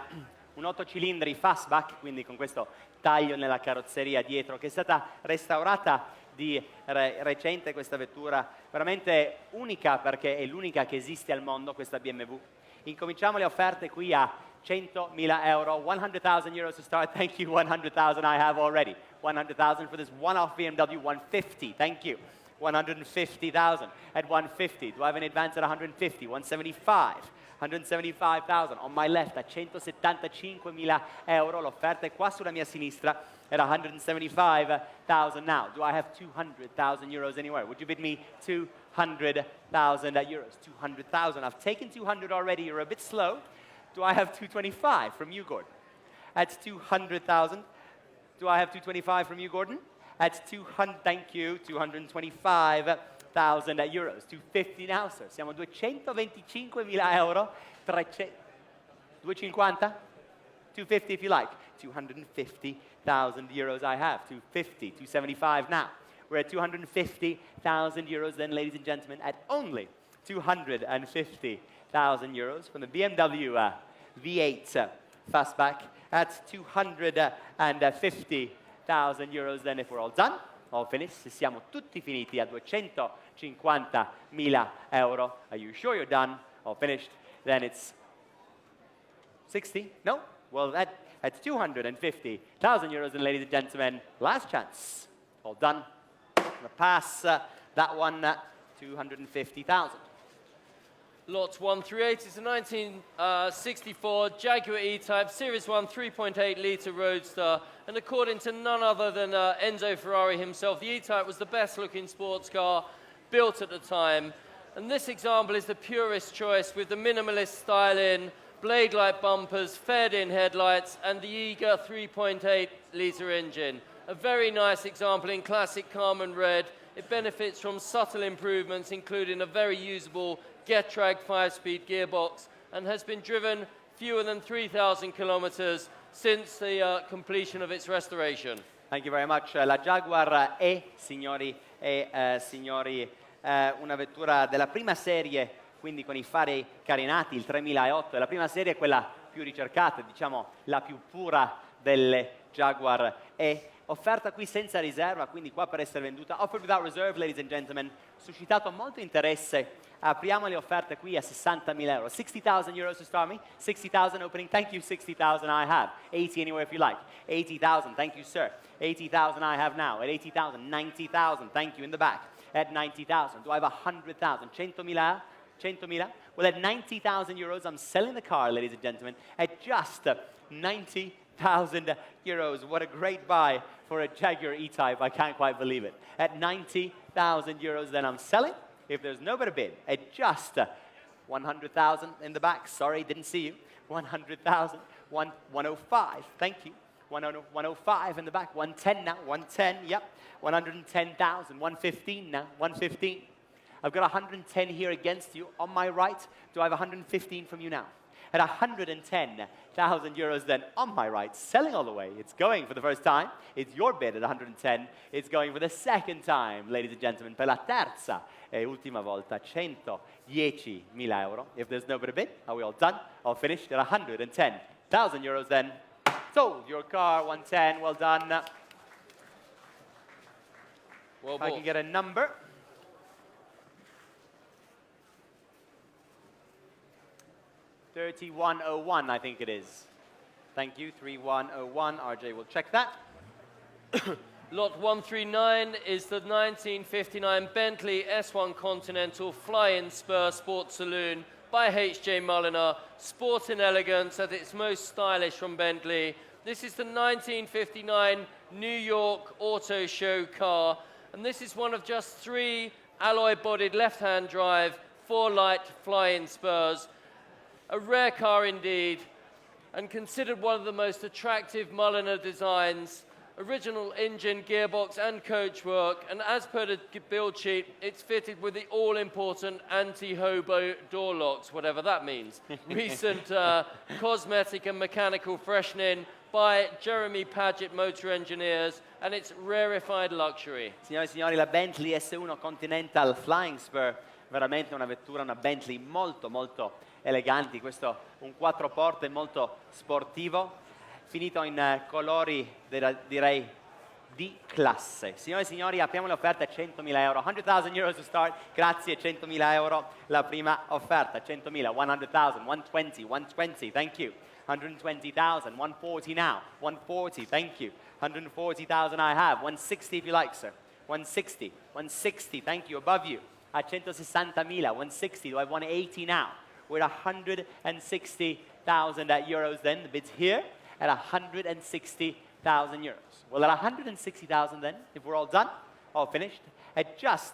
un 8 cilindri fastback, quindi con questo taglio nella carrozzeria dietro, che è stata restaurata di recente, questa vettura veramente unica perché è l'unica che esiste al mondo, questa BMW. Incominciamo le offerte qui a 100.000 euro, 100,000 euros to start. Thank you, 100,000 I have already. 100,000 for this one-off BMW 150, thank you. 150,000 at 150. Do I have an advance at 150? 175. 175,000. On my left at 175.000 euro. L'offerta è qua sulla mia sinistra at 175,000 now. Do I have 200,000 euros anywhere? Would you bid me 200,000 euros? 200,000. I've taken 200 already. You're a bit slow. Do I have 225 from you, Gordon? At 200,000. Do I have 225 from you, Gordon? At 200, thank you, 225,000 euros. 250 now, sir. Siamo a 225.000 euro. 250? 250 if you like. 250,000 euros I have. 250, 275 now. We're at 250,000 euros then, ladies and gentlemen, at only 250,000 euros from the BMW V8 Fastback at 250,000 euros then if we're all done, all finished. Se siamo tutti finiti a 250.000 euro, are you sure you're done, all finished? Then it's 60? No? Well, that's 250,000 euros then, ladies and gentlemen. Last chance. All done. I'm gonna pass that one, 250,000. Lot 138 is a 1964 Jaguar E-Type Series 1 3.8-litre roadster, and according to none other than Enzo Ferrari himself, the E-Type was the best-looking sports car built at the time. And this example is the purest choice with the minimalist styling, blade-like bumpers, fed-in headlights, and the eager 3.8-litre engine. A very nice example in classic Carmen red. It benefits from subtle improvements, including a very usable Getrag 5-speed gearbox, and has been driven fewer than 3,000 kilometers since the completion of its restoration. Thank you very much. La Jaguar E, signori e signori, una vettura della prima serie, quindi con i fari carenati, il 3008. La prima serie è quella più ricercata, diciamo la più pura delle Jaguar E. Offerta qui senza riserva, quindi qua per essere venduta. Offered without reserve, ladies and gentlemen. Suscitato molto interesse. Apriamo le offerte qui a 60.000 euro. 60,000 euros to start me. 60,000 opening. Thank you, 60,000 I have. 80 anywhere if you like. 80,000, thank you, sir. 80,000 I have now. At 80,000, 90,000, thank you, in the back. At 90,000, do I have 100,000? 100,000? 100,000? Well, at 90,000 euros, I'm selling the car, ladies and gentlemen, at just 90,000 euros. What a great buy for a Jaguar E-Type. I can't quite believe it. At 90,000 euros, then I'm selling. If there's no better bid, at just 100,000 in the back. Sorry, didn't see you. 100,000. 105. Thank you. 105 in the back. 110 now. 110. Yep. 110,000. 115 now. 115. I've got 110 here against you. On my right, do I have 115 from you now? At 110,000 euros then, on my right, selling all the way. It's going for the first time. It's your bid at 110. It's going for the second time, ladies and gentlemen, per la terza e ultima volta, 110.000 euro. If there's no better bid, are we all done? All finished at 110,000 euros then. Sold your car, 110, well done. Well if I can get a number. $31.01, I think it is. Thank you, 3101. RJ will check that. Lot 139 is the 1959 Bentley S1 Continental Fly-In Spur Sports Saloon by H.J. Mulliner. Sport and elegance at its most stylish from Bentley. This is the 1959 New York Auto Show car, and this is one of just 3 alloy-bodied left-hand drive, 4-light fly-in spurs. A rare car indeed, and considered one of the most attractive Mulliner designs. Original engine, gearbox and coachwork, and as per the build sheet, it's fitted with the all-important anti-hobo door locks, whatever that means. Recent cosmetic and mechanical freshening by Jeremy Paget Motor Engineers, and it's rarefied luxury. Signore e signori, la Bentley S1 Continental Flying Spur, veramente una vettura, una Bentley molto molto eleganti. Questo un 4 porte molto sportivo, finito in colori direi di classe. Signore e signori, apriamo le offerte a 100.000 euro. 100,000 euros to start. Grazie, 100.000 euro la prima offerta. 100.000, 100,000, 120, 120, thank you. 120,000, 140 now. 140, thank you. 140,000 I have. 160 if you like, sir. 160, 160, thank you, above you. At 160,000, 160, do I have 180 now? We're at 160,000 euros then, the bid's here, at 160,000 euros. Well, at 160,000 then, if we're all done, all finished, at just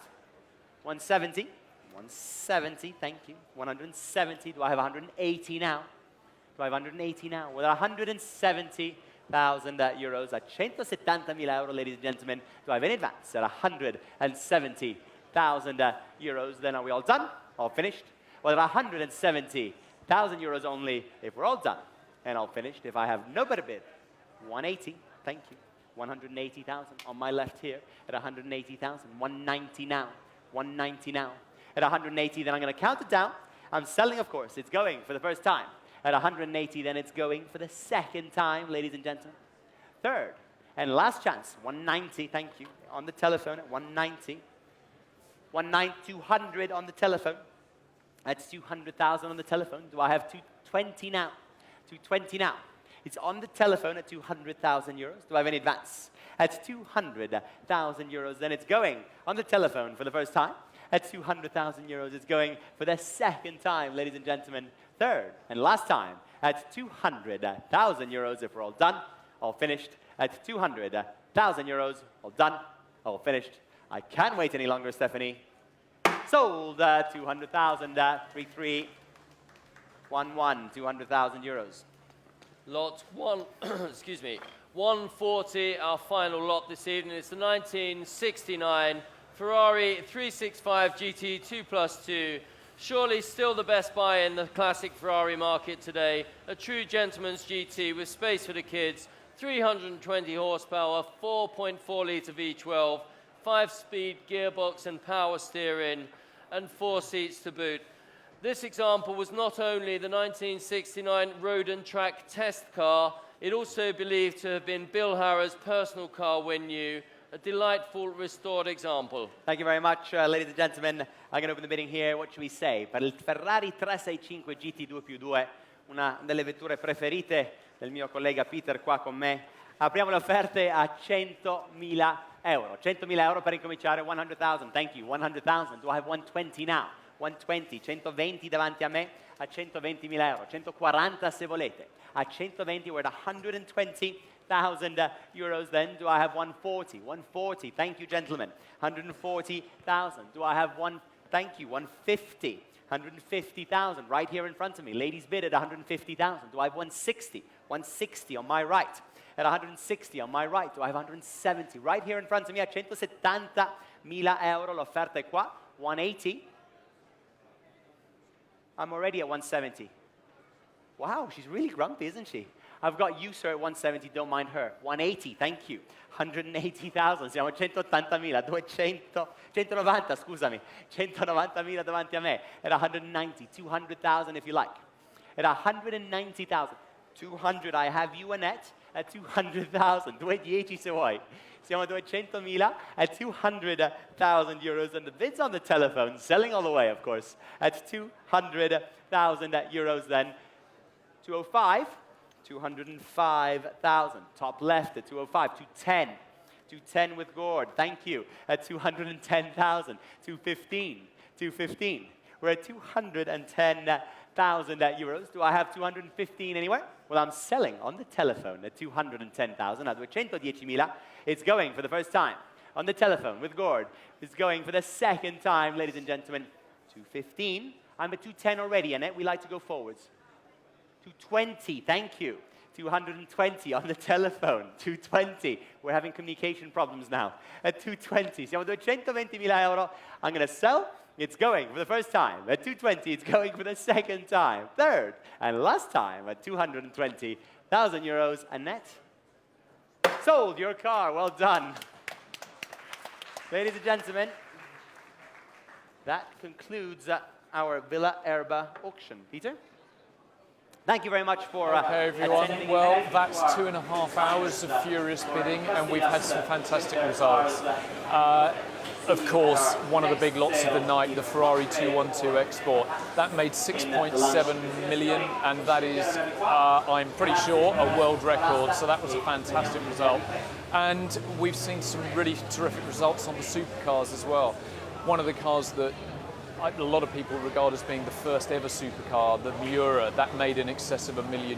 170, 170, thank you, 170, do I have 180 now? Do I have 180 now? Well, at 170,000 euros, at 170,000 euro, ladies and gentlemen, do I have in advance at 170,000 euros, then are we all done? All finished? Well, at 170,000 euros only, if we're all done and all finished, if I have no better bid, 180, thank you, 180,000 on my left here, at 180,000, 190 now, 190 now. At 180, then I'm going to count it down. I'm selling, of course, it's going for the first time. At 180, then it's going for the second time, ladies and gentlemen. Third and last chance, 190, thank you, on the telephone at 190. 200 on the telephone. That's 200,000 on the telephone. Do I have 220 now? 220 now. It's on the telephone at 200,000 euros. Do I have any advance? At 200,000 euros, then it's going on the telephone for the first time. At 200,000 euros, it's going for the second time, ladies and gentlemen. Third and last time at 200,000 euros, if we're all done, all finished. At 200,000 euros, all done, all finished. I can't wait any longer, Stephanie. Sold 200,000, 3311, 200,000 euros. Lot one, excuse me, 140, our final lot this evening. It's the 1969 Ferrari 365 GT 2+2. Surely still the best buy in the classic Ferrari market today. A true gentleman's GT with space for the kids, 320 horsepower, 4.4 litre V12, 5-speed gearbox and power steering, and 4 seats to boot. This example was not only the 1969 road and track test car, it also believed to have been Bill Harrah's personal car when new, a delightful restored example. Thank you very much, ladies and gentlemen. I'm going to open the bidding here. What should we say? Per il Ferrari 365 GT 2+2, una delle vetture preferite del mio collega Peter qua con me, apriamo le offerte a 100.000 euro. 100.000 euro per incominciare. 100,000, thank you. 100,000. Do I have 120 now? 120, 120 davanti a me a 120.000 euro. 140 se volete. A 120, we're at 120,000 euros then. Do I have 140? 140, thank you, gentlemen. 140,000. Do I have thank you, 150. 150,000 right here in front of me. Ladies bid at 150,000. Do I have 160? 160 on my right. At 160 on my right. Do I have 170? Right here in front of me at 170.000 euro. L'offerta è qua. 180. I'm already at 170. Wow, she's really grumpy, isn't she? I've got you, sir, at 170. Don't mind her. 180, thank you. 180,000. Siamo a 180.000. 190, scusami. 190.000 davanti a me. At 190. 200,000 if you like. At 190,000. 200, I have you, Annette, at 200,000. 210 se vuoi. Siamo a 200.000 at 200,000 euros. And the bid's on the telephone, selling all the way, of course, at 200,000 euros then. 205, 205,000. Top left at 205, 210. 210 with Gord, thank you. At 210,000. 215, 215. We're at 210,000 euros. Do I have 215 anywhere? Well, I'm selling on the telephone at 210,000. At 210,000, it's going for the first time. On the telephone with Gord. It's going for the second time, ladies and gentlemen. 215. I'm at 210 already, Annette. We like to go forwards. 220, thank you. 220 on the telephone. 220. We're having communication problems now. At 220. Siamo a 220.000 euro. I'm going to sell. It's going for the first time. At 220, it's going for the second time. Third and last time at 220,000 euros. Annette, sold your car. Well done. Ladies and gentlemen, that concludes our Villa Erba auction. Peter? Thank you very much for Okay, everyone. attending. Well, that's 2.5 hours of furious bidding, and we've had some fantastic results. Of course, one of the big lots of the night, the Ferrari 212 Export, that made 6.7 million, and that is, I'm pretty sure, a world record. So that was a fantastic result. And we've seen some really terrific results on the supercars as well. One of the cars that a lot of people regard as being the first ever supercar, the Miura, that made in excess of €1 million.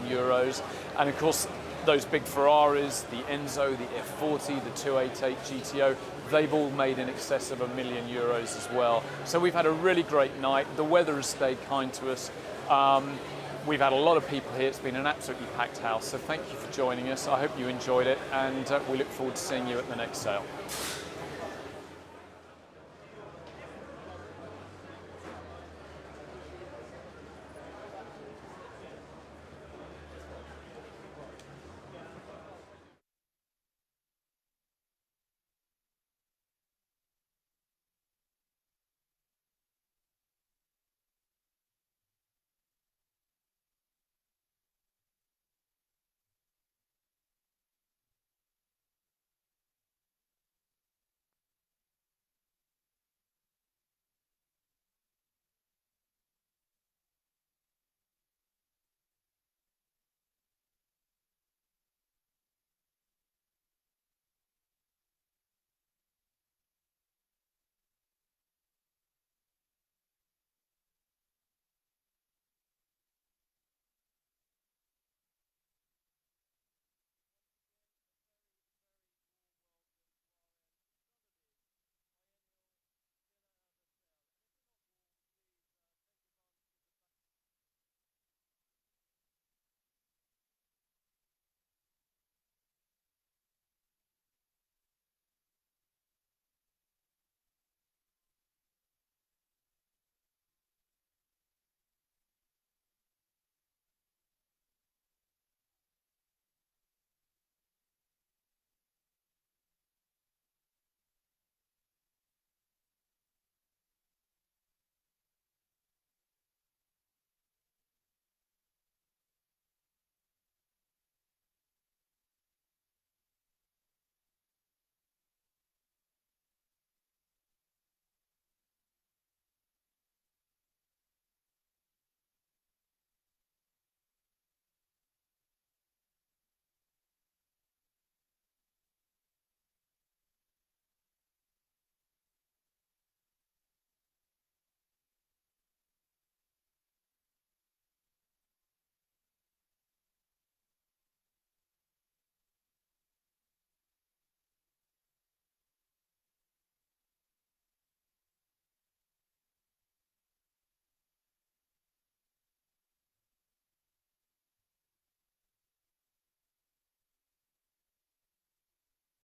And of course, those big Ferraris, the Enzo, the F40, the 288 GTO, they've all made in excess of €1 million as well. So we've had a really great night. The weather has stayed kind to us. We've had a lot of people here. It's been an absolutely packed house. So thank you for joining us. I hope you enjoyed it, and we look forward to seeing you at the next sale.